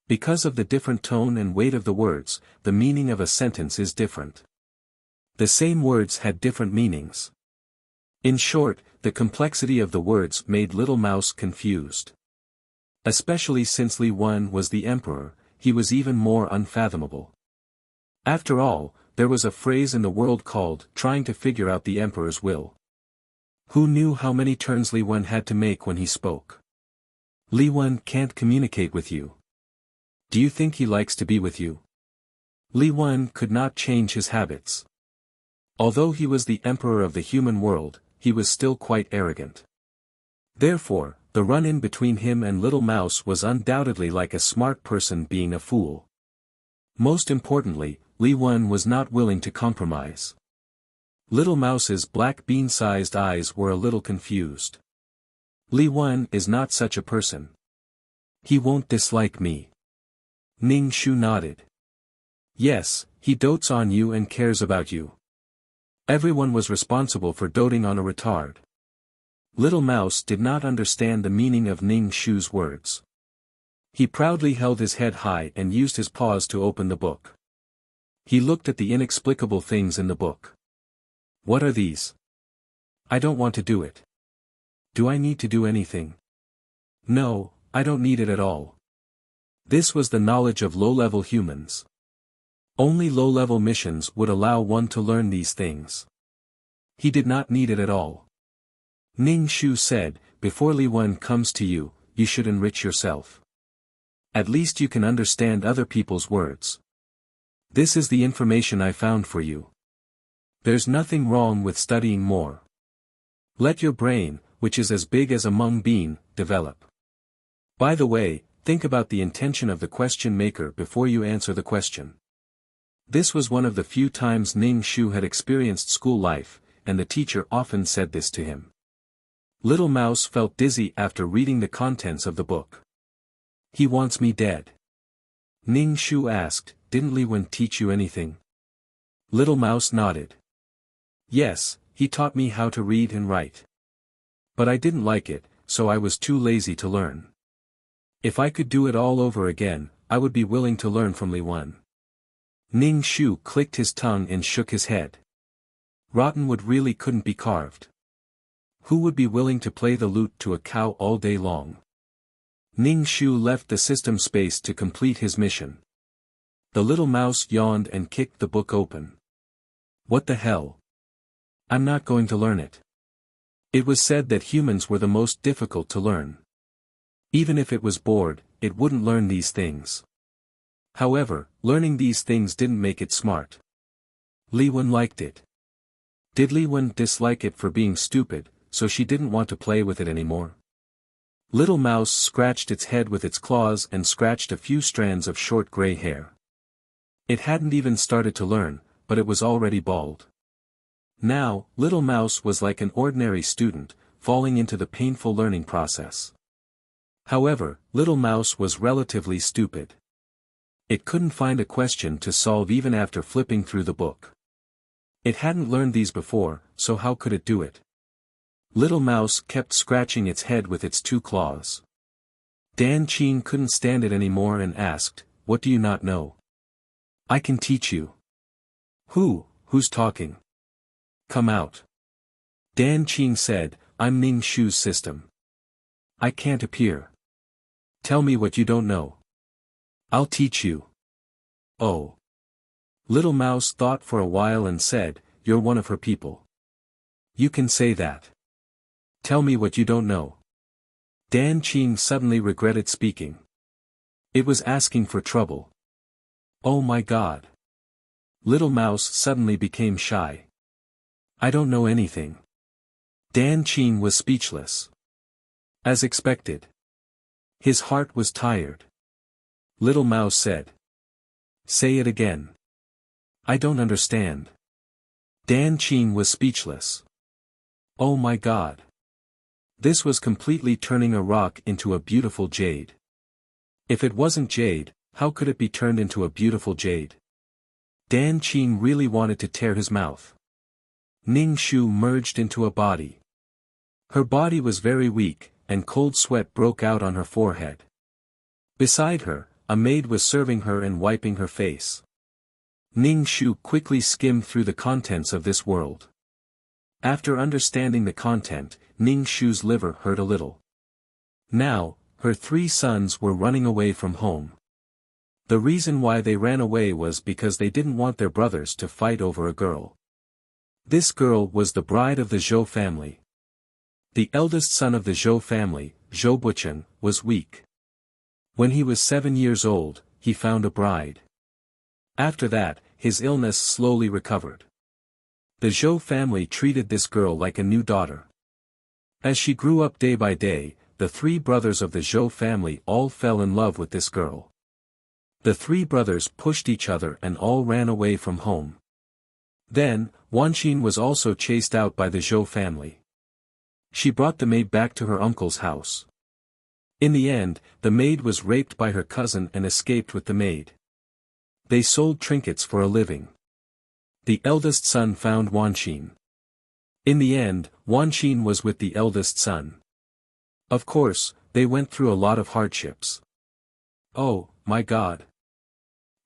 Because of the different tone and weight of the words, the meaning of a sentence is different. The same words had different meanings. In short, the complexity of the words made Little Mouse confused. Especially since Li Wen was the emperor, he was even more unfathomable. After all, there was a phrase in the world called trying to figure out the emperor's will. Who knew how many turns Li Wen had to make when he spoke? Li Wen can't communicate with you. Do you think he likes to be with you? Li Wen could not change his habits. Although he was the emperor of the human world, he was still quite arrogant. Therefore, the run-in between him and Little Mouse was undoubtedly like a smart person being a fool. Most importantly, Li Wen was not willing to compromise. Little Mouse's black bean-sized eyes were a little confused. Li Wen is not such a person. He won't dislike me. Ning Shu nodded. Yes, he dotes on you and cares about you. Everyone was responsible for doting on a retard. Little Mouse did not understand the meaning of Ning Shu's words. He proudly held his head high and used his paws to open the book. He looked at the inexplicable things in the book. What are these? I don't want to do it. Do I need to do anything? No, I don't need it at all. This was the knowledge of low-level humans. Only low-level missions would allow one to learn these things. He did not need it at all. Ning Shu said, "Before Li Wen comes to you, you should enrich yourself. At least you can understand other people's words. This is the information I found for you. There's nothing wrong with studying more. Let your brain, which is as big as a mung bean, develop. By the way, think about the intention of the question maker before you answer the question." This was one of the few times Ning Shu had experienced school life, and the teacher often said this to him. Little Mouse felt dizzy after reading the contents of the book. "He wants me dead." Ning Shu asked, "Didn't Li Wen teach you anything?" Little Mouse nodded. "Yes, he taught me how to read and write. But I didn't like it, so I was too lazy to learn. If I could do it all over again, I would be willing to learn from Li Wen." Ning Shu clicked his tongue and shook his head. Rotten wood really couldn't be carved. Who would be willing to play the lute to a cow all day long? Ning Shu left the system space to complete his mission. The little mouse yawned and kicked the book open. "What the hell? I'm not going to learn it." It was said that humans were the most difficult to learn. Even if it was bored, it wouldn't learn these things. However, learning these things didn't make it smart. Li Wen liked it. Did Li Wen dislike it for being stupid, so she didn't want to play with it anymore? Little Mouse scratched its head with its claws and scratched a few strands of short gray hair. It hadn't even started to learn, but it was already bald. Now, Little Mouse was like an ordinary student, falling into the painful learning process. However, Little Mouse was relatively stupid. It couldn't find a question to solve even after flipping through the book. It hadn't learned these before, so how could it do it? Little Mouse kept scratching its head with its two claws. Dan Qin couldn't stand it anymore and asked, "What do you not know? I can teach you." Who's talking? Come out." Dan Qin said, "I'm Ning Shu's system. I can't appear. Tell me what you don't know. I'll teach you." "Oh." Little Mouse thought for a while and said, "You're one of her people. You can say that. Tell me what you don't know." Dan Qin suddenly regretted speaking. It was asking for trouble. "Oh my God." Little Mouse suddenly became shy. "I don't know anything." Dan Qin was speechless. As expected. His heart was tired. Little Mouse said, "Say it again." "I don't understand." Dan Qin was speechless. Oh my God. This was completely turning a rock into a beautiful jade. If it wasn't jade, how could it be turned into a beautiful jade? Dan Qin really wanted to tear his mouth. Ning Shu merged into a body. Her body was very weak, and cold sweat broke out on her forehead. Beside her, a maid was serving her and wiping her face. Ning Shu quickly skimmed through the contents of this world. After understanding the content, Ning Shu's liver hurt a little. Now, her 3 sons were running away from home. The reason why they ran away was because they didn't want their brothers to fight over a girl. This girl was the bride of the Zhou family. The eldest son of the Zhou family, Zhou Buchen, was weak. When he was 7 years old, he found a bride. After that, his illness slowly recovered. The Zhou family treated this girl like a new daughter. As she grew up day by day, the 3 brothers of the Zhou family all fell in love with this girl. The 3 brothers pushed each other and all ran away from home. Then, Wanqin was also chased out by the Zhou family. She brought the maid back to her uncle's house. In the end, the maid was raped by her cousin and escaped with the maid. They sold trinkets for a living. The eldest son found Wanqin. In the end, Wanqin was with the eldest son. Of course, they went through a lot of hardships. Oh, my God.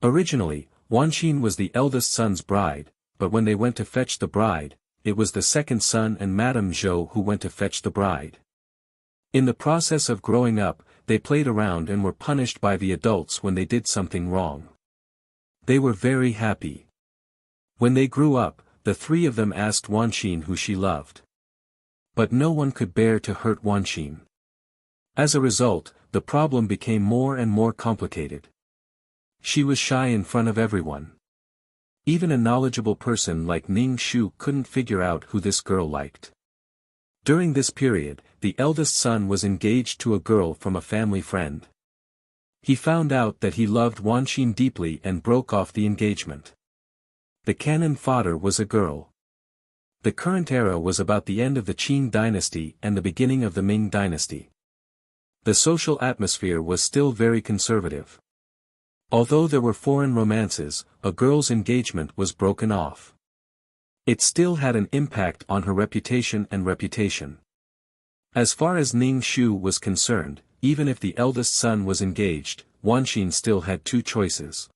Originally, Wanqin was the eldest son's bride, but when they went to fetch the bride, it was the second son and Madame Zhou who went to fetch the bride. In the process of growing up, they played around and were punished by the adults when they did something wrong. They were very happy. When they grew up, the 3 of them asked Wanqin who she loved. But no one could bear to hurt Wanqin. As a result, the problem became more and more complicated. She was shy in front of everyone. Even a knowledgeable person like Ning Shu couldn't figure out who this girl liked. During this period, the eldest son was engaged to a girl from a family friend. He found out that he loved Wanqin deeply and broke off the engagement. The canon Fodder was a girl. The current era was about the end of the Qin dynasty and the beginning of the Ming dynasty. The social atmosphere was still very conservative. Although there were foreign romances, a girl's engagement was broken off. It still had an impact on her reputation and reputation. As far as Ning Shu was concerned, even if the eldest son was engaged, Wanxin still had two choices.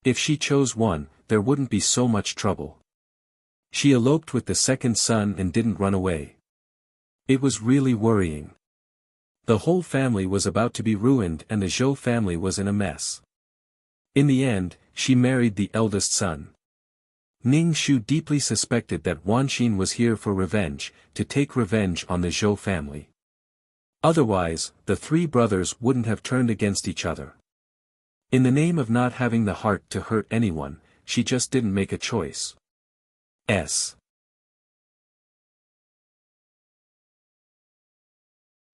If she chose one, there wouldn't be so much trouble. She eloped with the second son and didn't run away. It was really worrying. The whole family was about to be ruined and the Zhou family was in a mess. In the end, she married the eldest son. Ning Shu deeply suspected that Wanxin was here for revenge, to take revenge on the Zhou family. Otherwise, the three brothers wouldn't have turned against each other. In the name of not having the heart to hurt anyone, she just didn't make a choice.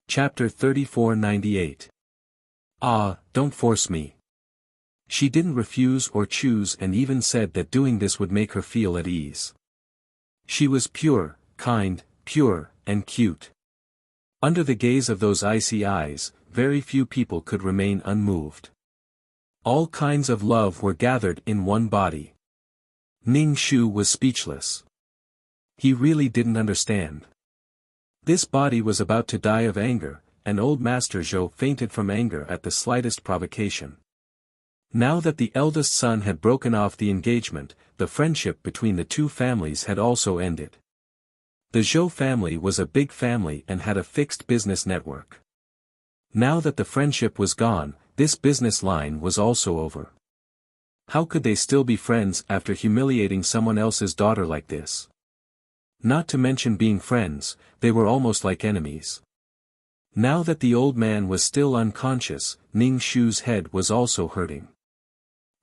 Chapter 3498. Ah, don't force me. She didn't refuse or choose and even said that doing this would make her feel at ease. She was pure, kind, pure, and cute. Under the gaze of those icy eyes, very few people could remain unmoved. All kinds of love were gathered in one body. Ning Shu was speechless. He really didn't understand. This body was about to die of anger, and old Master Zhou fainted from anger at the slightest provocation. Now that the eldest son had broken off the engagement, the friendship between the two families had also ended. The Zhou family was a big family and had a fixed business network. Now that the friendship was gone, this business line was also over. How could they still be friends after humiliating someone else's daughter like this? Not to mention being friends, they were almost like enemies. Now that the old man was still unconscious, Ning Shu's head was also hurting.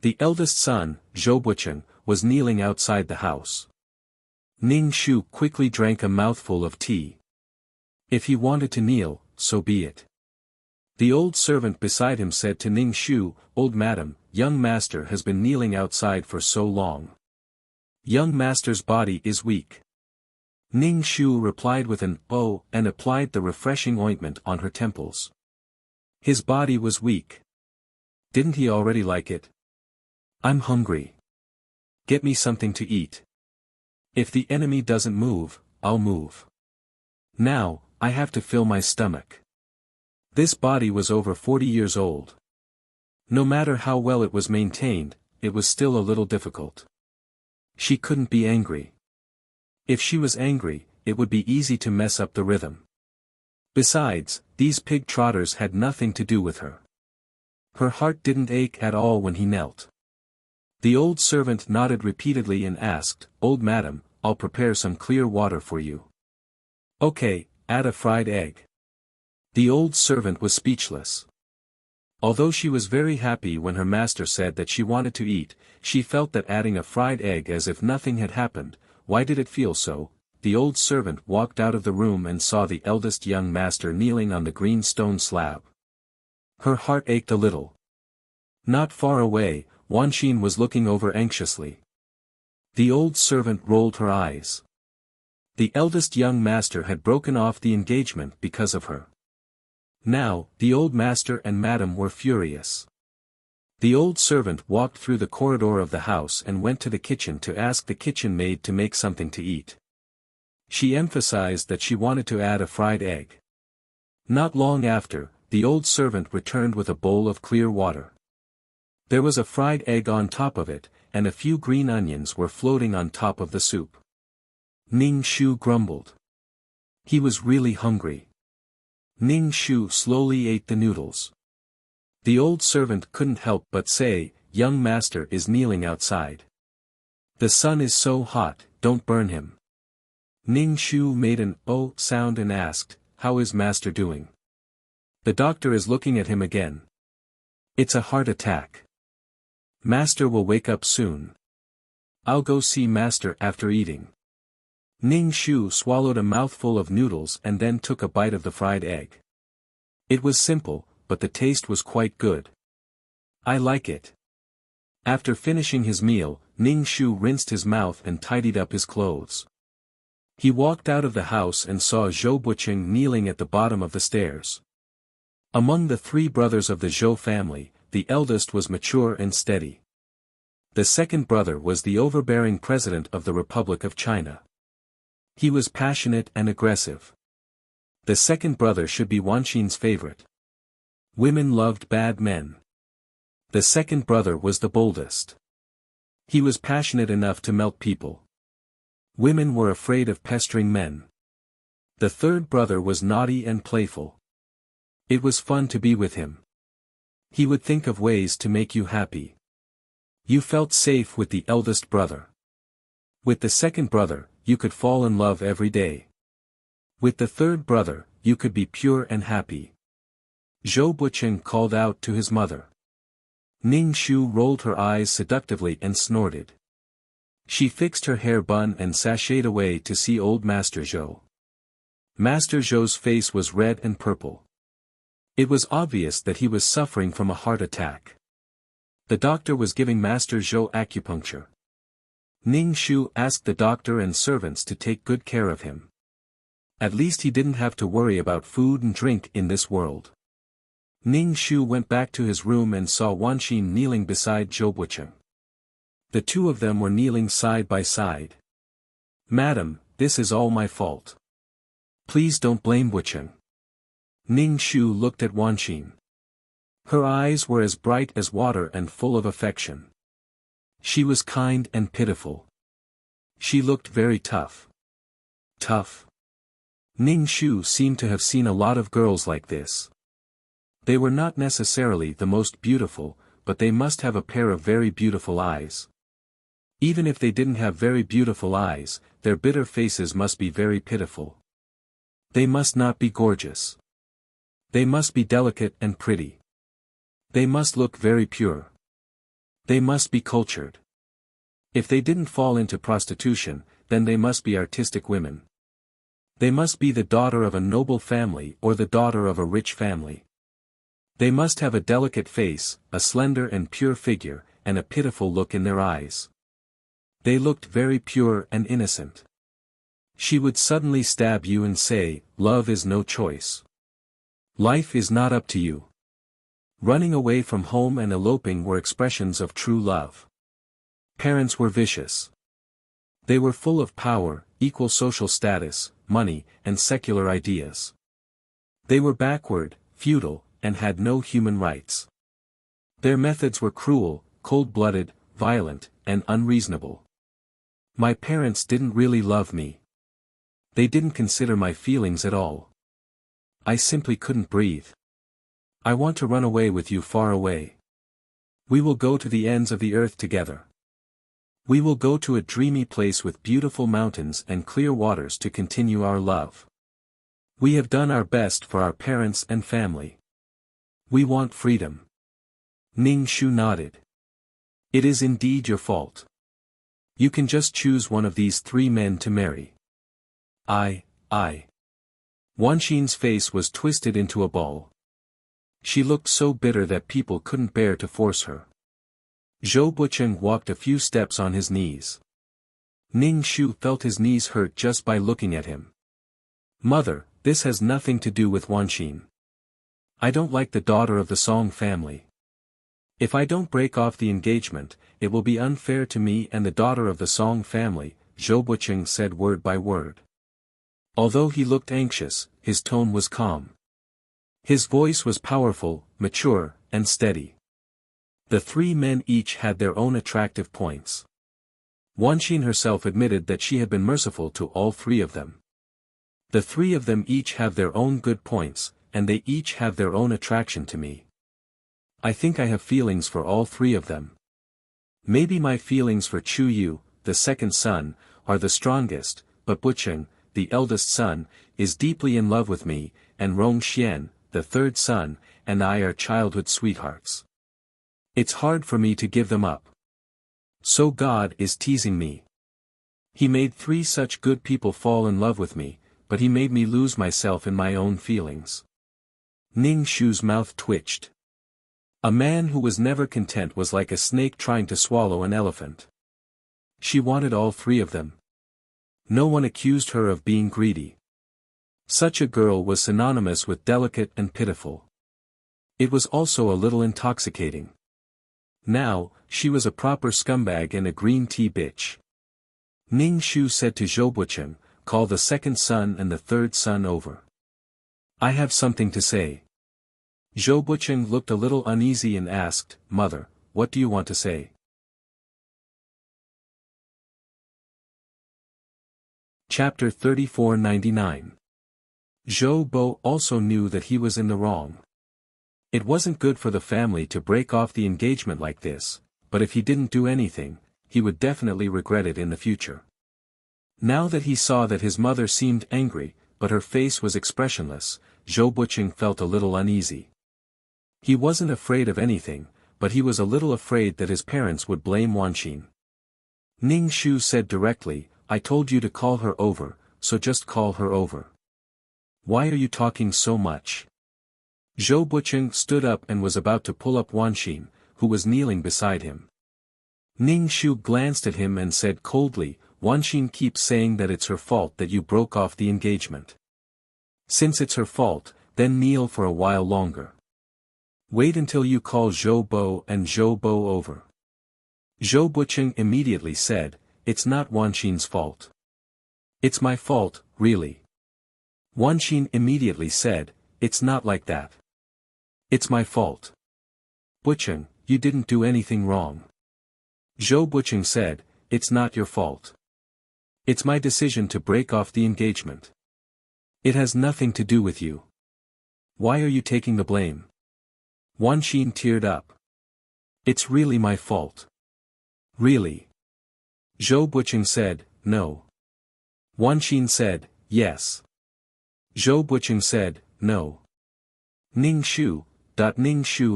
The eldest son, Zhou Bucheng, was kneeling outside the house. Ning Shu quickly drank a mouthful of tea. If he wanted to kneel, so be it. The old servant beside him said to Ning Shu, "Old madam, young master has been kneeling outside for so long. Young master's body is weak." Ning Shu replied with an "oh" and applied the refreshing ointment on her temples. His body was weak. Didn't he already like it? "I'm hungry. Get me something to eat. If the enemy doesn't move, I'll move. Now, I have to fill my stomach." This body was over 40 years old. No matter how well it was maintained, it was still a little difficult. She couldn't be angry. If she was angry, it would be easy to mess up the rhythm. Besides, these pig trotters had nothing to do with her. Her heart didn't ache at all when he knelt. The old servant nodded repeatedly and asked, "Old madam, I'll prepare some clear water for you." "Okay, add a fried egg." The old servant was speechless. Although she was very happy when her master said that she wanted to eat, she felt that adding a fried egg as if nothing had happened. Why did it feel so? The old servant walked out of the room and saw the eldest young master kneeling on the green stone slab. Her heart ached a little. Not far away, Wanxin was looking over anxiously. The old servant rolled her eyes. The eldest young master had broken off the engagement because of her. Now, the old master and madam were furious. The old servant walked through the corridor of the house and went to the kitchen to ask the kitchen maid to make something to eat. She emphasized that she wanted to add a fried egg. Not long after, the old servant returned with a bowl of clear water. There was a fried egg on top of it, and a few green onions were floating on top of the soup. Ning Shu grumbled. He was really hungry. Ning Shu slowly ate the noodles. The old servant couldn't help but say, "Young master is kneeling outside. The sun is so hot, don't burn him." Ning Shu made an "oh" sound and asked, "How is master doing?" "The doctor is looking at him again. It's a heart attack. Master will wake up soon. I'll go see master after eating." Ning Shu swallowed a mouthful of noodles and then took a bite of the fried egg. It was simple, but the taste was quite good. "I like it." After finishing his meal, Ning Shu rinsed his mouth and tidied up his clothes. He walked out of the house and saw Zhou Buqing kneeling at the bottom of the stairs. Among the three brothers of the Zhou family, the eldest was mature and steady. The second brother was the overbearing president of the Republic of China. He was passionate and aggressive. The second brother should be Wanxin's favorite. Women loved bad men. The second brother was the boldest. He was passionate enough to melt people. Women were afraid of pestering men. The third brother was naughty and playful. It was fun to be with him. He would think of ways to make you happy. You felt safe with the eldest brother. With the second brother, you could fall in love every day. With the third brother, you could be pure and happy. Zhou Buqing called out to his mother. Ning Shu rolled her eyes seductively and snorted. She fixed her hair bun and sashayed away to see old Master Zhou. Master Zhou's face was red and purple. It was obvious that he was suffering from a heart attack. The doctor was giving Master Zhou acupuncture. Ning Shu asked the doctor and servants to take good care of him. At least he didn't have to worry about food and drink in this world. Ning Shu went back to his room and saw Wanxin kneeling beside Zhou Buqing. The two of them were kneeling side by side. "Madam, this is all my fault. Please don't blame Buqing." Ning Shu looked at Wanxin. Her eyes were as bright as water and full of affection. She was kind and pitiful. She looked very tough. Tough. Ning Shu seemed to have seen a lot of girls like this. They were not necessarily the most beautiful, but they must have a pair of very beautiful eyes. Even if they didn't have very beautiful eyes, their bitter faces must be very pitiful. They must not be gorgeous. They must be delicate and pretty. They must look very pure. They must be cultured. If they didn't fall into prostitution, then they must be artistic women. They must be the daughter of a noble family or the daughter of a rich family. They must have a delicate face, a slender and pure figure, and a pitiful look in their eyes. They looked very pure and innocent. She would suddenly stab you and say, "Love is no choice. Life is not up to you." Running away from home and eloping were expressions of true love. Parents were vicious. They were full of power, equal social status, money, and secular ideas. They were backward, feudal, and had no human rights. Their methods were cruel, cold-blooded, violent, and unreasonable. My parents didn't really love me. They didn't consider my feelings at all. I simply couldn't breathe. I want to run away with you far away. We will go to the ends of the earth together. We will go to a dreamy place with beautiful mountains and clear waters to continue our love. We have done our best for our parents and family. We want freedom. Ning Shu nodded. It is indeed your fault. You can just choose one of these three men to marry. I. Wanxin's face was twisted into a ball. She looked so bitter that people couldn't bear to force her. Zhou Buqing walked a few steps on his knees. Ning Shu felt his knees hurt just by looking at him. "Mother, this has nothing to do with Wanxin. I don't like the daughter of the Song family. If I don't break off the engagement, it will be unfair to me and the daughter of the Song family," Zhou Buqing said word by word. Although he looked anxious, his tone was calm. His voice was powerful, mature, and steady. The three men each had their own attractive points. Wanxin herself admitted that she had been merciful to all three of them. The three of them each have their own good points, and they each have their own attraction to me. I think I have feelings for all three of them. Maybe my feelings for Chu Yu, the second son, are the strongest, but Buqing, the eldest son, is deeply in love with me, and Rong Xian, the third son, and I are childhood sweethearts. It's hard for me to give them up. So God is teasing me. He made three such good people fall in love with me, but he made me lose myself in my own feelings. Ning Shu's mouth twitched. A man who was never content was like a snake trying to swallow an elephant. She wanted all three of them. No one accused her of being greedy. Such a girl was synonymous with delicate and pitiful. It was also a little intoxicating. Now, she was a proper scumbag and a green tea bitch. Ning Shu said to Zhou Bucheng, "Call the second son and the third son over. I have something to say." Zhou Bucheng looked a little uneasy and asked, "Mother, what do you want to say?" Chapter 3499. Zhou Bo also knew that he was in the wrong. It wasn't good for the family to break off the engagement like this, but if he didn't do anything, he would definitely regret it in the future. Now that he saw that his mother seemed angry, but her face was expressionless, Zhou Bucheng felt a little uneasy. He wasn't afraid of anything, but he was a little afraid that his parents would blame Wanxin. Ning Shu said directly, "I told you to call her over, so just call her over. Why are you talking so much?" Zhou Bucheng stood up and was about to pull up Wanxin, who was kneeling beside him. Ning Shu glanced at him and said coldly, "Wanxin keeps saying that it's her fault that you broke off the engagement. Since it's her fault, then kneel for a while longer. Wait until you call Zhou Bo and Zhou Bo over." Zhou Bucheng immediately said, "It's not Wanxin's fault. It's my fault, really." Wanxin immediately said, "It's not like that. It's my fault." "Bucheng, you didn't do anything wrong." Zhou Bucheng said, "It's not your fault. It's my decision to break off the engagement. It has nothing to do with you. Why are you taking the blame?" Wanxin teared up. "It's really my fault." "Really?" Zhou Bucheng said, "No." Wanxin said, "Yes." Zhou Bucheng said, "No." Ning Shu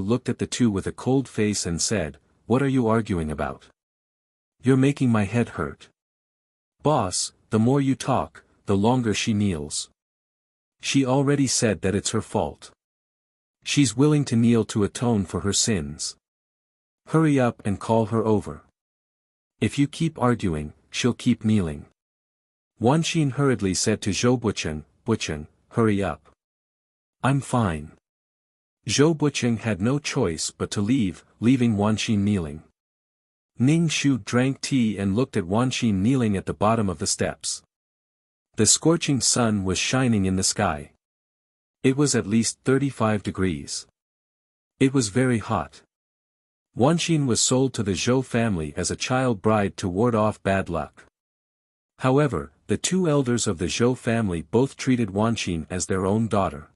looked at the two with a cold face and said, "What are you arguing about? You're making my head hurt. Boss, the more you talk, the longer she kneels. She already said that it's her fault. She's willing to kneel to atone for her sins. Hurry up and call her over. If you keep arguing, she'll keep kneeling." Wanxin hurriedly said to Zhou Bucheng, "Bucheng, hurry up. I'm fine." Zhou Bucheng had no choice but to leave, leaving Wanxin kneeling. Ning Shu drank tea and looked at Wanxin kneeling at the bottom of the steps. The scorching sun was shining in the sky. It was at least 35 degrees. It was very hot. Wanxin was sold to the Zhou family as a child bride to ward off bad luck. However, the two elders of the Zhou family both treated Wanxin as their own daughter.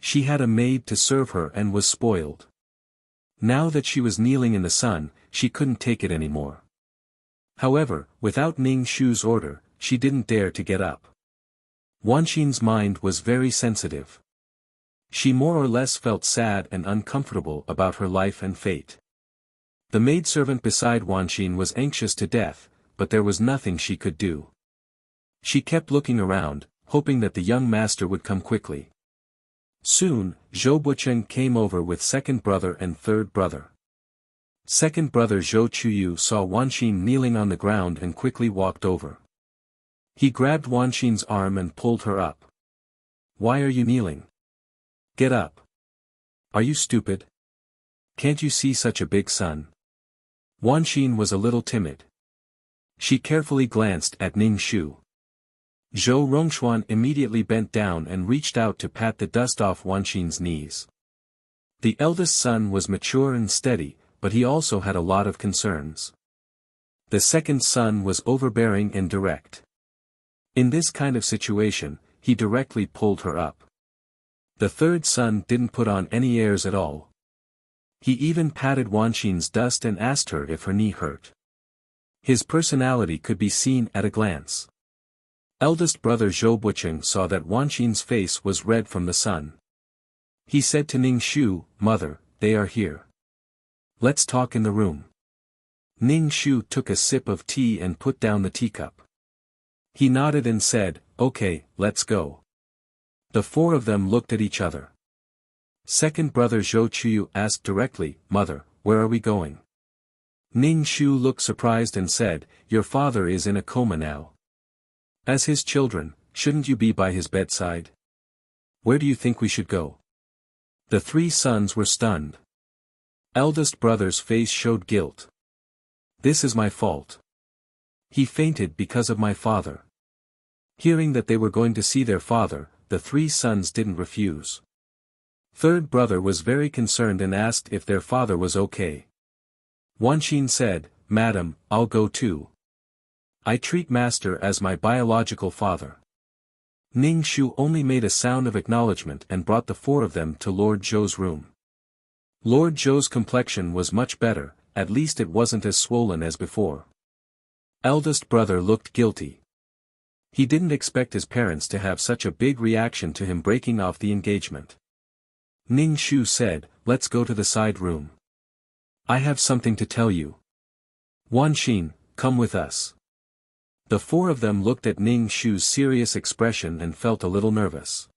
She had a maid to serve her and was spoiled. Now that she was kneeling in the sun, she couldn't take it anymore. However, without Ning Shu's order, she didn't dare to get up. Wanxin's mind was very sensitive. She more or less felt sad and uncomfortable about her life and fate. The maidservant beside Wanxin was anxious to death, but there was nothing she could do. She kept looking around, hoping that the young master would come quickly. Soon, Zhou Bucheng came over with second brother and third brother. Second brother Zhou Chuyu saw Wanxin kneeling on the ground and quickly walked over. He grabbed Wanxin's arm and pulled her up. "Why are you kneeling? Get up. Are you stupid? Can't you see such a big sun?" Wanxin was a little timid. She carefully glanced at Ning Shu. Zhou Rongxuan immediately bent down and reached out to pat the dust off Wanxin's knees. The eldest son was mature and steady, but he also had a lot of concerns. The second son was overbearing and direct. In this kind of situation, he directly pulled her up. The third son didn't put on any airs at all. He even patted Wanxin's dust and asked her if her knee hurt. His personality could be seen at a glance. Eldest brother Zhou Bucheng saw that Wanxin's face was red from the sun. He said to Ning Shu, "Mother, they are here. Let's talk in the room." Ning Shu took a sip of tea and put down the teacup. He nodded and said, "Okay, let's go." The four of them looked at each other. Second brother Zhou Chuyu asked directly, "Mother, where are we going?" Ning Shu looked surprised and said, "Your father is in a coma now. As his children, shouldn't you be by his bedside? Where do you think we should go?" The three sons were stunned. Eldest brother's face showed guilt. "This is my fault. He fainted because of my father." Hearing that they were going to see their father, the three sons didn't refuse. Third brother was very concerned and asked if their father was okay. Wanxin said, "Madam, I'll go too. I treat master as my biological father." Ning Shu only made a sound of acknowledgement and brought the four of them to Lord Zhou's room. Lord Zhou's complexion was much better, at least it wasn't as swollen as before. Eldest brother looked guilty. He didn't expect his parents to have such a big reaction to him breaking off the engagement. Ning Shu said, "Let's go to the side room. I have something to tell you. Wanxin, come with us." The four of them looked at Ning Shu's serious expression and felt a little nervous.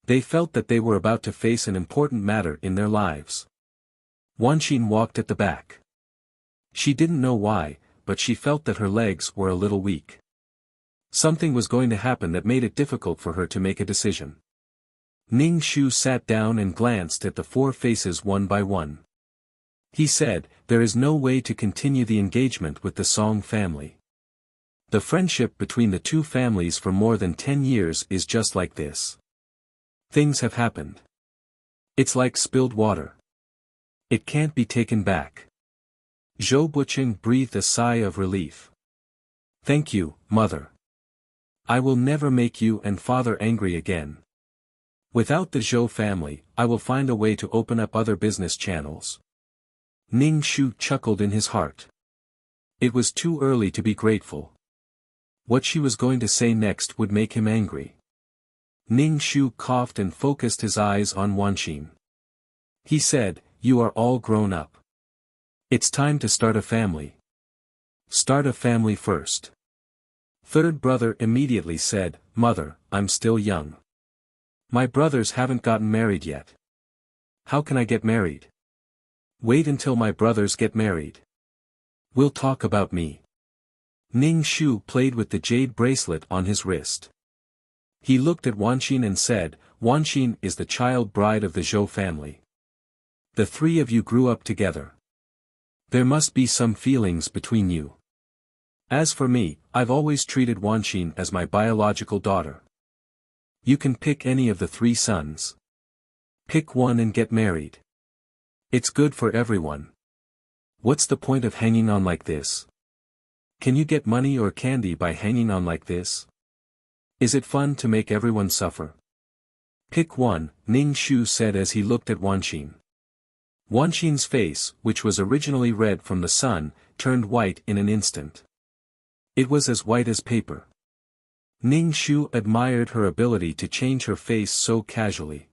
They felt that they were about to face an important matter in their lives. Wanxin walked at the back. She didn't know why, but she felt that her legs were a little weak. Something was going to happen that made it difficult for her to make a decision. Ning Shu sat down and glanced at the four faces one by one. He said, "There is no way to continue the engagement with the Song family. The friendship between the two families for more than 10 years is just like this. Things have happened. It's like spilled water. It can't be taken back." Zhou Buqing breathed a sigh of relief. "Thank you, mother. I will never make you and father angry again. Without the Zhou family, I will find a way to open up other business channels." Ning Shu chuckled in his heart. It was too early to be grateful. What she was going to say next would make him angry. Ning Shu coughed and focused his eyes on Wanxin. He said, "You are all grown up. It's time to start a family. Start a family first." Third brother immediately said, "Mother, I'm still young. My brothers haven't gotten married yet. How can I get married? Wait until my brothers get married. We'll talk about me." Ning Shu played with the jade bracelet on his wrist. He looked at Wanxin and said, "Wanxin is the child bride of the Zhou family. The three of you grew up together. There must be some feelings between you. As for me, I've always treated Wanxin as my biological daughter. You can pick any of the three sons. Pick one and get married. It's good for everyone. What's the point of hanging on like this? Can you get money or candy by hanging on like this? Is it fun to make everyone suffer? Pick one," Ning Shu said as he looked at Wanxin. Wanxin's face, which was originally red from the sun, turned white in an instant. It was as white as paper. Ning Shu admired her ability to change her face so casually.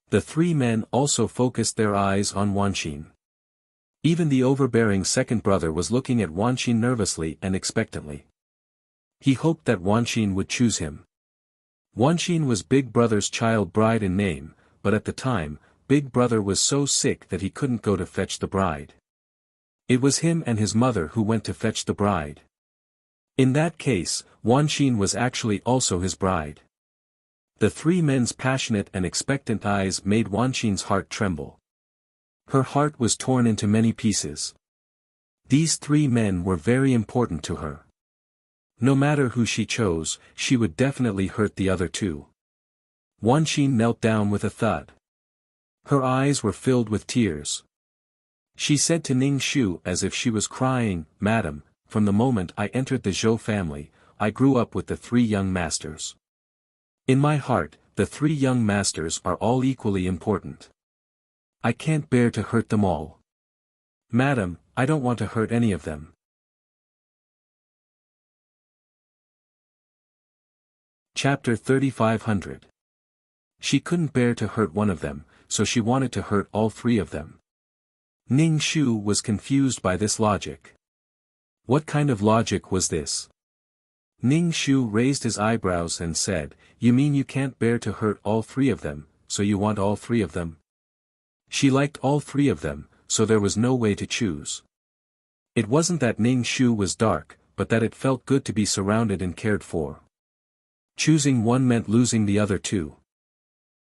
The three men also focused their eyes on Wanxin. Even the overbearing second brother was looking at Wanxin nervously and expectantly. He hoped that Wanxin would choose him. Wanxin was Big Brother's child bride in name, but at the time, Big Brother was so sick that he couldn't go to fetch the bride. It was him and his mother who went to fetch the bride. In that case, Wanxin was actually also his bride. The three men's passionate and expectant eyes made Wanxin's heart tremble. Her heart was torn into many pieces. These three men were very important to her. No matter who she chose, she would definitely hurt the other two. Wanxin knelt down with a thud. Her eyes were filled with tears. She said to Ning Shu as if she was crying, "Madam, from the moment I entered the Zhou family, I grew up with the three young masters. In my heart, the three young masters are all equally important. I can't bear to hurt them all. Madam, I don't want to hurt any of them." Chapter 3500. She couldn't bear to hurt one of them, so she wanted to hurt all three of them. Ning Shu was confused by this logic. What kind of logic was this? Ning Shu raised his eyebrows and said, "You mean you can't bear to hurt all three of them, so you want all three of them?" She liked all three of them, so there was no way to choose. It wasn't that Ning Shu was dark, but that it felt good to be surrounded and cared for. Choosing one meant losing the other too.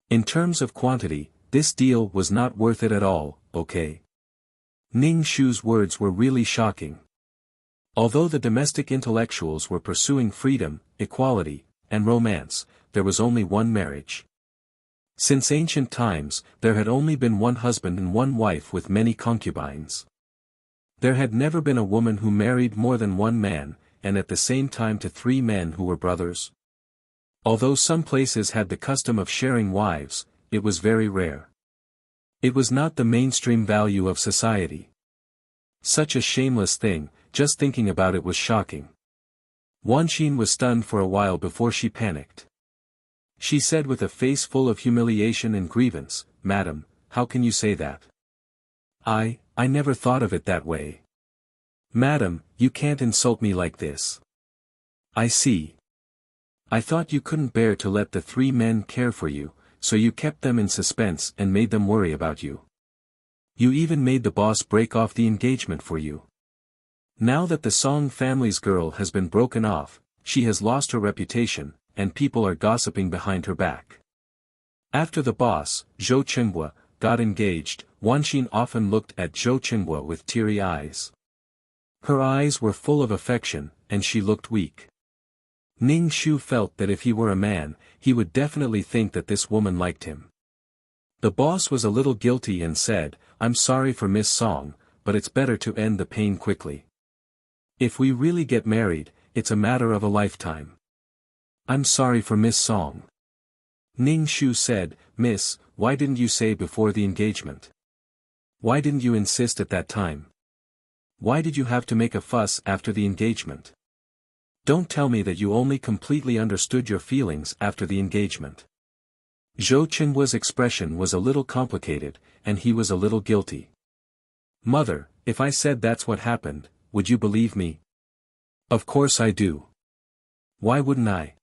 In terms of quantity, this deal was not worth it at all, okay? Ning Shu's words were really shocking. Although the domestic intellectuals were pursuing freedom, equality, and romance, there was only one marriage. Since ancient times, there had only been one husband and one wife with many concubines. There had never been a woman who married more than one man, and at the same time to 3 men who were brothers. Although some places had the custom of sharing wives, it was very rare. It was not the mainstream value of society. Such a shameless thing, just thinking about it was shocking. Wanqin was stunned for a while before she panicked. She said with a face full of humiliation and grievance, "Madam, how can you say that? I never thought of it that way. Madam, you can't insult me like this. I see. I thought you couldn't bear to let the 3 men care for you, so you kept them in suspense and made them worry about you. You even made the boss break off the engagement for you. Now that the Song family's girl has been broken off, she has lost her reputation, and people are gossiping behind her back." After the boss, Zhou Qinghua, got engaged, Wanqin often looked at Zhou Qinghua with teary eyes. Her eyes were full of affection, and she looked weak. Ning Shu felt that if he were a man, he would definitely think that this woman liked him. The boss was a little guilty and said, "I'm sorry for Miss Song, but it's better to end the pain quickly. If we really get married, it's a matter of a lifetime." "I'm sorry for Miss Song." Ning Shu said, "Miss, why didn't you say before the engagement? Why didn't you insist at that time? Why did you have to make a fuss after the engagement? Don't tell me that you only completely understood your feelings after the engagement." Zhou Qinghua's expression was a little complicated, and he was a little guilty. "Mother, if I said that's what happened, would you believe me?" "Of course I do. Why wouldn't I?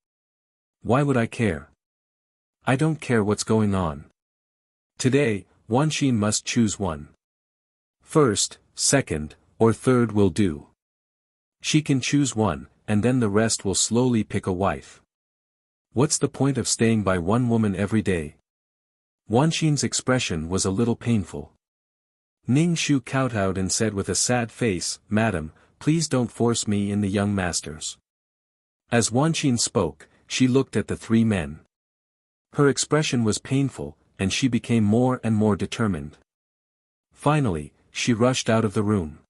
Why would I care? I don't care what's going on. Today, Wanqin must choose one. First, second, or third will do. She can choose one, and then the rest will slowly pick a wife. What's the point of staying by one woman every day?" Wanqin's expression was a little painful. Ning Shu kowtowed and said with a sad face, "Madam, please don't force me in the young masters." As Wanqin spoke, she looked at the 3 men. Her expression was painful, and she became more and more determined. Finally, she rushed out of the room.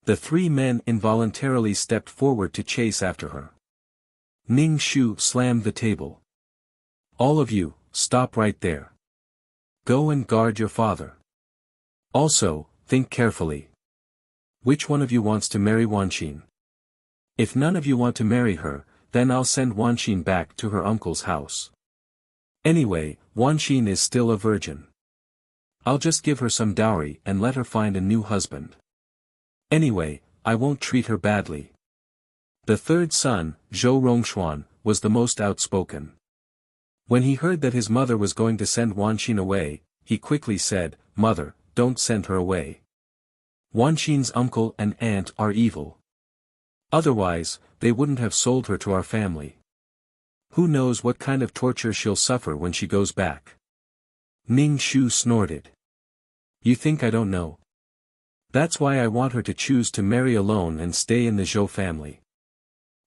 The 3 men involuntarily stepped forward to chase after her. Ning Shu slammed the table. "All of you, stop right there. Go and guard your father. Also, think carefully. Which one of you wants to marry Wanqin? If none of you want to marry her, then I'll send Wanqin back to her uncle's house. Anyway, Wanqin is still a virgin. I'll just give her some dowry and let her find a new husband. Anyway, I won't treat her badly." The 3rd son, Zhou Rongshuan, was the most outspoken. When he heard that his mother was going to send Wanqin away, he quickly said, "Mother, don't send her away. Wanqin's uncle and aunt are evil. Otherwise, they wouldn't have sold her to our family. Who knows what kind of torture she'll suffer when she goes back." Ning Shu snorted. "You think I don't know? That's why I want her to choose to marry alone and stay in the Zhou family."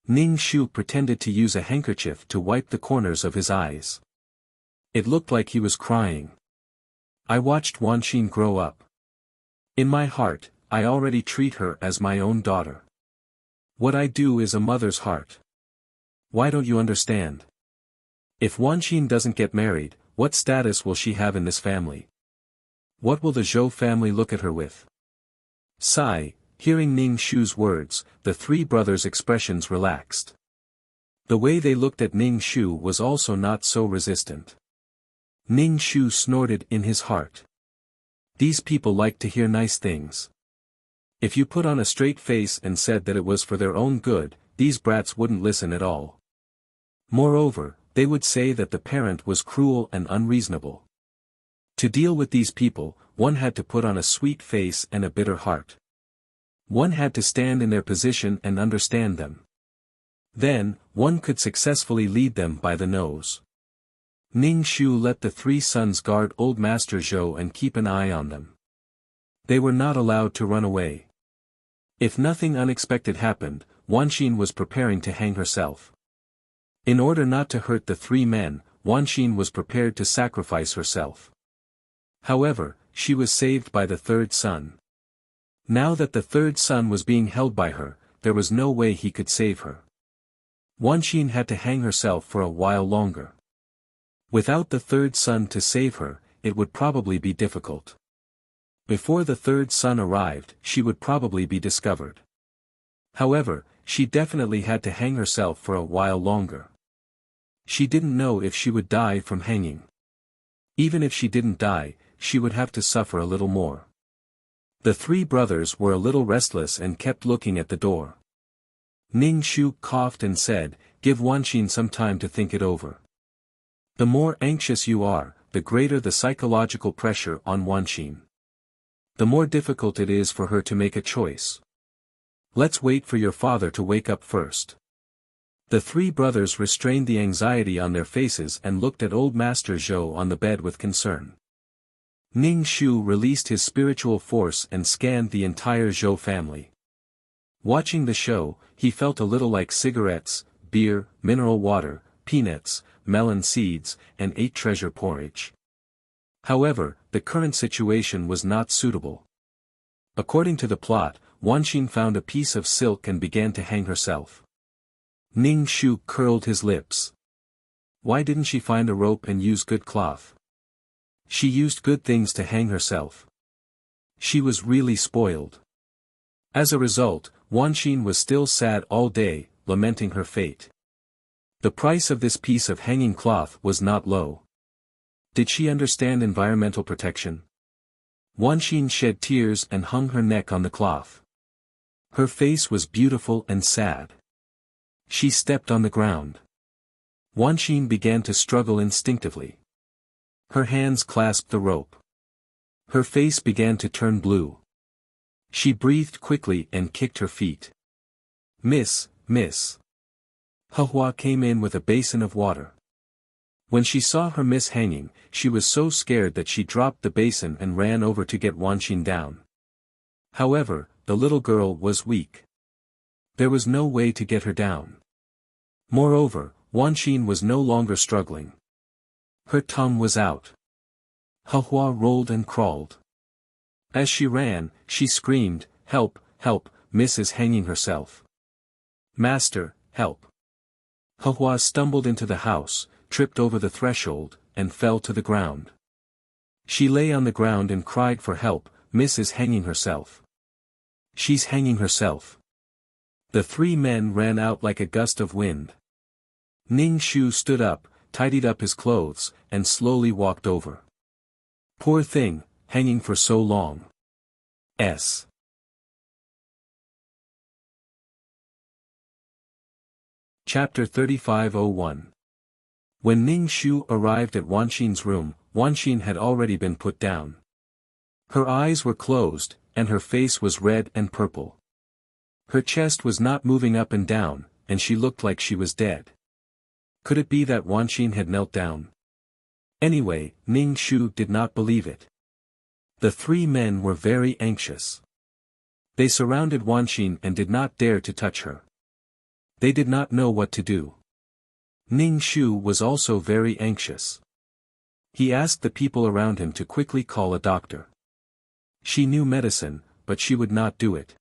Ning Shu pretended to use a handkerchief to wipe the corners of his eyes. It looked like he was crying. "I watched Wanqin grow up. In my heart, I already treat her as my own daughter. What I do is a mother's heart. Why don't you understand? If Wanqin doesn't get married, what status will she have in this family? What will the Zhou family look at her with?" Sigh. Hearing Ning Shu's words, the 3 brothers' expressions relaxed. The way they looked at Ning Shu was also not so resistant. Ning Shu snorted in his heart. These people like to hear nice things. If you put on a straight face and said that it was for their own good, these brats wouldn't listen at all. Moreover, they would say that the parent was cruel and unreasonable. To deal with these people, one had to put on a sweet face and a bitter heart. One had to stand in their position and understand them. Then, one could successfully lead them by the nose. Ning Shu let the three sons guard old Master Zhou and keep an eye on them. They were not allowed to run away. If nothing unexpected happened, Wanxin was preparing to hang herself. In order not to hurt the three men, Wanxin was prepared to sacrifice herself. However, she was saved by the third son. Now that the third son was being held by her, there was no way he could save her. Wanxin had to hang herself for a while longer. Without the third son to save her, it would probably be difficult. Before the third son arrived, she would probably be discovered. However, she definitely had to hang herself for a while longer. She didn't know if she would die from hanging. Even if she didn't die, she would have to suffer a little more. The three brothers were a little restless and kept looking at the door. Ning Shu coughed and said, "Give Wanxin some time to think it over. The more anxious you are, the greater the psychological pressure on Wanxin. The more difficult it is for her to make a choice. Let's wait for your father to wake up first." The three brothers restrained the anxiety on their faces and looked at old Master Zhou on the bed with concern. Ning Shu released his spiritual force and scanned the entire Zhou family. Watching the show, he felt a little like cigarettes, beer, mineral water, peanuts, melon seeds, and ate treasure porridge. However, the current situation was not suitable. According to the plot, Wanxin found a piece of silk and began to hang herself. Ning Shu curled his lips. Why didn't she find a rope and use good cloth? She used good things to hang herself. She was really spoiled. As a result, Wanxin was still sad all day, lamenting her fate. The price of this piece of hanging cloth was not low. Did she understand environmental protection? Wanxin shed tears and hung her neck on the cloth. Her face was beautiful and sad. She stepped on the ground. Wanxin began to struggle instinctively. Her hands clasped the rope. Her face began to turn blue. She breathed quickly and kicked her feet. Miss. Hua came in with a basin of water. When she saw her miss hanging, she was so scared that she dropped the basin and ran over to get Wanxin down. However, the little girl was weak. There was no way to get her down. Moreover, Wanxin was no longer struggling. Her tongue was out. Hua rolled and crawled. As she ran, she screamed, "Help, help, Miss is hanging herself. Master, help." Hua stumbled into the house, tripped over the threshold, and fell to the ground. She lay on the ground and cried for help, "Miss is hanging herself. She's hanging herself." The three men ran out like a gust of wind. Ning Shu stood up, tidied up his clothes, and slowly walked over. Poor thing, hanging for so long. Chapter 35:01. When Ning Shu arrived at Wanxin's room, Wanxin had already been put down. Her eyes were closed, and her face was red and purple. Her chest was not moving up and down, and she looked like she was dead. Could it be that Wanxin had knelt down? Anyway, Ning Shu did not believe it. The three men were very anxious. They surrounded Wanxin and did not dare to touch her. They did not know what to do. Ning Shu was also very anxious. He asked the people around him to quickly call a doctor. She knew medicine, but she would not do it.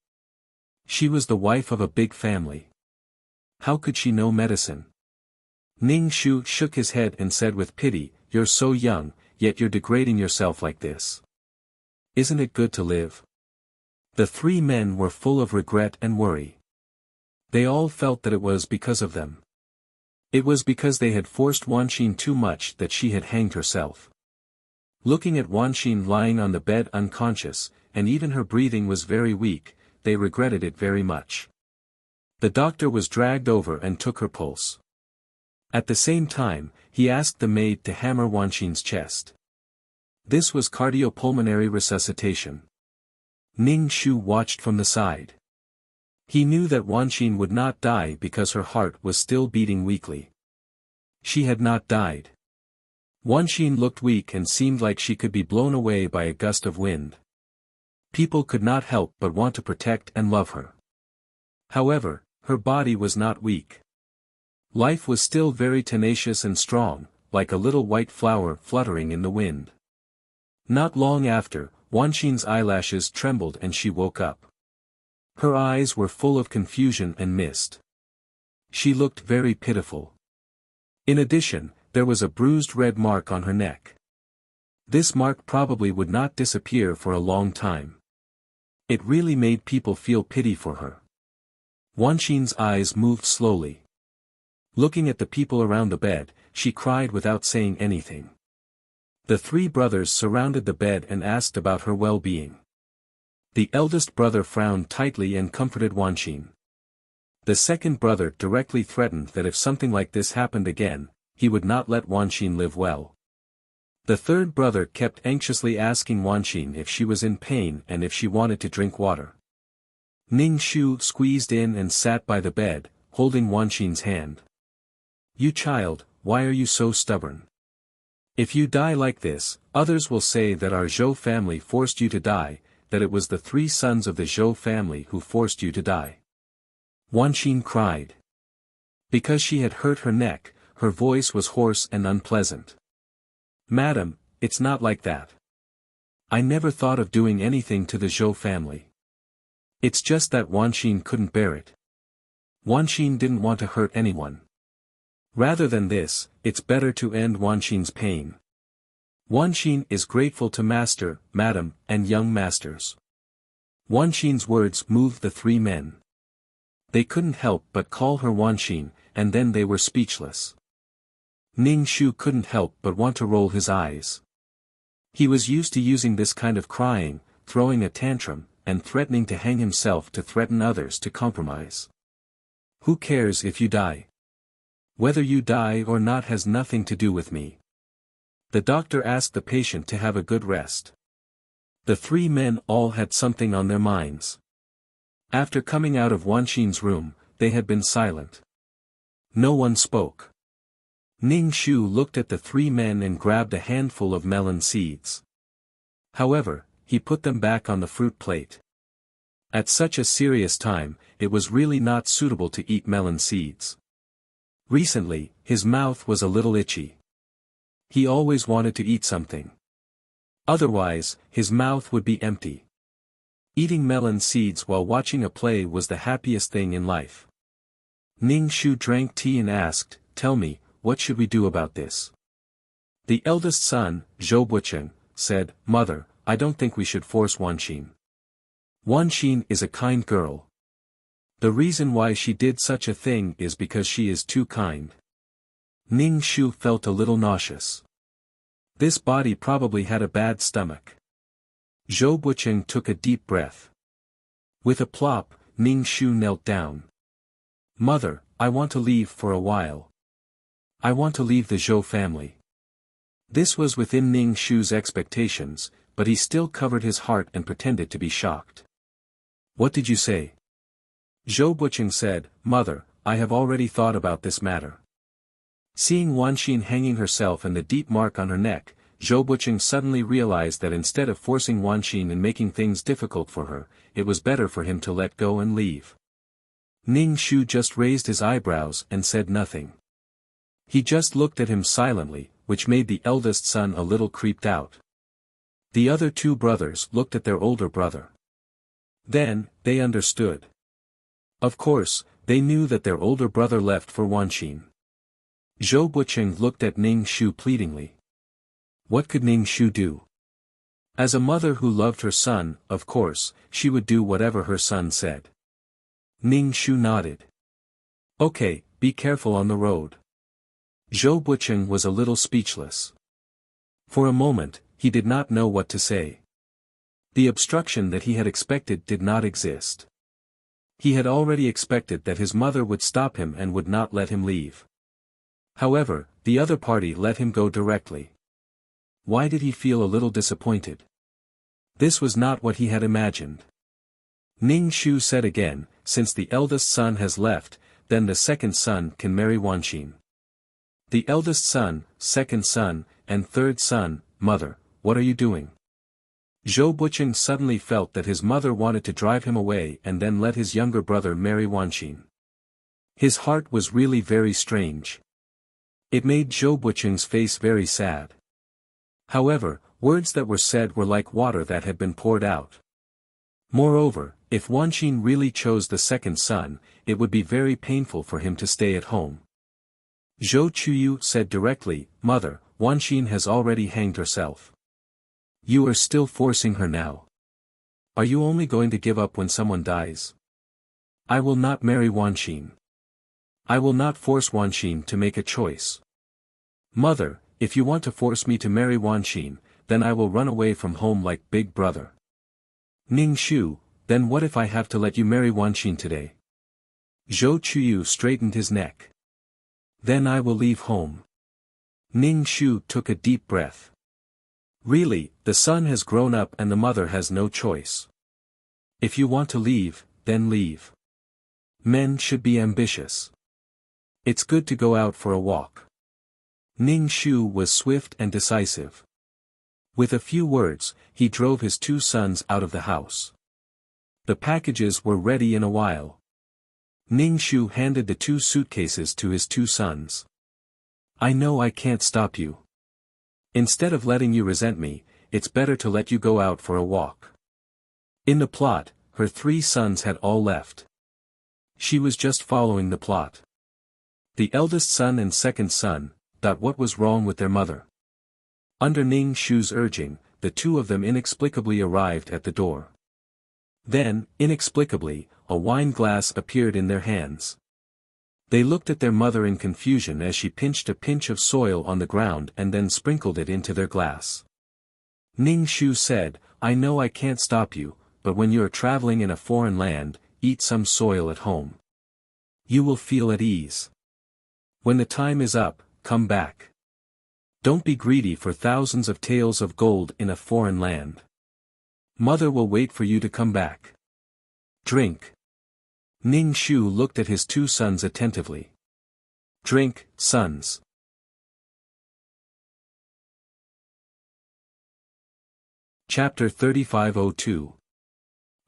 She was the wife of a big family. How could she know medicine? Ning Shu shook his head and said with pity, "You're so young, yet you're degrading yourself like this. Isn't it good to live?" The three men were full of regret and worry. They all felt that it was because of them. It was because they had forced Wanxin too much that she had hanged herself. Looking at Wanxin lying on the bed unconscious, and even her breathing was very weak, they regretted it very much. The doctor was dragged over and took her pulse. At the same time, he asked the maid to hammer Wanxin's chest. This was cardiopulmonary resuscitation. Ning Shu watched from the side. He knew that Wanqin would not die because her heart was still beating weakly. She had not died. Wanqin looked weak and seemed like she could be blown away by a gust of wind. People could not help but want to protect and love her. However, her body was not weak. Life was still very tenacious and strong, like a little white flower fluttering in the wind. Not long after, Wanqin's eyelashes trembled and she woke up. Her eyes were full of confusion and mist. She looked very pitiful. In addition, there was a bruised red mark on her neck. This mark probably would not disappear for a long time. It really made people feel pity for her. Wanqin's eyes moved slowly. Looking at the people around the bed, she cried without saying anything. The three brothers surrounded the bed and asked about her well-being. The eldest brother frowned tightly and comforted Wanqin. The second brother directly threatened that if something like this happened again, he would not let Wanqin live well. The third brother kept anxiously asking Wanqin if she was in pain and if she wanted to drink water. Ning Shu squeezed in and sat by the bed, holding Wanqin's hand. "You child, why are you so stubborn? If you die like this, others will say that our Zhou family forced you to die, that it was the three sons of the Zhou family who forced you to die." Wanqin cried. Because she had hurt her neck, her voice was hoarse and unpleasant. "Madam, it's not like that. I never thought of doing anything to the Zhou family. It's just that Wanqin couldn't bear it. Wanqin didn't want to hurt anyone. Rather than this, it's better to end Wanqin's pain. Wanqin is grateful to master, madam, and young masters." Wanqin's words moved the three men. They couldn't help but call her Wanqin, and then they were speechless. Ning Shu couldn't help but want to roll his eyes. He was used to using this kind of crying, throwing a tantrum, and threatening to hang himself to threaten others to compromise. "Who cares if you die? Whether you die or not has nothing to do with me." The doctor asked the patient to have a good rest. The three men all had something on their minds. After coming out of Wanqin's room, they had been silent. No one spoke. Ning Shu looked at the three men and grabbed a handful of melon seeds. However, he put them back on the fruit plate. At such a serious time, it was really not suitable to eat melon seeds. Recently, his mouth was a little itchy. He always wanted to eat something. Otherwise, his mouth would be empty. Eating melon seeds while watching a play was the happiest thing in life. Ning Shu drank tea and asked, "Tell me, what should we do about this?" The eldest son, Zhou Bucheng, said, "Mother, I don't think we should force Wanqin. Wanqin is a kind girl. The reason why she did such a thing is because she is too kind." Ning Shu felt a little nauseous. This body probably had a bad stomach. Zhou Bucheng took a deep breath. With a plop, Ning Shu knelt down. "Mother, I want to leave for a while. I want to leave the Zhou family." This was within Ning Shu's expectations, but he still covered his heart and pretended to be shocked. "What did you say?" Zhou Bucheng said, "Mother, I have already thought about this matter." Seeing Wanqin hanging herself and the deep mark on her neck, Zhou Bucheng suddenly realized that instead of forcing Wanqin and making things difficult for her, it was better for him to let go and leave. Ning Shu just raised his eyebrows and said nothing. He just looked at him silently, which made the eldest son a little creeped out. The other two brothers looked at their older brother. Then, they understood. Of course, they knew that their older brother left for Wanqin. Zhou Bucheng looked at Ning Shu pleadingly. What could Ning Shu do? As a mother who loved her son, of course, she would do whatever her son said. Ning Shu nodded. "Okay, be careful on the road." Zhou Bucheng was a little speechless. For a moment, he did not know what to say. The obstruction that he had expected did not exist. He had already expected that his mother would stop him and would not let him leave. However, the other party let him go directly. Why did he feel a little disappointed? This was not what he had imagined. Ning Shu said again, since the eldest son has left, then the second son can marry Wanqin. The eldest son, second son, and third son, mother, what are you doing? Zhou Buqing suddenly felt that his mother wanted to drive him away and then let his younger brother marry Wanqin. His heart was really very strange. It made Zhou Buqing's face very sad. However, words that were said were like water that had been poured out. Moreover, if Wanqin really chose the second son, it would be very painful for him to stay at home. Zhou Chuyu said directly, Mother, Wanqin has already hanged herself. You are still forcing her now. Are you only going to give up when someone dies? I will not marry Wanqin. I will not force Wanqin to make a choice. Mother, if you want to force me to marry Wanqin, then I will run away from home like Big Brother. Ning Shu, then what if I have to let you marry Wanqin today? Zhou Chuyu straightened his neck. Then I will leave home. Ning Shu took a deep breath. Really, the son has grown up and the mother has no choice. If you want to leave, then leave. Men should be ambitious. It's good to go out for a walk. Ning Shu was swift and decisive. With a few words, he drove his two sons out of the house. The packages were ready in a while. Ning Shu handed the two suitcases to his two sons. I know I can't stop you. Instead of letting you resent me, it's better to let you go out for a walk. In the plot, her three sons had all left. She was just following the plot. The eldest son and second son thought what was wrong with their mother. Under Ning Shu's urging, the two of them inexplicably arrived at the door. Then, inexplicably, a wine glass appeared in their hands. They looked at their mother in confusion as she pinched a pinch of soil on the ground and then sprinkled it into their glass. Ning Shu said, I know I can't stop you, but when you are traveling in a foreign land, eat some soil at home. You will feel at ease. When the time is up, come back. Don't be greedy for thousands of taels of gold in a foreign land. Mother will wait for you to come back. Drink. Ning Shu looked at his two sons attentively. Drink, sons. Chapter 3502.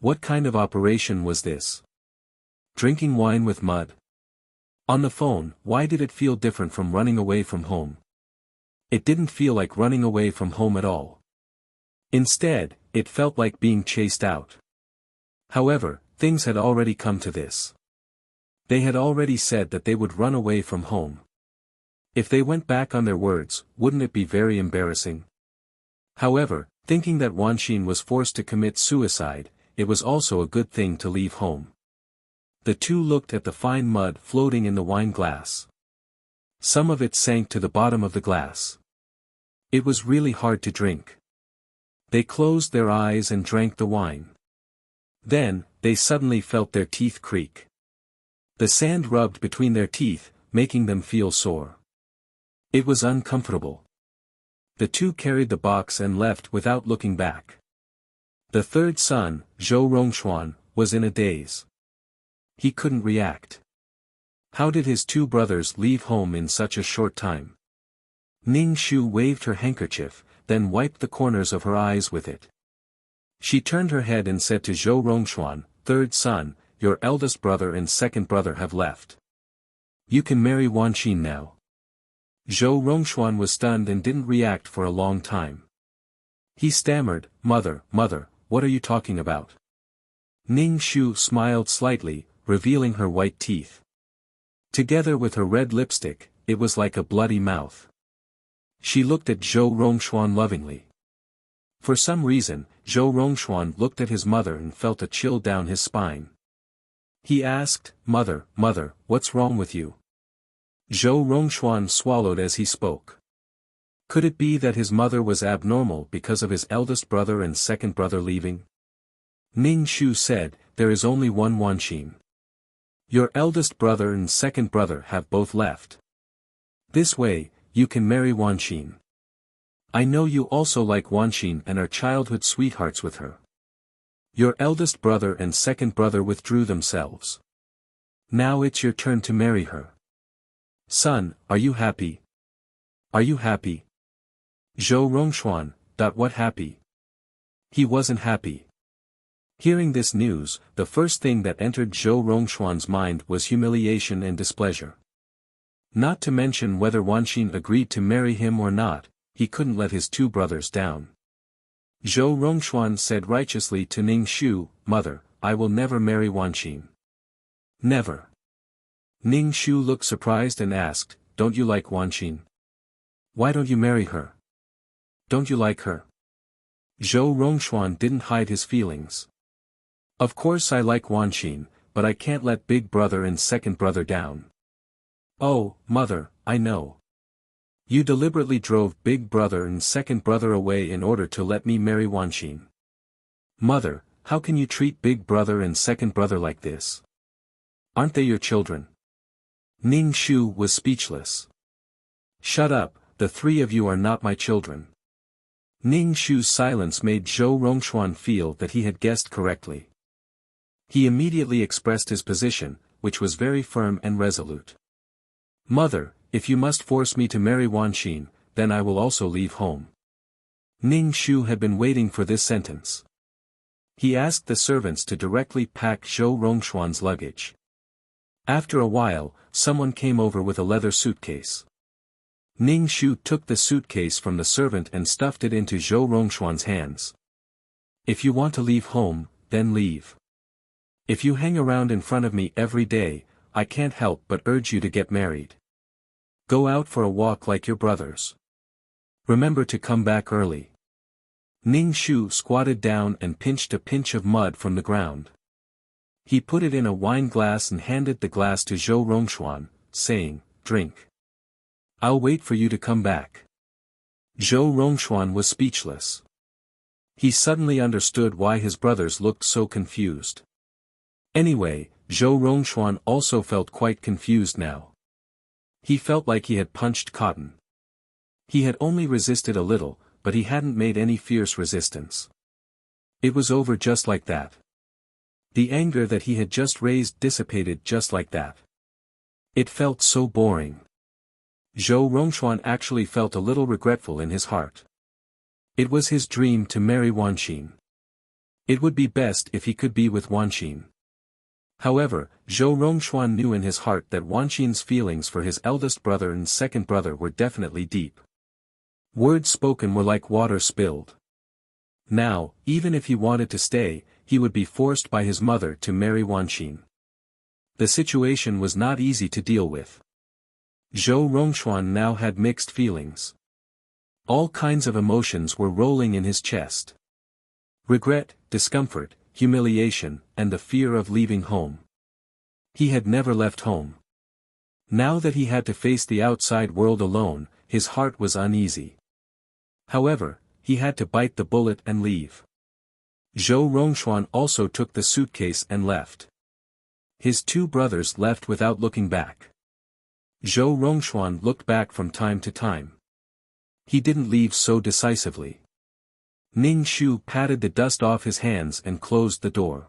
What kind of operation was this? Drinking wine with mud. On the phone, why did it feel different from running away from home? It didn't feel like running away from home at all. Instead, it felt like being chased out. However, things had already come to this. They had already said that they would run away from home. If they went back on their words, wouldn't it be very embarrassing? However, thinking that Wanqin was forced to commit suicide, it was also a good thing to leave home. The two looked at the fine mud floating in the wine glass. Some of it sank to the bottom of the glass. It was really hard to drink. They closed their eyes and drank the wine. Then, they suddenly felt their teeth creak. The sand rubbed between their teeth, making them feel sore. It was uncomfortable. The two carried the box and left without looking back. The third son, Zhou Rongxuan, was in a daze. He couldn't react. How did his two brothers leave home in such a short time? Ning Shu waved her handkerchief, then wiped the corners of her eyes with it. She turned her head and said to Zhou Rongxuan, Third son, your eldest brother and second brother have left. You can marry Wanqin now. Zhou Rongxuan was stunned and didn't react for a long time. He stammered, Mother, what are you talking about? Ning Shu smiled slightly, revealing her white teeth. Together with her red lipstick, it was like a bloody mouth. She looked at Zhou Rongxuan lovingly. For some reason, Zhou Rongxuan looked at his mother and felt a chill down his spine. He asked, Mother, what's wrong with you? Zhou Rongxuan swallowed as he spoke. Could it be that his mother was abnormal because of his eldest brother and second brother leaving? Ning Shu said, There is only one Wanqin. Your eldest brother and second brother have both left. This way, you can marry Wanqin. I know you also like Wanqin and are childhood sweethearts with her. Your eldest brother and second brother withdrew themselves. Now it's your turn to marry her. Son, are you happy? Are you happy? Zhou Rongxuan, what happy? He wasn't happy. Hearing this news, the first thing that entered Zhou Rongxuan's mind was humiliation and displeasure. Not to mention whether Wanxin agreed to marry him or not, he couldn't let his two brothers down. Zhou Rongxuan said righteously to Ning Shu, Mother, I will never marry Wanxin. Never. Ning Shu looked surprised and asked, Don't you like Wanxin? Why don't you marry her? Don't you like her? Zhou Rongxuan didn't hide his feelings. Of course I like Wanxin, but I can't let big brother and second brother down. Oh, Mother, I know. You deliberately drove big brother and second brother away in order to let me marry Wanxin. Mother, how can you treat big brother and second brother like this? Aren't they your children? Ning Shu was speechless. Shut up, the three of you are not my children. Ning Shu's silence made Zhou Rongxuan feel that he had guessed correctly. He immediately expressed his position, which was very firm and resolute. Mother, if you must force me to marry Wanxin, then I will also leave home. Ning Shu had been waiting for this sentence. He asked the servants to directly pack Zhou Rongxuan's luggage. After a while, someone came over with a leather suitcase. Ning Shu took the suitcase from the servant and stuffed it into Zhou Rongxuan's hands. If you want to leave home, then leave. If you hang around in front of me every day, I can't help but urge you to get married. Go out for a walk like your brothers. Remember to come back early. Ning Shu squatted down and pinched a pinch of mud from the ground. He put it in a wine glass and handed the glass to Zhou Rongxuan, saying, Drink. I'll wait for you to come back. Zhou Rongxuan was speechless. He suddenly understood why his brothers looked so confused. Anyway, Zhou Rongxuan also felt quite confused now. He felt like he had punched cotton. He had only resisted a little, but he hadn't made any fierce resistance. It was over just like that. The anger that he had just raised dissipated just like that. It felt so boring. Zhou Rongxuan actually felt a little regretful in his heart. It was his dream to marry Wanxin. It would be best if he could be with Wanxin. However, Zhou Rongxuan knew in his heart that Wanxin's feelings for his eldest brother and second brother were definitely deep. Words spoken were like water spilled. Now, even if he wanted to stay, he would be forced by his mother to marry Wanxin. The situation was not easy to deal with. Zhou Rongxuan now had mixed feelings. All kinds of emotions were rolling in his chest. Regret, discomfort, humiliation, and the fear of leaving home. He had never left home. Now that he had to face the outside world alone, his heart was uneasy. However, he had to bite the bullet and leave. Zhou Rongxuan also took the suitcase and left. His two brothers left without looking back. Zhou Rongxuan looked back from time to time. He didn't leave so decisively. Ning Shu patted the dust off his hands and closed the door.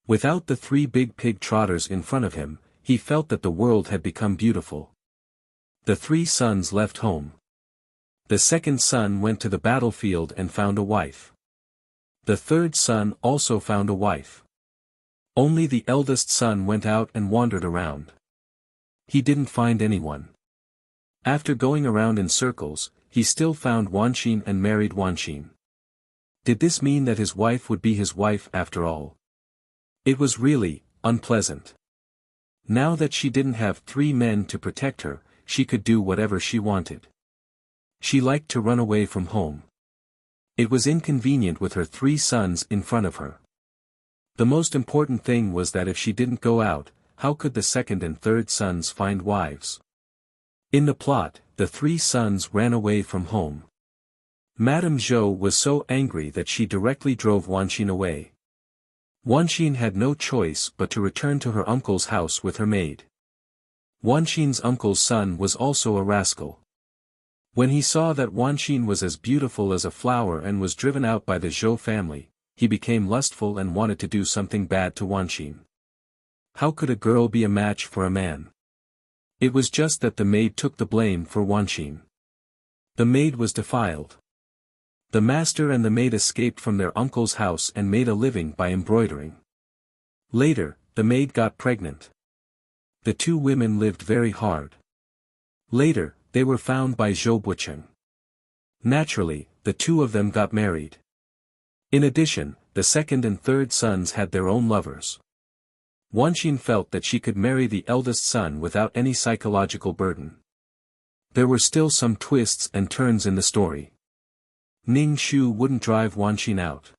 Without the three big pig trotters in front of him, he felt that the world had become beautiful. The three sons left home. The second son went to the battlefield and found a wife. The third son also found a wife. Only the eldest son went out and wandered around. He didn't find anyone. After going around in circles, he still found Wanxin and married Wanxin. Did this mean that his wife would be his wife after all? It was really unpleasant. Now that she didn't have three men to protect her, she could do whatever she wanted. She liked to run away from home. It was inconvenient with her three sons in front of her. The most important thing was that if she didn't go out, how could the second and third sons find wives? In the plot, the three sons ran away from home. Madame Zhou was so angry that she directly drove Wanxin away. Wanxin had no choice but to return to her uncle's house with her maid. Wanxin's uncle's son was also a rascal. When he saw that Wanxin was as beautiful as a flower and was driven out by the Zhou family, he became lustful and wanted to do something bad to Wanxin. How could a girl be a match for a man? It was just that the maid took the blame for Wanxin. The maid was defiled. The master and the maid escaped from their uncle's house and made a living by embroidering. Later, the maid got pregnant. The two women lived very hard. Later, they were found by Zhou Bucheng. Naturally, the two of them got married. In addition, the second and third sons had their own lovers. Wanxin felt that she could marry the eldest son without any psychological burden. There were still some twists and turns in the story. Ning Shu wouldn't drive Wanxin out.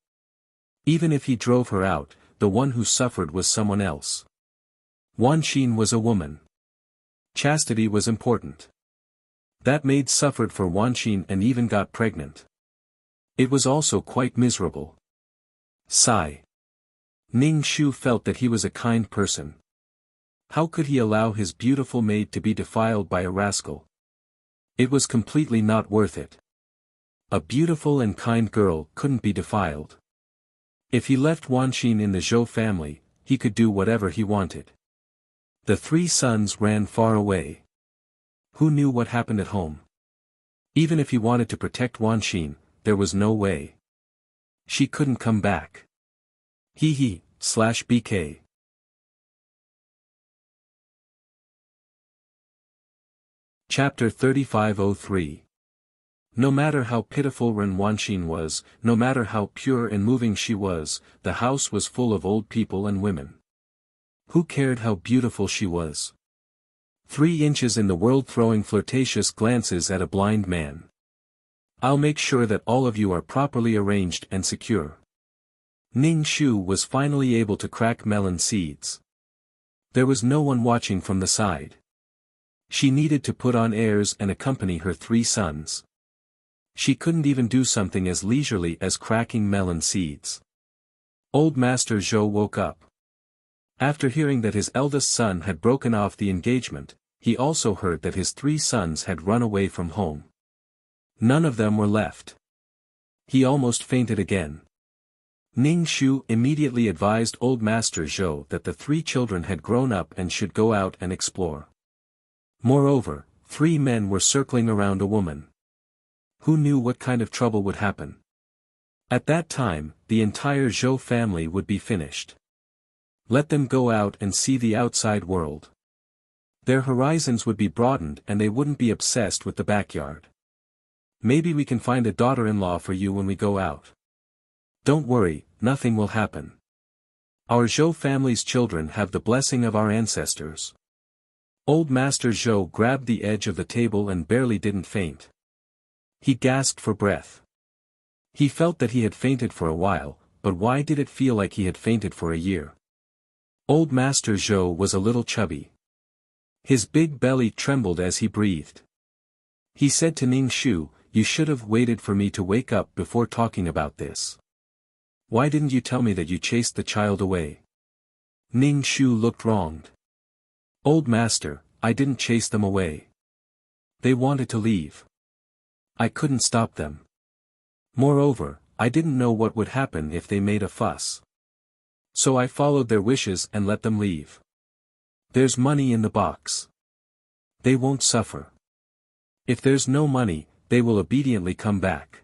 Even if he drove her out, the one who suffered was someone else. Wanxin was a woman. Chastity was important. That maid suffered for Wanxin and even got pregnant. It was also quite miserable. Sigh. Ning Shu felt that he was a kind person. How could he allow his beautiful maid to be defiled by a rascal? It was completely not worth it. A beautiful and kind girl couldn't be defiled. If he left Wanxin in the Zhou family, he could do whatever he wanted. The three sons ran far away. Who knew what happened at home? Even if he wanted to protect Wanxin, there was no way. She couldn't come back. BK. Chapter 3503. No matter how pitiful Ren Wanxin was, no matter how pure and moving she was, the house was full of old people and women. Who cared how beautiful she was? 3 inches in the world, throwing flirtatious glances at a blind man. I'll make sure that all of you are properly arranged and secure. Ning Shu was finally able to crack melon seeds. There was no one watching from the side. She needed to put on airs and accompany her 3 sons. She couldn't even do something as leisurely as cracking melon seeds. Old Master Zhou woke up. After hearing that his eldest son had broken off the engagement, he also heard that his 3 sons had run away from home. None of them were left. He almost fainted again. Ning Shu immediately advised Old Master Zhou that the 3 children had grown up and should go out and explore. Moreover, 3 men were circling around a woman. Who knew what kind of trouble would happen? At that time, the entire Zhou family would be finished. Let them go out and see the outside world. Their horizons would be broadened and they wouldn't be obsessed with the backyard. Maybe we can find a daughter-in-law for you when we go out. Don't worry, nothing will happen. Our Zhou family's children have the blessing of our ancestors. Old Master Zhou grabbed the edge of the table and barely didn't faint. He gasped for breath. He felt that he had fainted for a while, but why did it feel like he had fainted for a year? Old Master Zhou was a little chubby. His big belly trembled as he breathed. He said to Ning Shu, "You should have waited for me to wake up before talking about this. Why didn't you tell me that you chased the child away?" Ning Shu looked wronged. "Old Master, I didn't chase them away. They wanted to leave. I couldn't stop them. Moreover, I didn't know what would happen if they made a fuss. So I followed their wishes and let them leave. There's money in the box. They won't suffer. If there's no money, they will obediently come back."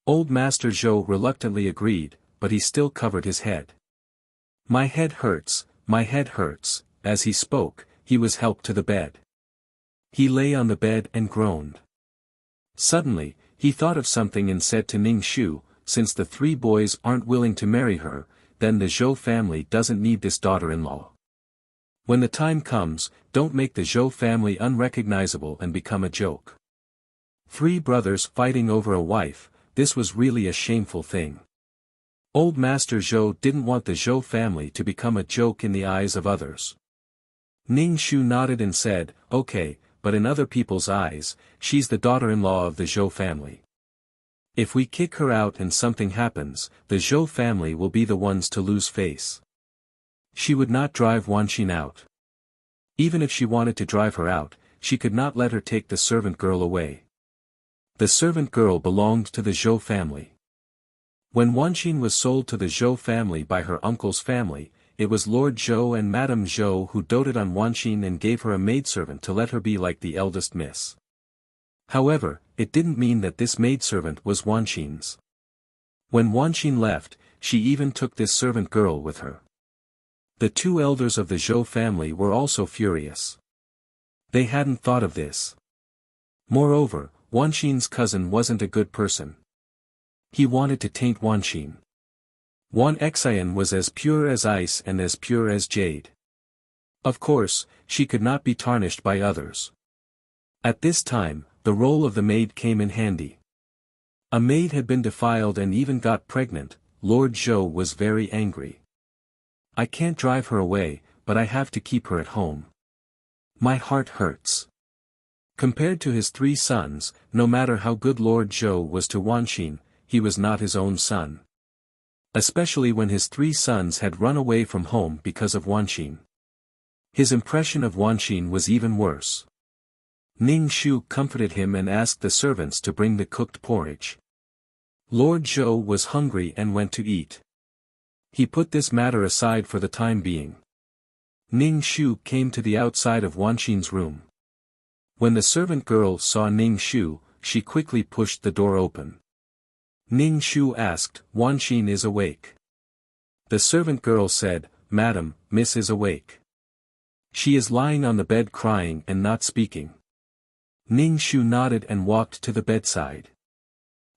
Old Master Zhou reluctantly agreed, but he still covered his head. My head hurts," as he spoke, he was helped to the bed. He lay on the bed and groaned. Suddenly, he thought of something and said to Ning Shu, "Since the 3 boys aren't willing to marry her, then the Zhou family doesn't need this daughter-in-law. When the time comes, don't make the Zhou family unrecognizable and become a joke." 3 brothers fighting over a wife, this was really a shameful thing. Old Master Zhou didn't want the Zhou family to become a joke in the eyes of others. Ning Shu nodded and said, "Okay, but in other people's eyes, she's the daughter-in-law of the Zhou family. If we kick her out and something happens, the Zhou family will be the ones to lose face." She would not drive Wanxin out. Even if she wanted to drive her out, she could not let her take the servant girl away. The servant girl belonged to the Zhou family. When Wanqin was sold to the Zhou family by her uncle's family, it was Lord Zhou and Madame Zhou who doted on Wanqin and gave her a maidservant to let her be like the eldest miss. However, it didn't mean that this maidservant was Wanqin's. When Wanqin left, she even took this servant girl with her. The two elders of the Zhou family were also furious. They hadn't thought of this. Moreover, Wanqin's cousin wasn't a good person. He wanted to taint Wanqin. Wan Xian was as pure as ice and as pure as jade. Of course, she could not be tarnished by others. At this time, the role of the maid came in handy. A maid had been defiled and even got pregnant. Lord Zhou was very angry. I can't drive her away, but I have to keep her at home. My heart hurts. Compared to his three sons, no matter how good Lord Zhou was to Wanqin, he was not his own son. Especially when his three sons had run away from home because of Wanqin. His impression of Wanqin was even worse. Ning Shu comforted him and asked the servants to bring the cooked porridge. Lord Zhou was hungry and went to eat. He put this matter aside for the time being. Ning Shu came to the outside of Wanqin's room. When the servant girl saw Ning Shu, she quickly pushed the door open. Ning Shu asked, "Wanqin is awake?" The servant girl said, "Madam, Miss is awake. She is lying on the bed crying and not speaking." Ning Shu nodded and walked to the bedside.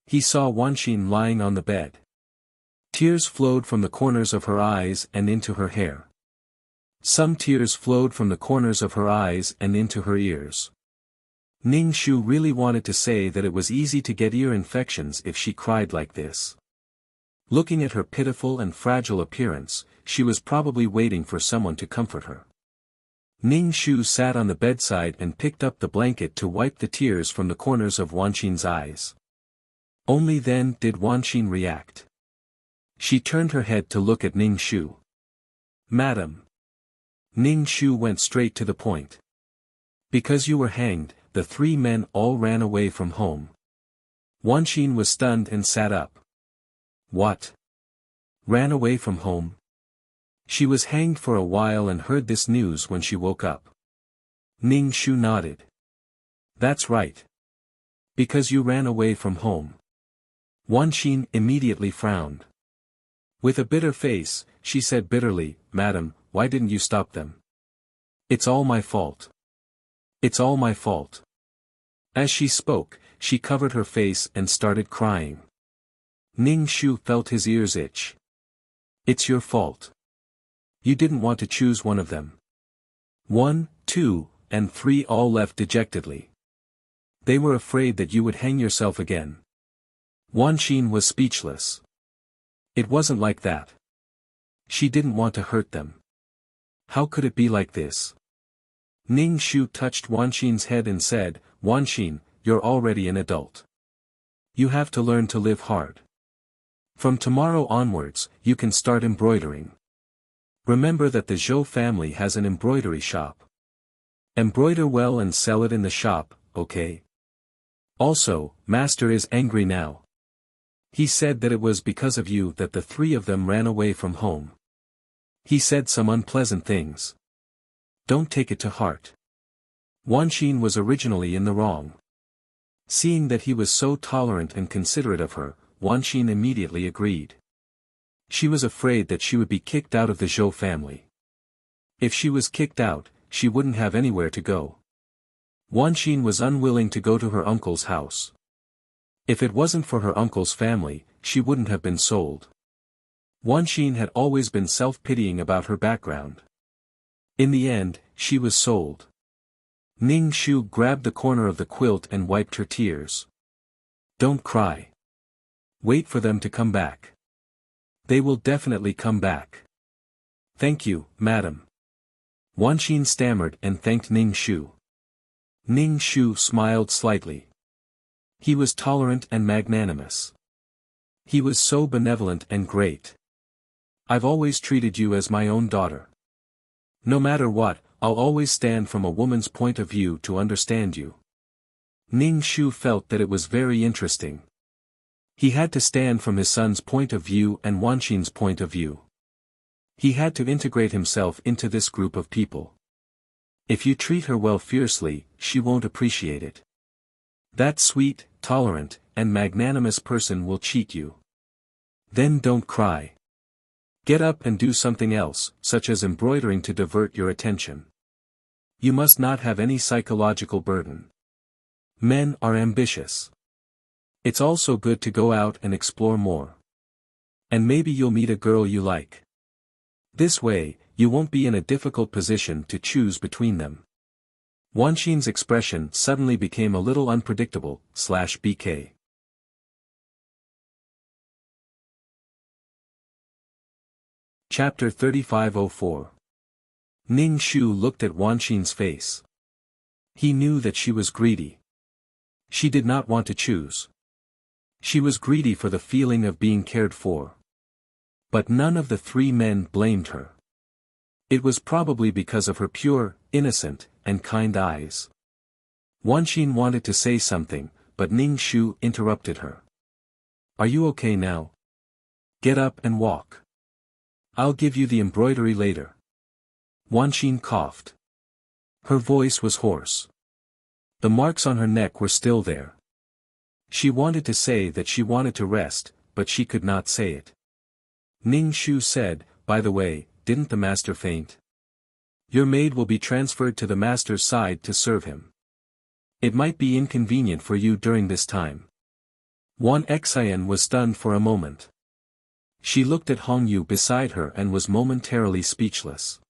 He saw Wanqin lying on the bed. Tears flowed from the corners of her eyes and into her hair. Some tears flowed from the corners of her eyes and into her ears. Ning Shu really wanted to say that it was easy to get ear infections if she cried like this. Looking at her pitiful and fragile appearance, she was probably waiting for someone to comfort her. Ning Shu sat on the bedside and picked up the blanket to wipe the tears from the corners of Wanqin's eyes. Only then did Wanqin react. She turned her head to look at Ning Shu. "Madam." Ning Shu went straight to the point. "Because you were hanged, the three men all ran away from home." Wanqin was stunned and sat up. "What? Ran away from home?" She was hanged for a while and heard this news when she woke up. Ning Shu nodded. "That's right. Because you ran away from home." Wanqin immediately frowned. With a bitter face, she said bitterly, "Madam, why didn't you stop them? It's all my fault. It's all my fault." As she spoke, she covered her face and started crying. Ning Shu felt his ears itch. "It's your fault. You didn't want to choose one of them." 1, 2, and 3 all left dejectedly. They were afraid that you would hang yourself again. Wanqin was speechless. It wasn't like that. She didn't want to hurt them. How could it be like this? Ning Shu touched Wanqin's head and said, "Wanqin, you're already an adult. You have to learn to live hard. From tomorrow onwards, you can start embroidering. Remember that the Zhou family has an embroidery shop. Embroider well and sell it in the shop, okay? Also, Master is angry now. He said that it was because of you that the three of them ran away from home. He said some unpleasant things. Don't take it to heart." Wanqin was originally in the wrong. Seeing that he was so tolerant and considerate of her, Wanqin immediately agreed. She was afraid that she would be kicked out of the Zhou family. If she was kicked out, she wouldn't have anywhere to go. Wanqin was unwilling to go to her uncle's house. If it wasn't for her uncle's family, she wouldn't have been sold. Wanqin had always been self-pitying about her background. In the end, she was sold. Ning Shu grabbed the corner of the quilt and wiped her tears. "Don't cry. Wait for them to come back. They will definitely come back." "Thank you, madam." Wanqin stammered and thanked Ning Shu. Ning Shu smiled slightly. He was tolerant and magnanimous. He was so benevolent and great. "I've always treated you as my own daughter. No matter what, I'll always stand from a woman's point of view to understand you." Ning Shu felt that it was very interesting. He had to stand from his son's point of view and Wanxin's point of view. He had to integrate himself into this group of people. If you treat her well fiercely, she won't appreciate it. That sweet, tolerant, and magnanimous person will cheat you. Then don't cry. Get up and do something else, such as embroidering to divert your attention. You must not have any psychological burden. Men are ambitious. It's also good to go out and explore more. And maybe you'll meet a girl you like. This way, you won't be in a difficult position to choose between them. Wanxin's expression suddenly became a little unpredictable, /BK. Chapter 3504. Ning Shu looked at Wanxin's face. He knew that she was greedy. She did not want to choose. She was greedy for the feeling of being cared for. But none of the three men blamed her. It was probably because of her pure, innocent, and kind eyes. Wanxin wanted to say something, but Ning Shu interrupted her. Are you okay now? Get up and walk. I'll give you the embroidery later. Wanxin coughed. Her voice was hoarse. The marks on her neck were still there. She wanted to say that she wanted to rest, but she could not say it. Ning Shu said, by the way, didn't the master faint? Your maid will be transferred to the master's side to serve him. It might be inconvenient for you during this time. Wuxia was stunned for a moment. She looked at Hongyu beside her and was momentarily speechless.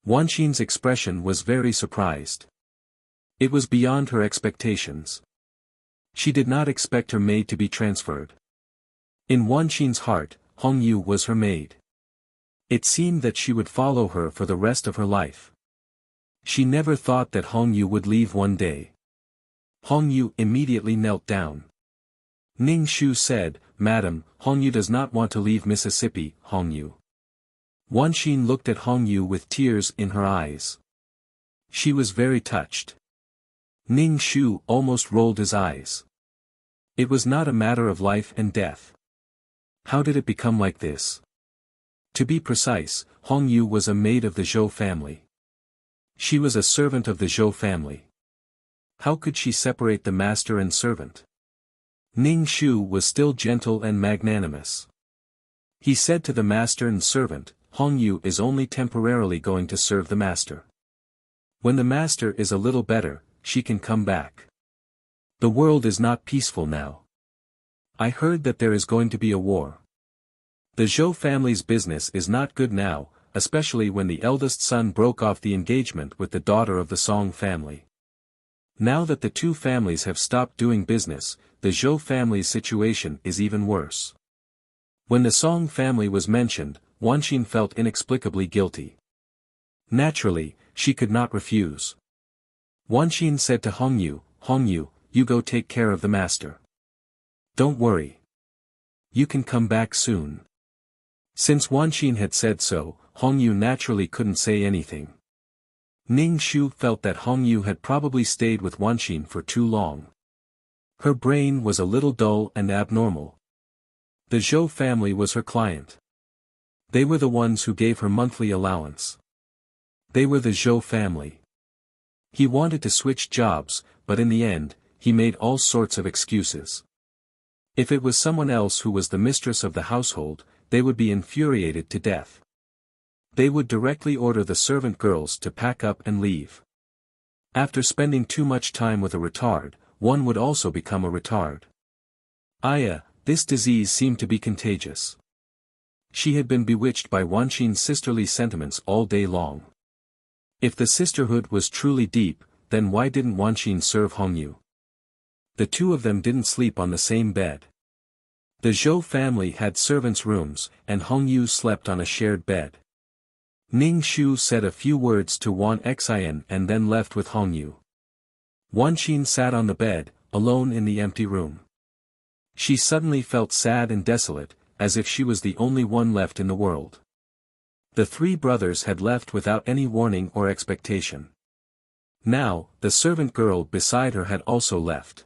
Wanxin's expression was very surprised. It was beyond her expectations. She did not expect her maid to be transferred. In Wanxin's heart, Hongyu was her maid. It seemed that she would follow her for the rest of her life. She never thought that Hongyu would leave one day. Hongyu immediately knelt down. Ning Shu said, Madam, Hongyu does not want to leave Mississippi, Hongyu. Wanxin looked at Hongyu with tears in her eyes. She was very touched. Ning Shu almost rolled his eyes. It was not a matter of life and death. How did it become like this? To be precise, Hongyu was a maid of the Zhou family. She was a servant of the Zhou family. How could she separate the master and servant? Ning Shu was still gentle and magnanimous. He said to the master and servant, Hongyu is only temporarily going to serve the master. When the master is a little better, she can come back. The world is not peaceful now. I heard that there is going to be a war. The Zhou family's business is not good now, especially when the eldest son broke off the engagement with the daughter of the Song family. Now that the two families have stopped doing business, the Zhou family's situation is even worse. When the Song family was mentioned, Wanxin felt inexplicably guilty. Naturally, she could not refuse. Wanxin said to Hongyu, Hongyu, you go take care of the master. Don't worry. You can come back soon. Since Wanxin had said so, Hongyu naturally couldn't say anything. Ning Shu felt that Hongyu had probably stayed with Wanxin for too long. Her brain was a little dull and abnormal. The Zhou family was her client. They were the ones who gave her monthly allowance. They were the Zhou family. He wanted to switch jobs, but in the end, he made all sorts of excuses. If it was someone else who was the mistress of the household, they would be infuriated to death. They would directly order the servant girls to pack up and leave. After spending too much time with a retard, one would also become a retard. This disease seemed to be contagious. She had been bewitched by Wanxin's sisterly sentiments all day long. If the sisterhood was truly deep, then why didn't Wanxin serve Hongyu? The two of them didn't sleep on the same bed. The Zhou family had servants' rooms, and Hongyu slept on a shared bed. Ning Shu said a few words to Wuxia and then left with Hongyu. Wanxin sat on the bed, alone in the empty room. She suddenly felt sad and desolate, as if she was the only one left in the world. The three brothers had left without any warning or expectation. Now, the servant girl beside her had also left.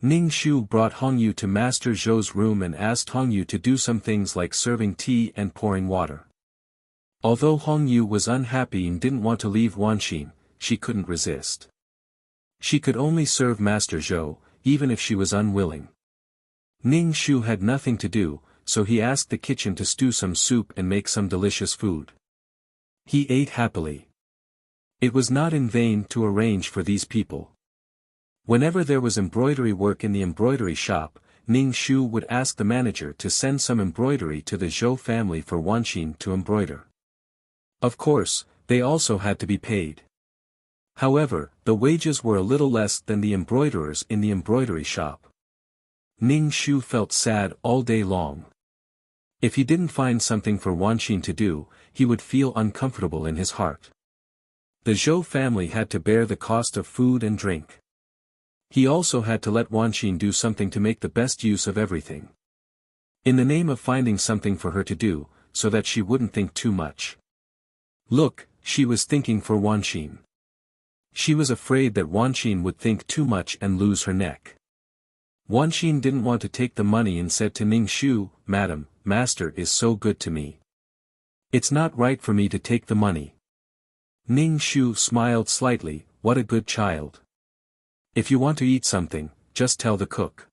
Ning Shu brought Hongyu to Master Zhou's room and asked Hongyu to do some things like serving tea and pouring water. Although Hongyu was unhappy and didn't want to leave Wanxin, she couldn't resist. She could only serve Master Zhou, even if she was unwilling. Ning Shu had nothing to do, so he asked the kitchen to stew some soup and make some delicious food. He ate happily. It was not in vain to arrange for these people. Whenever there was embroidery work in the embroidery shop, Ning Shu would ask the manager to send some embroidery to the Zhou family for Wanxin to embroider. Of course, they also had to be paid. However, the wages were a little less than the embroiderers in the embroidery shop. Ning Shu felt sad all day long. If he didn't find something for Wanxin to do, he would feel uncomfortable in his heart. The Zhou family had to bear the cost of food and drink. He also had to let Wanxin do something to make the best use of everything. In the name of finding something for her to do, so that she wouldn't think too much. Look, she was thinking for Wanxin. She was afraid that Wanxin would think too much and lose her neck. Wanxin didn't want to take the money and said to Ning Shu, "Madam, Master is so good to me. It's not right for me to take the money." Ning Shu smiled slightly, "What a good child. If you want to eat something, just tell the cook.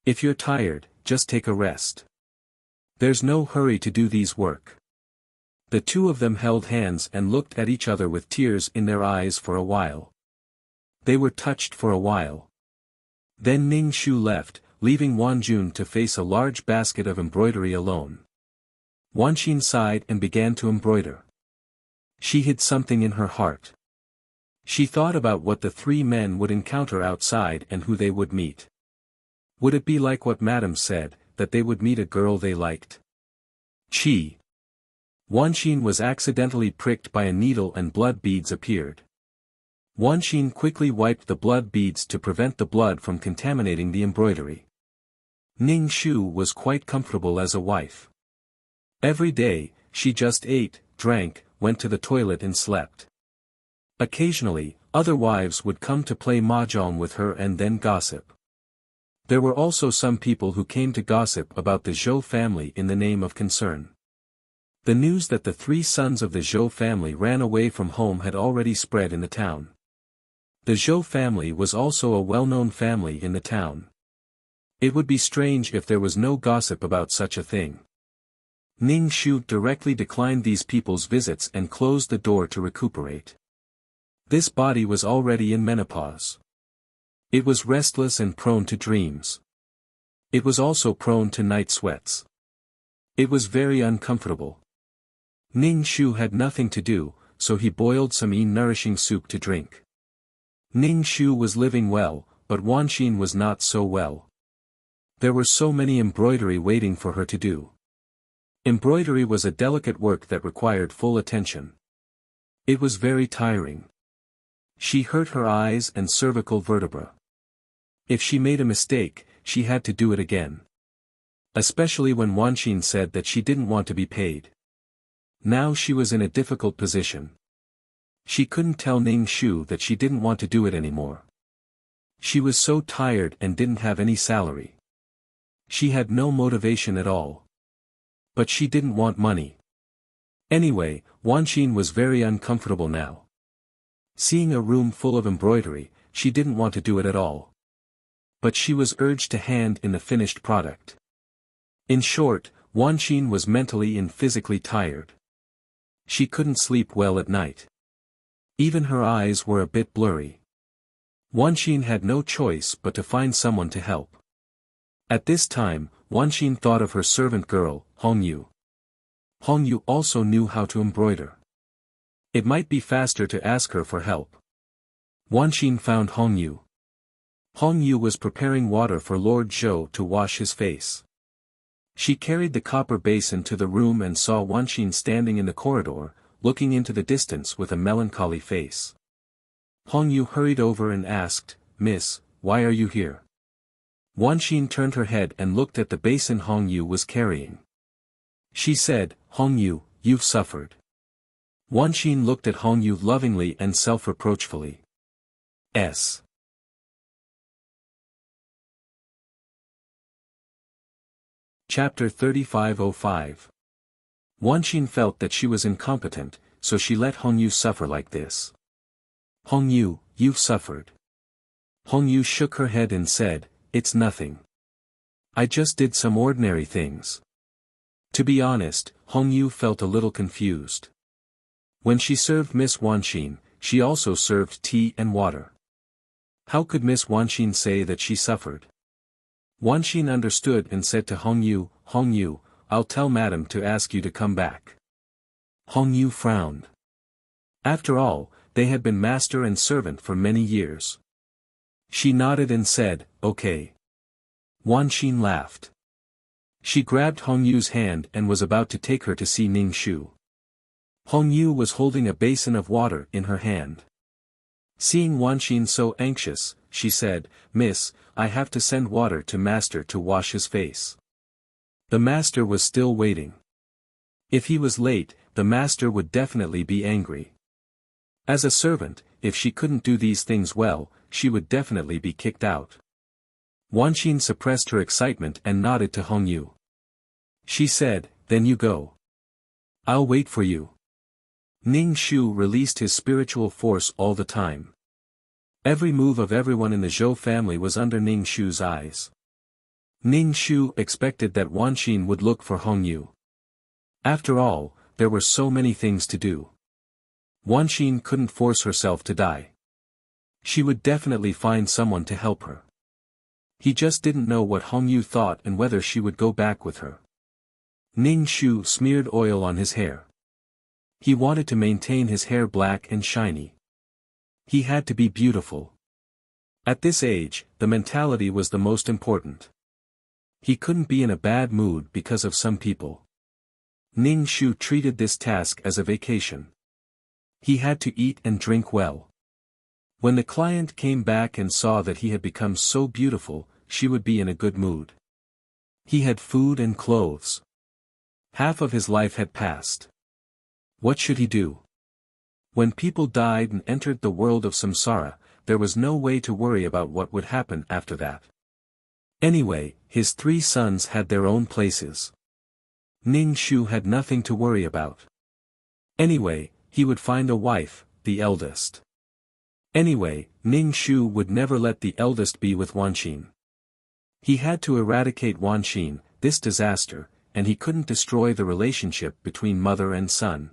If you're tired, just take a rest. There's no hurry to do these work." The two of them held hands and looked at each other with tears in their eyes for a while. They were touched for a while. Then Ning Shu left, leaving Wanjun to face a large basket of embroidery alone. Wanxin sighed and began to embroider. She hid something in her heart. She thought about what the three men would encounter outside and who they would meet. Would it be like what Madame said, that they would meet a girl they liked? Chi. Wanxin was accidentally pricked by a needle and blood beads appeared. Wanxin quickly wiped the blood beads to prevent the blood from contaminating the embroidery. Ning Shu was quite comfortable as a wife. Every day, she just ate, drank, went to the toilet and slept. Occasionally, other wives would come to play mahjong with her and then gossip. There were also some people who came to gossip about the Zhou family in the name of concern. The news that the three sons of the Zhou family ran away from home had already spread in the town. The Zhou family was also a well-known family in the town. It would be strange if there was no gossip about such a thing. Ning Shu directly declined these people's visits and closed the door to recuperate. This body was already in menopause. It was restless and prone to dreams. It was also prone to night sweats. It was very uncomfortable. Ning Shu had nothing to do, so he boiled some nourishing soup to drink. Ning Shu was living well, but Wanxin was not so well. There were so many embroidery waiting for her to do. Embroidery was a delicate work that required full attention. It was very tiring. She hurt her eyes and cervical vertebra. If she made a mistake, she had to do it again. Especially when Wanxin said that she didn't want to be paid. Now she was in a difficult position. She couldn't tell Ning Shu that she didn't want to do it anymore. She was so tired and didn't have any salary. She had no motivation at all. But she didn't want money. Anyway, Wanxin was very uncomfortable now. Seeing a room full of embroidery, she didn't want to do it at all. But she was urged to hand in the finished product. In short, Wanxin was mentally and physically tired. She couldn't sleep well at night. Even her eyes were a bit blurry. Wanxin had no choice but to find someone to help. At this time, Wanxin thought of her servant girl, Hongyu. Hongyu also knew how to embroider. It might be faster to ask her for help. Wanxin found Hongyu. Hongyu was preparing water for Lord Zhou to wash his face. She carried the copper basin to the room and saw Wanxin standing in the corridor, looking into the distance with a melancholy face. Hongyu hurried over and asked, "Miss, why are you here?" Wanxin turned her head and looked at the basin Hongyu was carrying. She said, "Hongyu, you've suffered." Wanxin looked at Hongyu lovingly and self-reproachfully. Chapter 3505. Wanxin felt that she was incompetent, so she let Hongyu suffer like this. Hongyu, you've suffered. Hongyu shook her head and said, it's nothing. I just did some ordinary things. To be honest, Hongyu felt a little confused. When she served Miss Wanxin, she also served tea and water. How could Miss Wanxin say that she suffered? Wanxin understood and said to Hongyu, Hongyu, I'll tell Madam to ask you to come back. Hongyu frowned. After all, they had been master and servant for many years. She nodded and said, okay. Wanxin laughed. She grabbed Hongyu's hand and was about to take her to see Ning Shu. Hongyu was holding a basin of water in her hand. Seeing Wanxin so anxious, she said, Miss, I have to send water to Master to wash his face. The Master was still waiting. If he was late, the Master would definitely be angry. As a servant, if she couldn't do these things well, she would definitely be kicked out. Wanxin suppressed her excitement and nodded to Hongyu. She said, then you go. I'll wait for you. Ning Shu released his spiritual force all the time. Every move of everyone in the Zhou family was under Ning Shu's eyes. Ning Shu expected that Wanxin would look for Hongyu. After all, there were so many things to do. Wanxin couldn't force herself to die. She would definitely find someone to help her. He just didn't know what Hongyu thought and whether she would go back with her. Ning Shu smeared oil on his hair. He wanted to maintain his hair black and shiny. He had to be beautiful. At this age, the mentality was the most important. He couldn't be in a bad mood because of some people. Ning Shu treated this task as a vacation. He had to eat and drink well. When the client came back and saw that he had become so beautiful, she would be in a good mood. He had food and clothes. Half of his life had passed. What should he do? When people died and entered the world of samsara, there was no way to worry about what would happen after that. Anyway, his 3 sons had their own places. Ning Shu had nothing to worry about. Anyway, he would find a wife, the eldest. Anyway, Ning Shu would never let the eldest be with Wanxin. He had to eradicate Wanxin, this disaster, and he couldn't destroy the relationship between mother and son.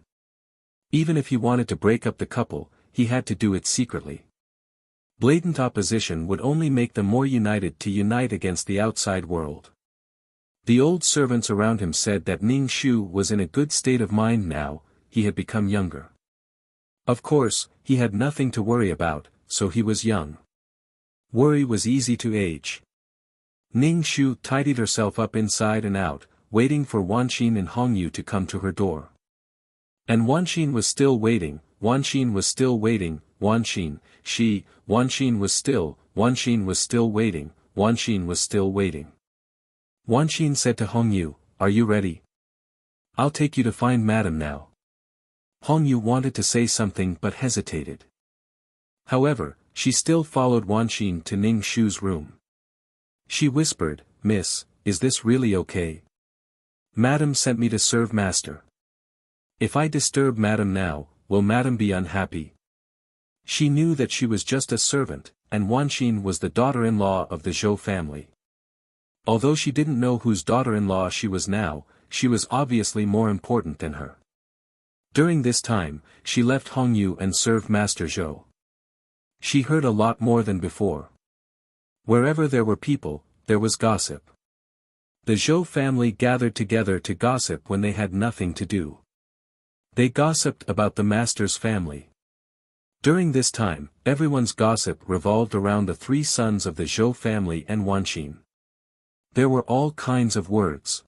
Even if he wanted to break up the couple, he had to do it secretly. Blatant opposition would only make them more united to unite against the outside world. The old servants around him said that Ning Shu was in a good state of mind now, he had become younger. Of course, he had nothing to worry about, so he was young. Worry was easy to age. Ning Shu tidied herself up inside and out, waiting for Wanxin and Hongyu to come to her door. And Wanxin was still waiting, Wanxin was still waiting, Wanxin was still waiting, Wanxin was still waiting. Wanxin said to Hongyu, are you ready? I'll take you to find Madam now. Hongyu wanted to say something but hesitated. However, she still followed Wanxin to Ning Shu's room. She whispered, Miss, is this really okay? Madam sent me to serve Master. If I disturb Madam now, will Madam be unhappy? She knew that she was just a servant, and Wanxin was the daughter-in-law of the Zhou family. Although she didn't know whose daughter-in-law she was now, she was obviously more important than her. During this time, she left Hongyu and served Master Zhou. She heard a lot more than before. Wherever there were people, there was gossip. The Zhou family gathered together to gossip when they had nothing to do. They gossiped about the master's family. During this time, everyone's gossip revolved around the 3 sons of the Zhou family and Wanxin. There were all kinds of words.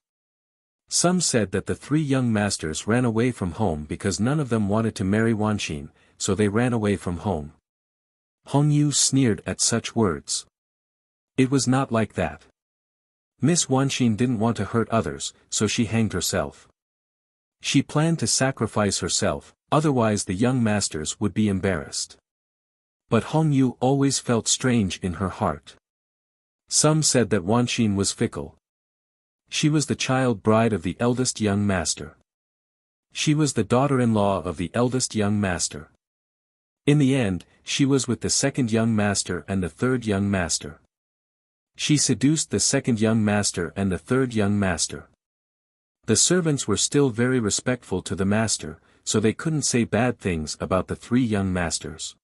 Some said that the 3 young masters ran away from home because none of them wanted to marry Wanxin, so they ran away from home. Hongyu sneered at such words. It was not like that. Miss Wanxin didn't want to hurt others, so she hanged herself. She planned to sacrifice herself, otherwise the young masters would be embarrassed. But Hongyu always felt strange in her heart. Some said that Wanxin was fickle. She was the child bride of the eldest young master. She was the daughter-in-law of the eldest young master. In the end, she was with the second young master and the third young master. She seduced the second young master and the third young master. The servants were still very respectful to the master, so they couldn't say bad things about the three young masters.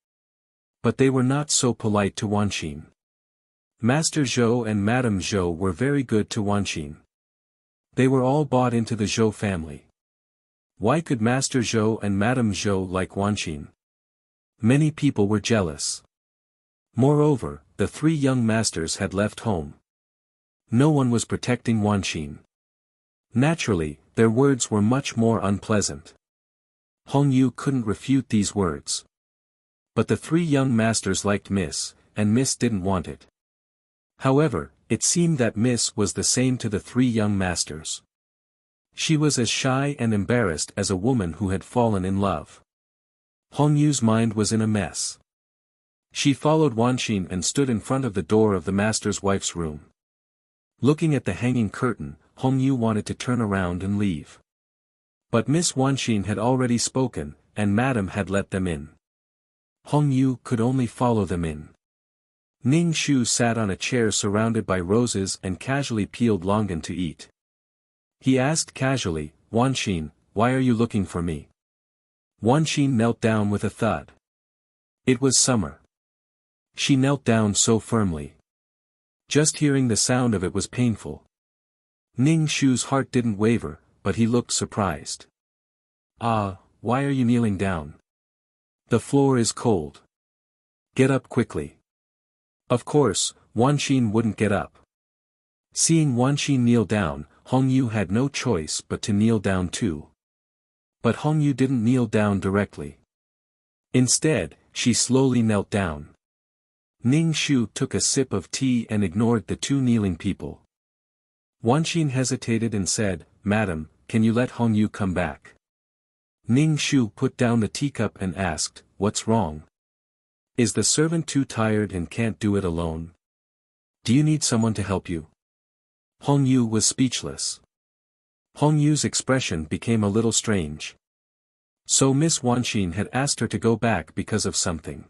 But they were not so polite to Wanqin. Master Zhou and Madame Zhou were very good to Wanqin. They were all bought into the Zhou family. Why could Master Zhou and Madame Zhou like Wanqin? Many people were jealous. Moreover, the three young masters had left home. No one was protecting Wanqin. Naturally, their words were much more unpleasant. Hong Yu couldn't refute these words. But the three young masters liked Miss, and Miss didn't want it. However, it seemed that Miss was the same to the three young masters. She was as shy and embarrassed as a woman who had fallen in love. Hong Yu's mind was in a mess. She followed Wanqin and stood in front of the door of the master's wife's room. Looking at the hanging curtain, Hong Yu wanted to turn around and leave. But Miss Wanqin had already spoken, and Madame had let them in. Hong Yu could only follow them in. Ning Shu sat on a chair surrounded by roses and casually peeled longan to eat. He asked casually, "Wanqin, why are you looking for me?" Wanqin knelt down with a thud. It was summer. She knelt down so firmly. Just hearing the sound of it was painful. Ning Shu's heart didn't waver, but he looked surprised. "Ah, why are you kneeling down? The floor is cold. Get up quickly." Of course, Wanqin wouldn't get up. Seeing Wanqin kneel down, Hong Yu had no choice but to kneel down too. But Hong Yu didn't kneel down directly. Instead, she slowly knelt down. Ning Shu took a sip of tea and ignored the two kneeling people. Wanqin hesitated and said, "Madam, can you let Hong Yu come back?" Ning Shu put down the teacup and asked, "What's wrong? Is the servant too tired and can't do it alone? Do you need someone to help you?" Hong Yu was speechless. Hong Yu's expression became a little strange. So Miss Wanqin had asked her to go back because of something.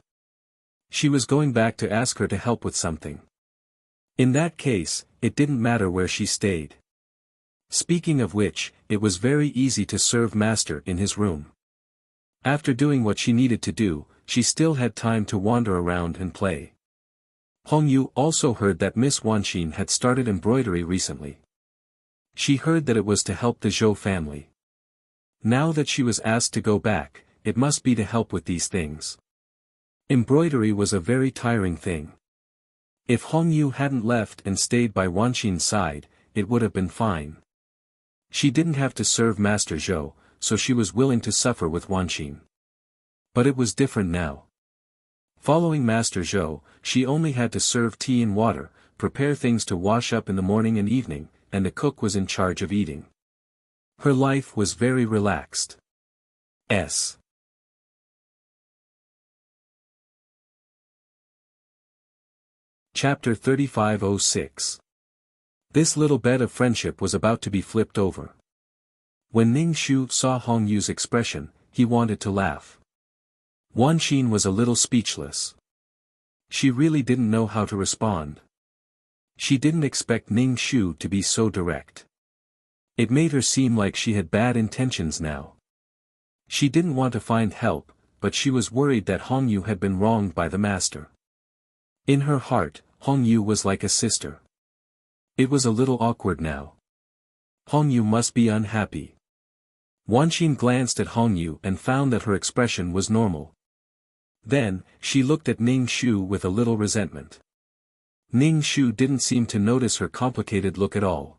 She was going back to ask her to help with something. In that case, it didn't matter where she stayed. Speaking of which, it was very easy to serve Master in his room. After doing what she needed to do, she still had time to wander around and play. Hong Yu also heard that Miss Wanqin had started embroidery recently. She heard that it was to help the Zhou family. Now that she was asked to go back, it must be to help with these things. Embroidery was a very tiring thing. If Hong Yu hadn't left and stayed by Wanqin's side, it would have been fine. She didn't have to serve Master Zhou, so she was willing to suffer with Wanqin. But it was different now. Following Master Zhou, she only had to serve tea and water, prepare things to wash up in the morning and evening, and the cook was in charge of eating. Her life was very relaxed. Chapter 3506. This little bed of friendship was about to be flipped over. When Ning Shu saw Hong Yu's expression, he wanted to laugh. Wanqin was a little speechless. She really didn't know how to respond. She didn't expect Ning Shu to be so direct. It made her seem like she had bad intentions now. She didn't want to find help, but she was worried that Hong Yu had been wronged by the master. In her heart, Hong Yu was like a sister. It was a little awkward now. Hong Yu must be unhappy. Wanqin glanced at Hong Yu and found that her expression was normal. Then, she looked at Ning Shu with a little resentment. Ning Shu didn't seem to notice her complicated look at all.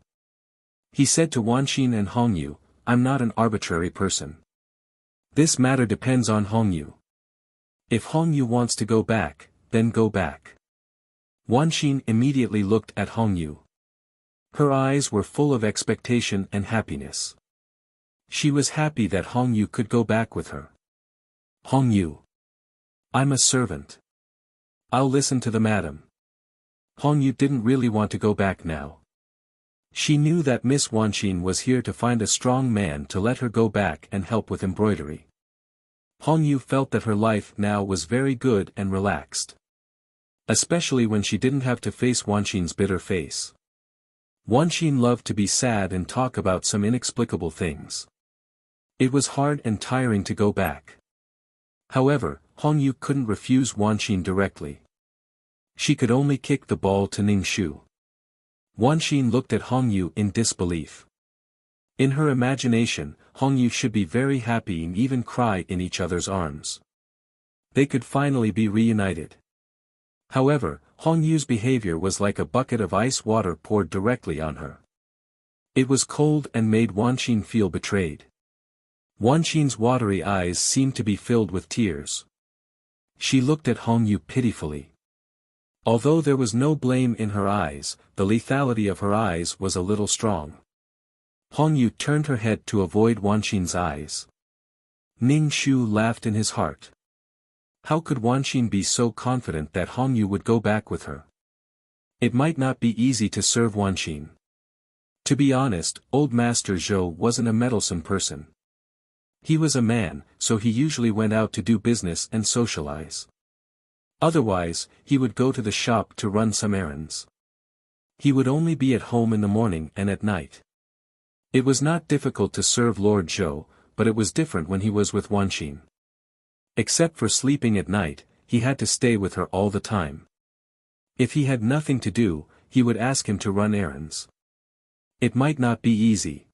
He said to Wanqin and Hong Yu, "I'm not an arbitrary person. This matter depends on Hong Yu. If Hong Yu wants to go back, then go back." Wanqin immediately looked at Hong Yu. Her eyes were full of expectation and happiness. She was happy that Hong Yu could go back with her. "Hong Yu. I'm a servant. I'll listen to the madam." Hong Yu didn't really want to go back now. She knew that Miss Wanqin was here to find a strong man to let her go back and help with embroidery. Hongyu felt that her life now was very good and relaxed. Especially when she didn't have to face Wanqin's bitter face. Wanqin loved to be sad and talk about some inexplicable things. It was hard and tiring to go back. However, Hongyu couldn't refuse Wanqin directly. She could only kick the ball to Ningxu. Wanqin looked at Hongyu in disbelief. In her imagination, Hongyu should be very happy and even cry in each other's arms. They could finally be reunited. However, Hongyu's behavior was like a bucket of ice water poured directly on her. It was cold and made Wanqin feel betrayed. Wanqin's watery eyes seemed to be filled with tears. She looked at Hongyu pitifully. Although there was no blame in her eyes, the lethality of her eyes was a little strong. Hongyu turned her head to avoid Wanqin's eyes. Ningxu laughed in his heart. How could Wanqin be so confident that Hongyu would go back with her? It might not be easy to serve Wanqin. To be honest, old Master Zhou wasn't a meddlesome person. He was a man, so he usually went out to do business and socialize. Otherwise, he would go to the shop to run some errands. He would only be at home in the morning and at night. It was not difficult to serve Lord Zhou, but it was different when he was with Wanqin. Except for sleeping at night, he had to stay with her all the time. If he had nothing to do, he would ask him to run errands. It might not be easy.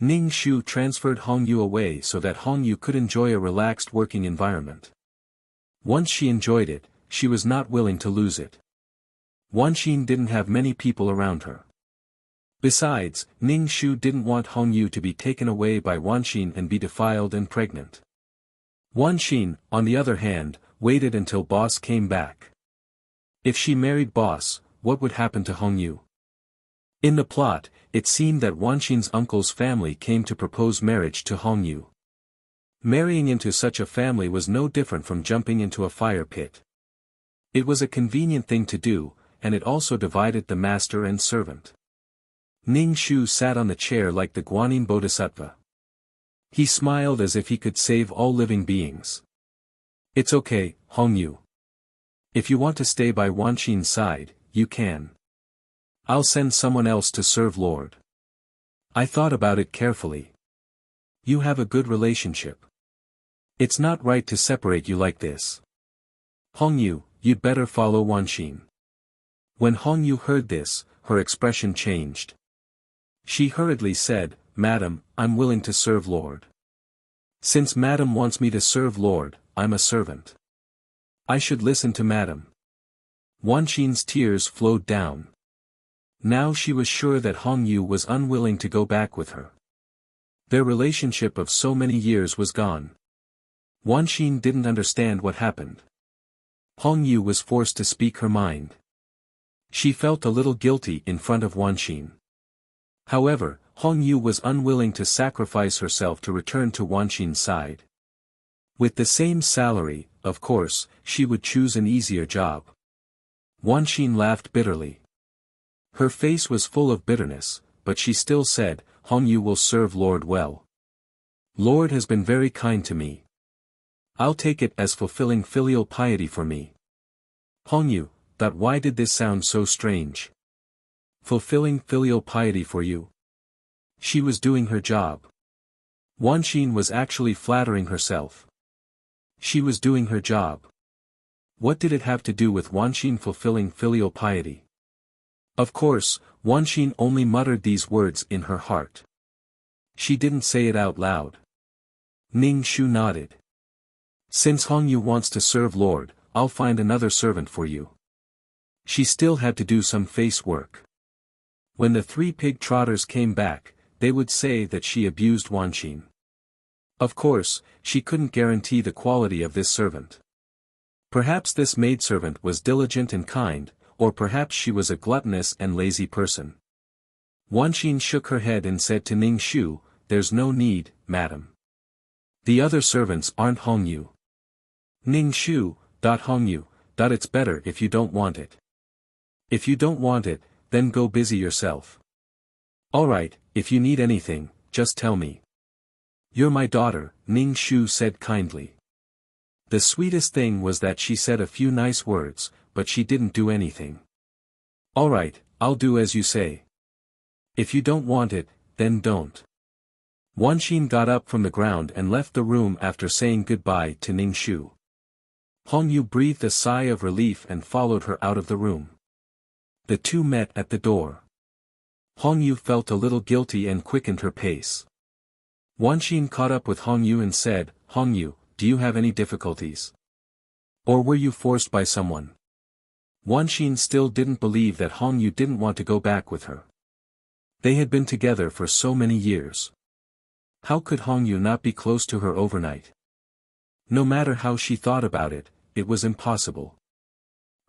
Ningxu transferred Hongyu away so that Hongyu could enjoy a relaxed working environment. Once she enjoyed it, she was not willing to lose it. Wanqin didn't have many people around her. Besides, Ningxu didn't want Hongyu to be taken away by Wanqin and be defiled and pregnant. Wanqin, on the other hand, waited until Boss came back. If she married Boss, what would happen to Hongyu? In the plot, it seemed that Wanqin's uncle's family came to propose marriage to Hongyu. Marrying into such a family was no different from jumping into a fire pit. It was a convenient thing to do, and it also divided the master and servant. Ningxu sat on the chair like the Guanyin Bodhisattva. He smiled as if he could save all living beings. It's okay, Hongyu. If you want to stay by Wanqin's side, you can. I'll send someone else to serve Lord. I thought about it carefully. You have a good relationship. It's not right to separate you like this. Hongyu, you'd better follow Wanqin. When Hongyu heard this, her expression changed. She hurriedly said, Madam, I'm willing to serve Lord. Since Madam wants me to serve Lord, I'm a servant. I should listen to Madam. Wanqin's tears flowed down. Now she was sure that Hongyu was unwilling to go back with her. Their relationship of so many years was gone. Wanqin didn't understand what happened. Hongyu was forced to speak her mind. She felt a little guilty in front of Wanqin. However, Hongyu was unwilling to sacrifice herself to return to Wanqin's side. With the same salary, of course, she would choose an easier job. Wanqin laughed bitterly. Her face was full of bitterness, but she still said, Hongyu will serve Lord well. Lord has been very kind to me. I'll take it as fulfilling filial piety for me. Hongyu, but why did this sound so strange? Fulfilling filial piety for you? She was doing her job. Wanqin was actually flattering herself. She was doing her job. What did it have to do with Wanqin fulfilling filial piety? Of course, Wanqin only muttered these words in her heart. She didn't say it out loud. Ningxu nodded. Since Hongyu wants to serve Lord, I'll find another servant for you. She still had to do some face work. When the 3 pig trotters came back, they would say that she abused Wanqin. Of course, she couldn't guarantee the quality of this servant. Perhaps this maidservant was diligent and kind, or perhaps she was a gluttonous and lazy person. Wanqin shook her head and said to Ningxu, There's no need, madam. The other servants aren't Hongyu. Ningxu, Hongyu, it's better if you don't want it. If you don't want it, then go busy yourself. Alright, if you need anything, just tell me. You're my daughter, Ning Shu said kindly. The sweetest thing was that she said a few nice words, but she didn't do anything. Alright, I'll do as you say. If you don't want it, then don't. Wanxin got up from the ground and left the room after saying goodbye to Ning Shu. Hongyu breathed a sigh of relief and followed her out of the room. The two met at the door. Hongyu felt a little guilty and quickened her pace. Wanxin caught up with Hongyu and said, Hongyu, do you have any difficulties? Or were you forced by someone? Wanxin still didn't believe that Hongyu didn't want to go back with her. They had been together for so many years. How could Hongyu not be close to her overnight? No matter how she thought about it, it was impossible.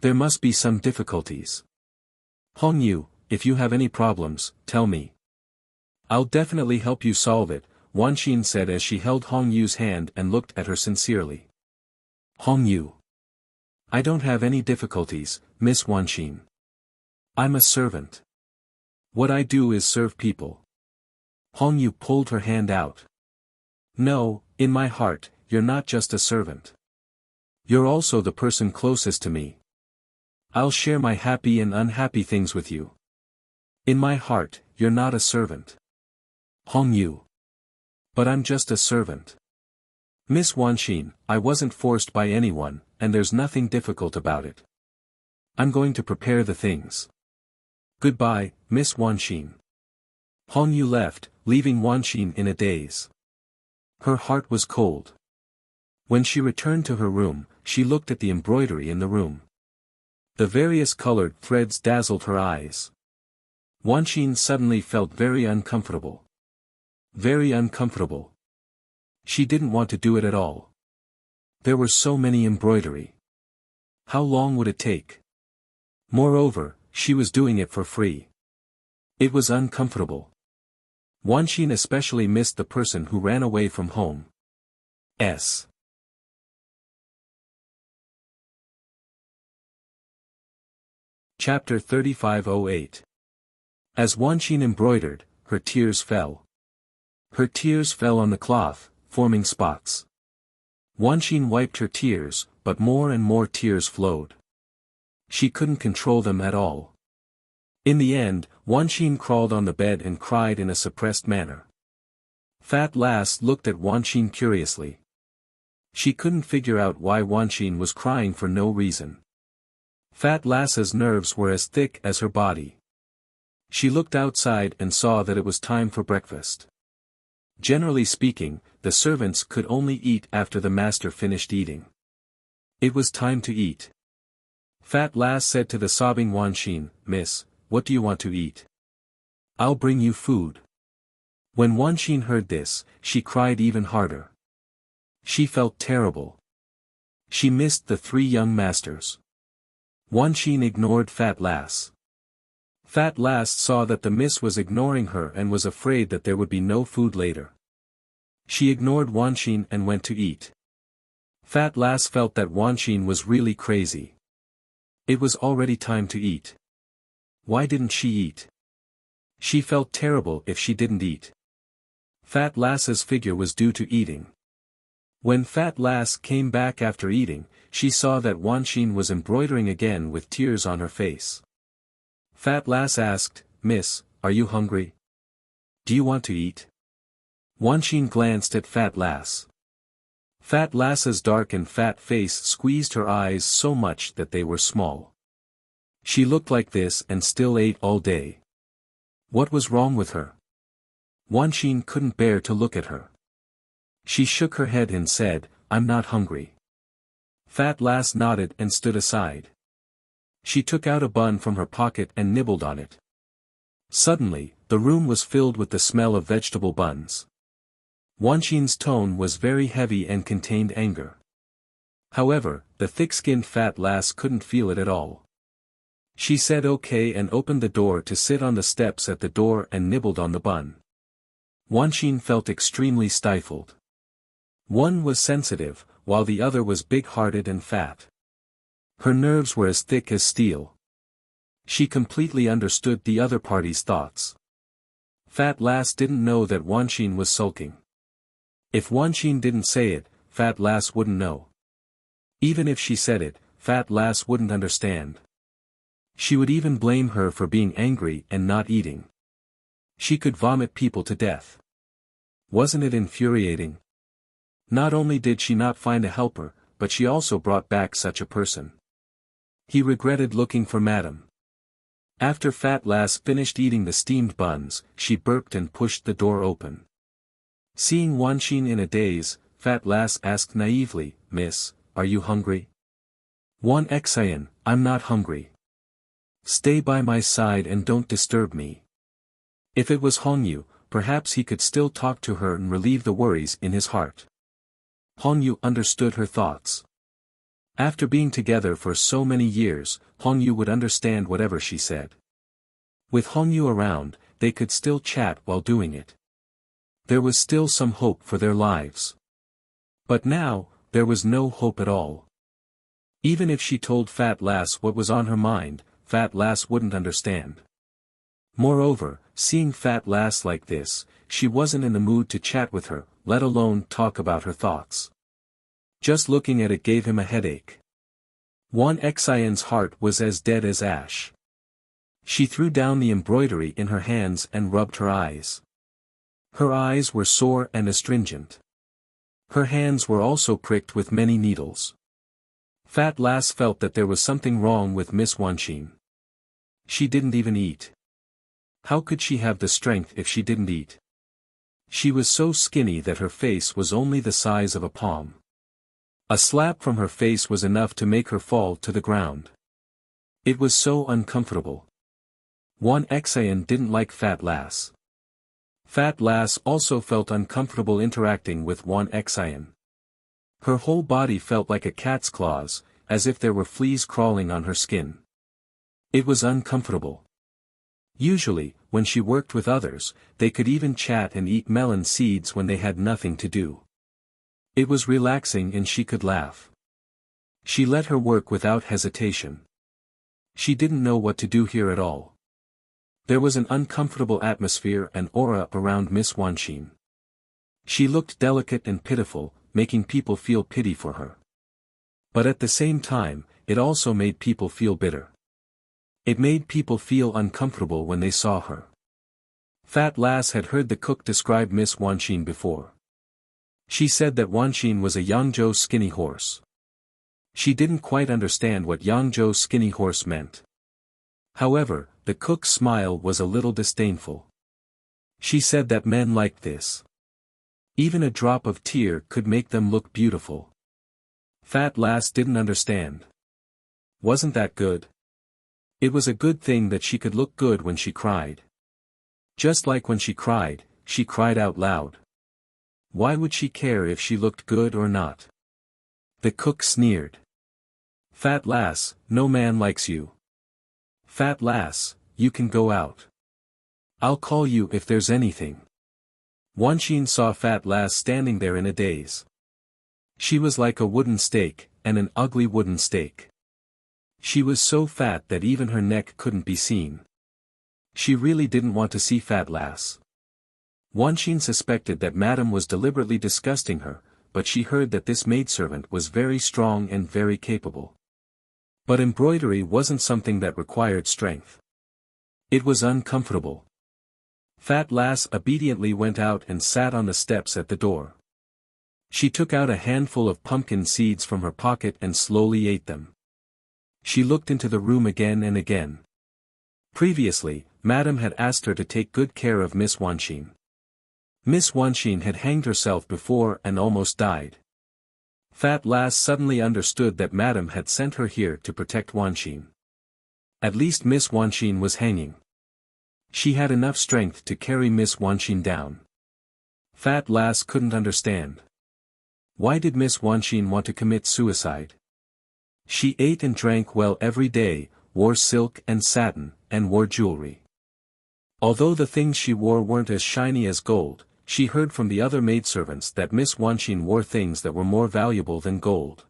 There must be some difficulties. Hongyu, if you have any problems, tell me. I'll definitely help you solve it, Wanxin said as she held Hongyu's hand and looked at her sincerely. Hongyu. I don't have any difficulties, Miss Wanxin. I'm a servant. What I do is serve people. Hongyu pulled her hand out. No, in my heart, you're not just a servant. You're also the person closest to me. I'll share my happy and unhappy things with you. In my heart, you're not a servant. Hongyu. But I'm just a servant. Miss Wanxin, I wasn't forced by anyone, and there's nothing difficult about it. I'm going to prepare the things. Goodbye, Miss Wanxin. Hongyu left, leaving Wanxin in a daze. Her heart was cold. When she returned to her room, she looked at the embroidery in the room. The various colored threads dazzled her eyes. Wanxin suddenly felt very uncomfortable. Very uncomfortable. She didn't want to do it at all. There were so many embroidery. How long would it take? Moreover, she was doing it for free. It was uncomfortable. Wanxin especially missed the person who ran away from home. Chapter 3508. As Wanxin embroidered, her tears fell. Her tears fell on the cloth, forming spots. Wanxin wiped her tears, but more and more tears flowed. She couldn't control them at all. In the end, Wanxin crawled on the bed and cried in a suppressed manner. Fat Lass looked at Wanxin curiously. She couldn't figure out why Wanxin was crying for no reason. Fat Lass's nerves were as thick as her body. She looked outside and saw that it was time for breakfast. Generally speaking, the servants could only eat after the master finished eating. It was time to eat. Fat Lass said to the sobbing Wanxin, Miss, what do you want to eat? I'll bring you food. When Wanxin heard this, she cried even harder. She felt terrible. She missed the three young masters. Wanxin ignored Fat Lass. Fat Lass saw that the miss was ignoring her and was afraid that there would be no food later. She ignored Wanxin and went to eat. Fat Lass felt that Wanxin was really crazy. It was already time to eat. Why didn't she eat? She felt terrible if she didn't eat. Fat Lass's figure was due to eating. When Fat Lass came back after eating, she saw that Wanxin was embroidering again with tears on her face. Fat Lass asked, Miss, are you hungry? Do you want to eat? Wanxin glanced at Fat Lass. Fat Lass's dark and fat face squeezed her eyes so much that they were small. She looked like this and still ate all day. What was wrong with her? Wanxin couldn't bear to look at her. She shook her head and said, I'm not hungry. Fat Lass nodded and stood aside. She took out a bun from her pocket and nibbled on it. Suddenly, the room was filled with the smell of vegetable buns. Wanxin's tone was very heavy and contained anger. However, the thick-skinned Fat Lass couldn't feel it at all. She said okay and opened the door to sit on the steps at the door and nibbled on the bun. Wanxin felt extremely stifled. One was sensitive, while the other was big-hearted and fat. Her nerves were as thick as steel. She completely understood the other party's thoughts. Fat Lass didn't know that Wanqin was sulking. If Wanqin didn't say it, Fat Lass wouldn't know. Even if she said it, Fat Lass wouldn't understand. She would even blame her for being angry and not eating. She could vomit people to death. Wasn't it infuriating? Not only did she not find a helper, but she also brought back such a person. He regretted looking for Madame. After Fat Lass finished eating the steamed buns, she burped and pushed the door open. Seeing Wanqin in a daze, Fat Lass asked naively, "Miss, are you hungry?" "Wanxian, I'm not hungry. Stay by my side and don't disturb me." If it was Hongyu, perhaps he could still talk to her and relieve the worries in his heart. Hongyu understood her thoughts. After being together for so many years, Hongyu would understand whatever she said. With Hongyu around, they could still chat while doing it. There was still some hope for their lives. But now, there was no hope at all. Even if she told Fat Lass what was on her mind, Fat Lass wouldn't understand. Moreover, seeing Fat Lass like this, she wasn't in the mood to chat with her, let alone talk about her thoughts. Just looking at it gave him a headache. Wanxian's heart was as dead as ash. She threw down the embroidery in her hands and rubbed her eyes. Her eyes were sore and astringent. Her hands were also pricked with many needles. Fat Lass felt that there was something wrong with Miss Wanqin. She didn't even eat. How could she have the strength if she didn't eat? She was so skinny that her face was only the size of a palm. A slap from her face was enough to make her fall to the ground. It was so uncomfortable. Wanxian didn't like Fat Lass. Fat Lass also felt uncomfortable interacting with Wanxian. Her whole body felt like a cat's claws, as if there were fleas crawling on her skin. It was uncomfortable. Usually, when she worked with others, they could even chat and eat melon seeds when they had nothing to do. It was relaxing and she could laugh. She let her work without hesitation. She didn't know what to do here at all. There was an uncomfortable atmosphere and aura around Miss Wanqin. She looked delicate and pitiful, making people feel pity for her. But at the same time, it also made people feel bitter. It made people feel uncomfortable when they saw her. Fat Lass had heard the cook describe Miss Wanqin before. She said that Wanqin was a Yangzhou skinny horse. She didn't quite understand what Yangzhou skinny horse meant. However, the cook's smile was a little disdainful. She said that men liked this. Even a drop of tear could make them look beautiful. Fat Lass didn't understand. Wasn't that good? It was a good thing that she could look good when she cried. Just like when she cried out loud. Why would she care if she looked good or not? The cook sneered. Fat Lass, no man likes you. Fat Lass, you can go out. I'll call you if there's anything. Wanqin saw Fat Lass standing there in a daze. She was like a wooden stake, and an ugly wooden stake. She was so fat that even her neck couldn't be seen. She really didn't want to see Fat Lass. Wanqin suspected that Madame was deliberately disgusting her, but she heard that this maidservant was very strong and very capable. But embroidery wasn't something that required strength. It was uncomfortable. Fat Lass obediently went out and sat on the steps at the door. She took out a handful of pumpkin seeds from her pocket and slowly ate them. She looked into the room again and again. Previously, Madame had asked her to take good care of Miss Wanqin. Miss Wanqin had hanged herself before and almost died. Fat Lass suddenly understood that Madame had sent her here to protect Wanqin. At least Miss Wanqin was hanging. She had enough strength to carry Miss Wanqin down. Fat Lass couldn't understand. Why did Miss Wanqin want to commit suicide? She ate and drank well every day, wore silk and satin, and wore jewelry. Although the things she wore weren't as shiny as gold, she heard from the other maidservants that Miss Wanqin wore things that were more valuable than gold.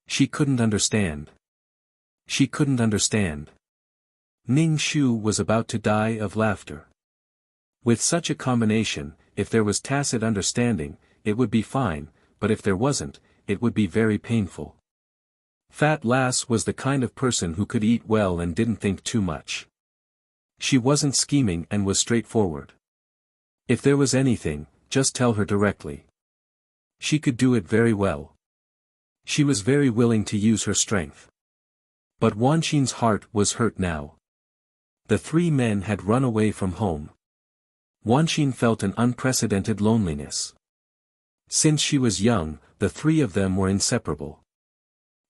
She couldn't understand. She couldn't understand. Ning Shu was about to die of laughter. With such a combination, if there was tacit understanding, it would be fine, but if there wasn't, it would be very painful. Fat Lass was the kind of person who could eat well and didn't think too much. She wasn't scheming and was straightforward. If there was anything, just tell her directly. She could do it very well. She was very willing to use her strength. But Wan Qin's heart was hurt now. The three men had run away from home. Wan Qin felt an unprecedented loneliness. Since she was young, the three of them were inseparable.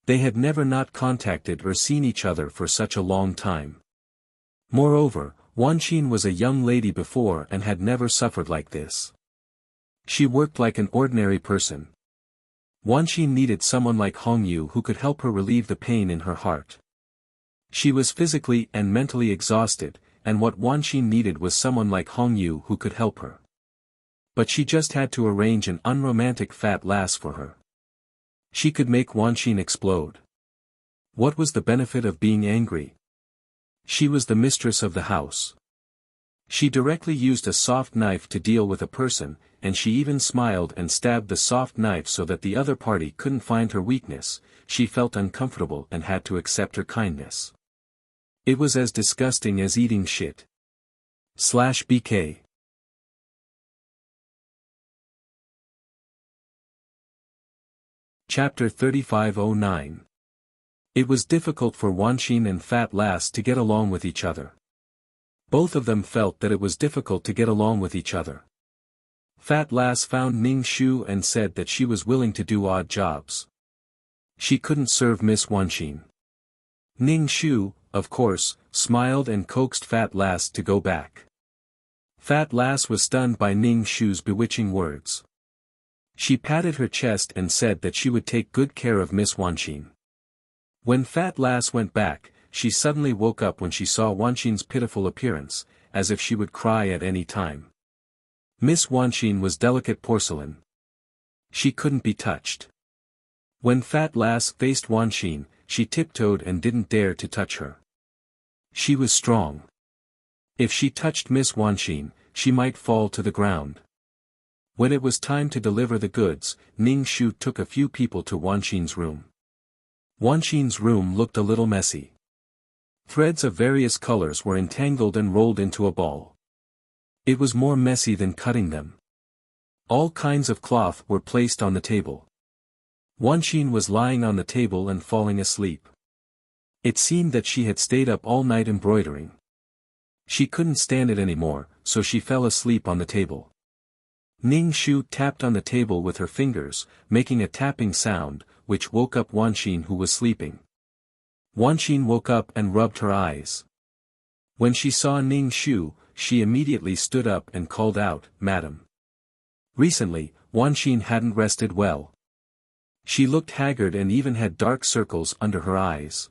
They had never not contacted or seen each other for such a long time. Moreover, Wan Qin was a young lady before and had never suffered like this. She worked like an ordinary person. Wan Qin needed someone like Hong Yu who could help her relieve the pain in her heart. She was physically and mentally exhausted, and what Wan Qin needed was someone like Hong Yu who could help her. But she just had to arrange an unromantic Fat Lass for her. She could make Wan Qin explode. What was the benefit of being angry? She was the mistress of the house. She directly used a soft knife to deal with a person, and she even smiled and stabbed the soft knife so that the other party couldn't find her weakness. She felt uncomfortable and had to accept her kindness. It was as disgusting as eating shit. /BK Chapter 3509. It was difficult for Wan Qin and Fat Lass to get along with each other. Both of them felt that it was difficult to get along with each other. Fat Lass found Ning Shu and said that she was willing to do odd jobs. She couldn't serve Miss Wan Qin. Ning Shu, of course, smiled and coaxed Fat Lass to go back. Fat Lass was stunned by Ning Shu's bewitching words. She patted her chest and said that she would take good care of Miss Wan Qin. When Fat Lass went back, she suddenly woke up when she saw Wan Qin's pitiful appearance, as if she would cry at any time. Miss Wan Qin was delicate porcelain. She couldn't be touched. When Fat Lass faced Wan Qin, she tiptoed and didn't dare to touch her. She was strong. If she touched Miss Wan Qin, she might fall to the ground. When it was time to deliver the goods, Ning Shu took a few people to Wan Qin's room. Wan Qin's room looked a little messy. Threads of various colors were entangled and rolled into a ball. It was more messy than cutting them. All kinds of cloth were placed on the table. Wan Qin was lying on the table and falling asleep. It seemed that she had stayed up all night embroidering. She couldn't stand it anymore, so she fell asleep on the table. Ning Shu tapped on the table with her fingers, making a tapping sound, which woke up Wan Qin who was sleeping. Wan Qin woke up and rubbed her eyes. When she saw Ning Shu, she immediately stood up and called out, "Madam." Recently, Wan Qin hadn't rested well. She looked haggard and even had dark circles under her eyes.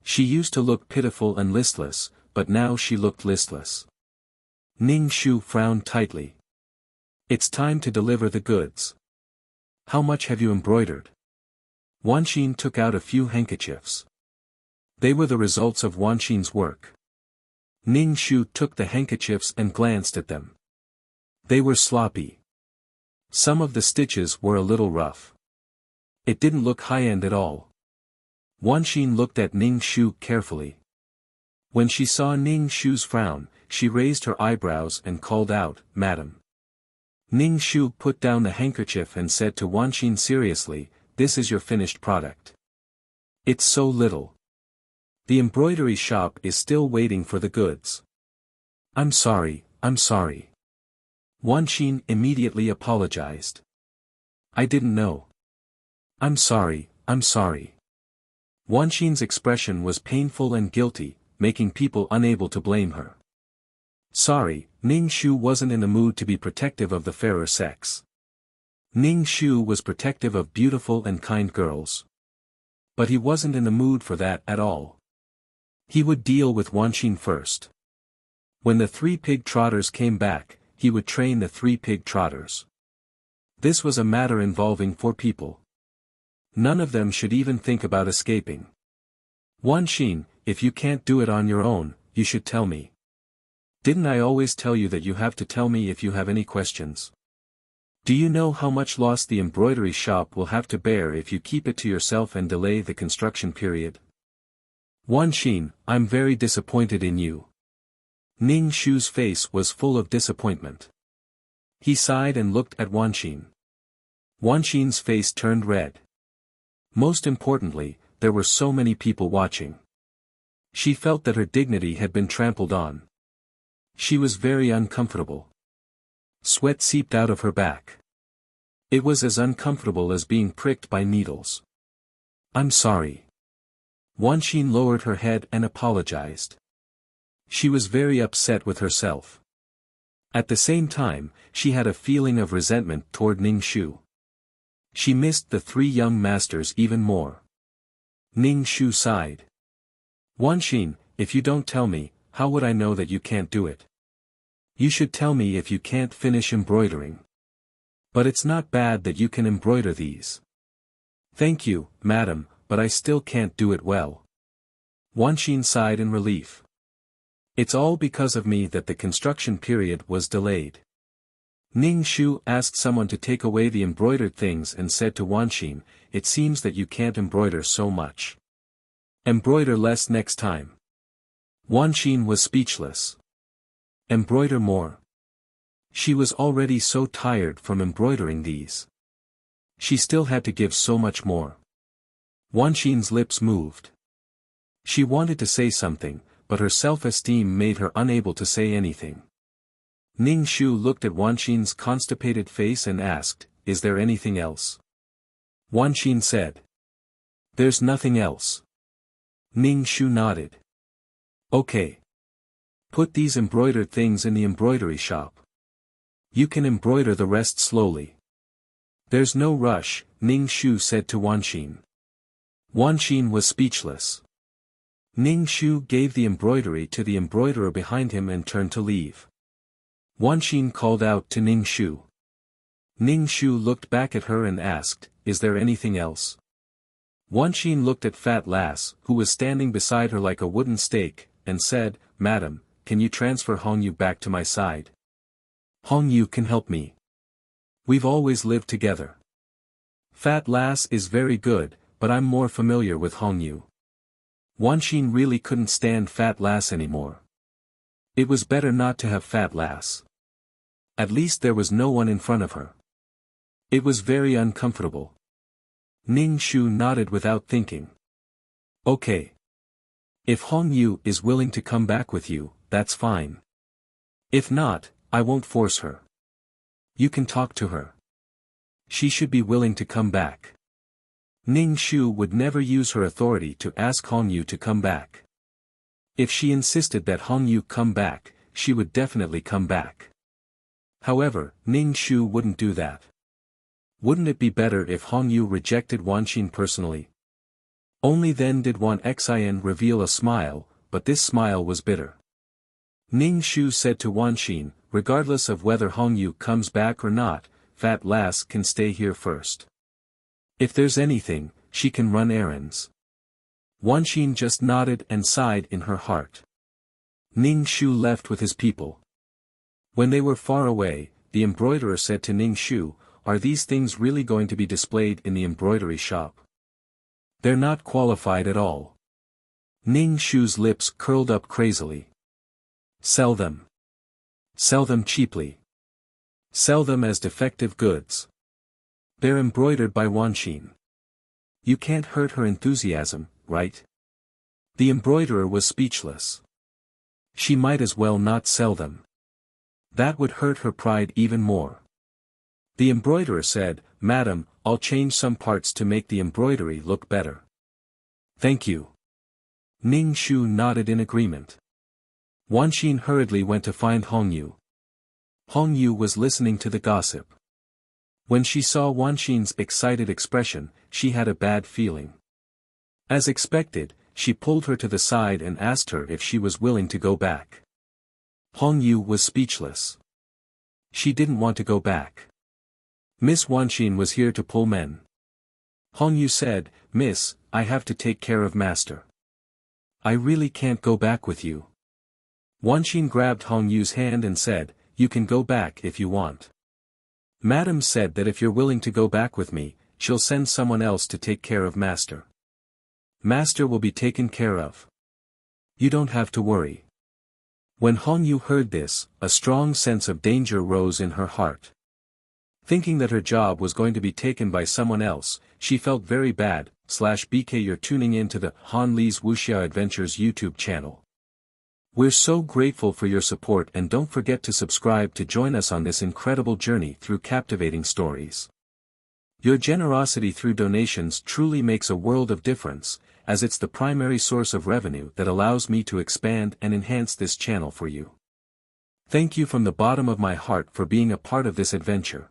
She used to look pitiful and listless, but now she looked listless. Ning Shu frowned tightly. "It's time to deliver the goods. How much have you embroidered?" Wan Qin took out a few handkerchiefs. They were the results of Wan Qin's work. Ning Shu took the handkerchiefs and glanced at them. They were sloppy. Some of the stitches were a little rough. It didn't look high-end at all. Wan Qin looked at Ning Shu carefully. When she saw Ning Shu's frown, she raised her eyebrows and called out, "Madam." Ning Shu put down the handkerchief and said to Wan Qin seriously, "This is your finished product. It's so little. The embroidery shop is still waiting for the goods." I'm sorry." Wan Qin immediately apologized. "I didn't know." I'm sorry." Wan Qin's expression was painful and guilty, making people unable to blame her. Sorry, Ning Shu wasn't in the mood to be protective of the fairer sex. Ning Shu was protective of beautiful and kind girls. But he wasn't in the mood for that at all. He would deal with Wan Qin first. When the 3 pig trotters came back, he would train the 3 pig trotters. This was a matter involving 4 people. None of them should even think about escaping. "Wan Qin, if you can't do it on your own, you should tell me." Didn't I always tell you that you have to tell me if you have any questions? Do you know how much loss the embroidery shop will have to bear if you keep it to yourself and delay the construction period? Wan Xin, I'm very disappointed in you. Ning Shu's face was full of disappointment. He sighed and looked at Wan Xin. Wan Xin's face turned red. Most importantly, there were so many people watching. She felt that her dignity had been trampled on. She was very uncomfortable. Sweat seeped out of her back. It was as uncomfortable as being pricked by needles. I'm sorry. Wan Xin lowered her head and apologized. She was very upset with herself. At the same time, she had a feeling of resentment toward Ning Shu. She missed the three young masters even more. Ning Shu sighed. Wan Xin, if you don't tell me, how would I know that you can't do it? You should tell me if you can't finish embroidering. But it's not bad that you can embroider these. Thank you, madam, but I still can't do it well. Wan Xin sighed in relief. It's all because of me that the construction period was delayed. Ning Shu asked someone to take away the embroidered things and said to Wan Xin, it seems that you can't embroider so much. Embroider less next time. Wan Xin was speechless. Embroider more. She was already so tired from embroidering these. She still had to give so much more. Wan Xin's lips moved. She wanted to say something, but her self-esteem made her unable to say anything. Ning Shu looked at Wan Xin's constipated face and asked, is there anything else? Wan Xin said. There's nothing else. Ning Shu nodded. Okay. Put these embroidered things in the embroidery shop. You can embroider the rest slowly. There's no rush, Ning Shu said to Wan Xin. Wan Xin was speechless. Ning Shu gave the embroidery to the embroiderer behind him and turned to leave. Wan Xin called out to Ning Shu. Ning Shu looked back at her and asked, is there anything else? Wan Xin looked at Fat Lass, who was standing beside her like a wooden stake, and said, Madam, can you transfer Hong Yu back to my side? Hong Yu can help me. We've always lived together. Fat Lass is very good, but I'm more familiar with Hong Yu. Wan Xin really couldn't stand Fat Lass anymore. It was better not to have Fat Lass. At least there was no one in front of her. It was very uncomfortable. Ning Shu nodded without thinking. Okay. If Hong Yu is willing to come back with you, that's fine. If not, I won't force her. You can talk to her. She should be willing to come back. Ning Shu would never use her authority to ask Hong Yu to come back. If she insisted that Hong Yu come back, she would definitely come back. However, Ning Shu wouldn't do that. Wouldn't it be better if Hong Yu rejected Wan Xin personally? Only then did Wan Xin reveal a smile, but this smile was bitter. Ning Shu said to Wan Xin, regardless of whether Hong Yu comes back or not, Fat Lass can stay here first. If there's anything, she can run errands. Wan Xin just nodded and sighed in her heart. Ning Shu left with his people. When they were far away, the embroiderer said to Ning Shu, are these things really going to be displayed in the embroidery shop? They're not qualified at all. Ning Shu's lips curled up crazily. Sell them. Sell them cheaply. Sell them as defective goods. They're embroidered by Wan Xin. You can't hurt her enthusiasm, right? The embroiderer was speechless. She might as well not sell them. That would hurt her pride even more. The embroiderer said, Madam, I'll change some parts to make the embroidery look better. Thank you. Ning Shu nodded in agreement. Wan Xin hurriedly went to find Hong Yu. Hong Yu was listening to the gossip. When she saw Wan Xin's excited expression, she had a bad feeling. As expected, she pulled her to the side and asked her if she was willing to go back. Hong Yu was speechless. She didn't want to go back. Miss Wan Xin was here to pull men. Hong Yu said, Miss, I have to take care of Master. I really can't go back with you. Wanqin grabbed Hong Yu's hand and said, "You can go back if you want. Madam said that if you're willing to go back with me, she'll send someone else to take care of Master. Master will be taken care of. You don't have to worry." When Hong Yu heard this, a strong sense of danger rose in her heart. Thinking that her job was going to be taken by someone else, she felt very bad. /BK You're tuning in to the Han Li's Wuxia Adventures YouTube channel. We're so grateful for your support, and don't forget to subscribe to join us on this incredible journey through captivating stories. Your generosity through donations truly makes a world of difference, as it's the primary source of revenue that allows me to expand and enhance this channel for you. Thank you from the bottom of my heart for being a part of this adventure.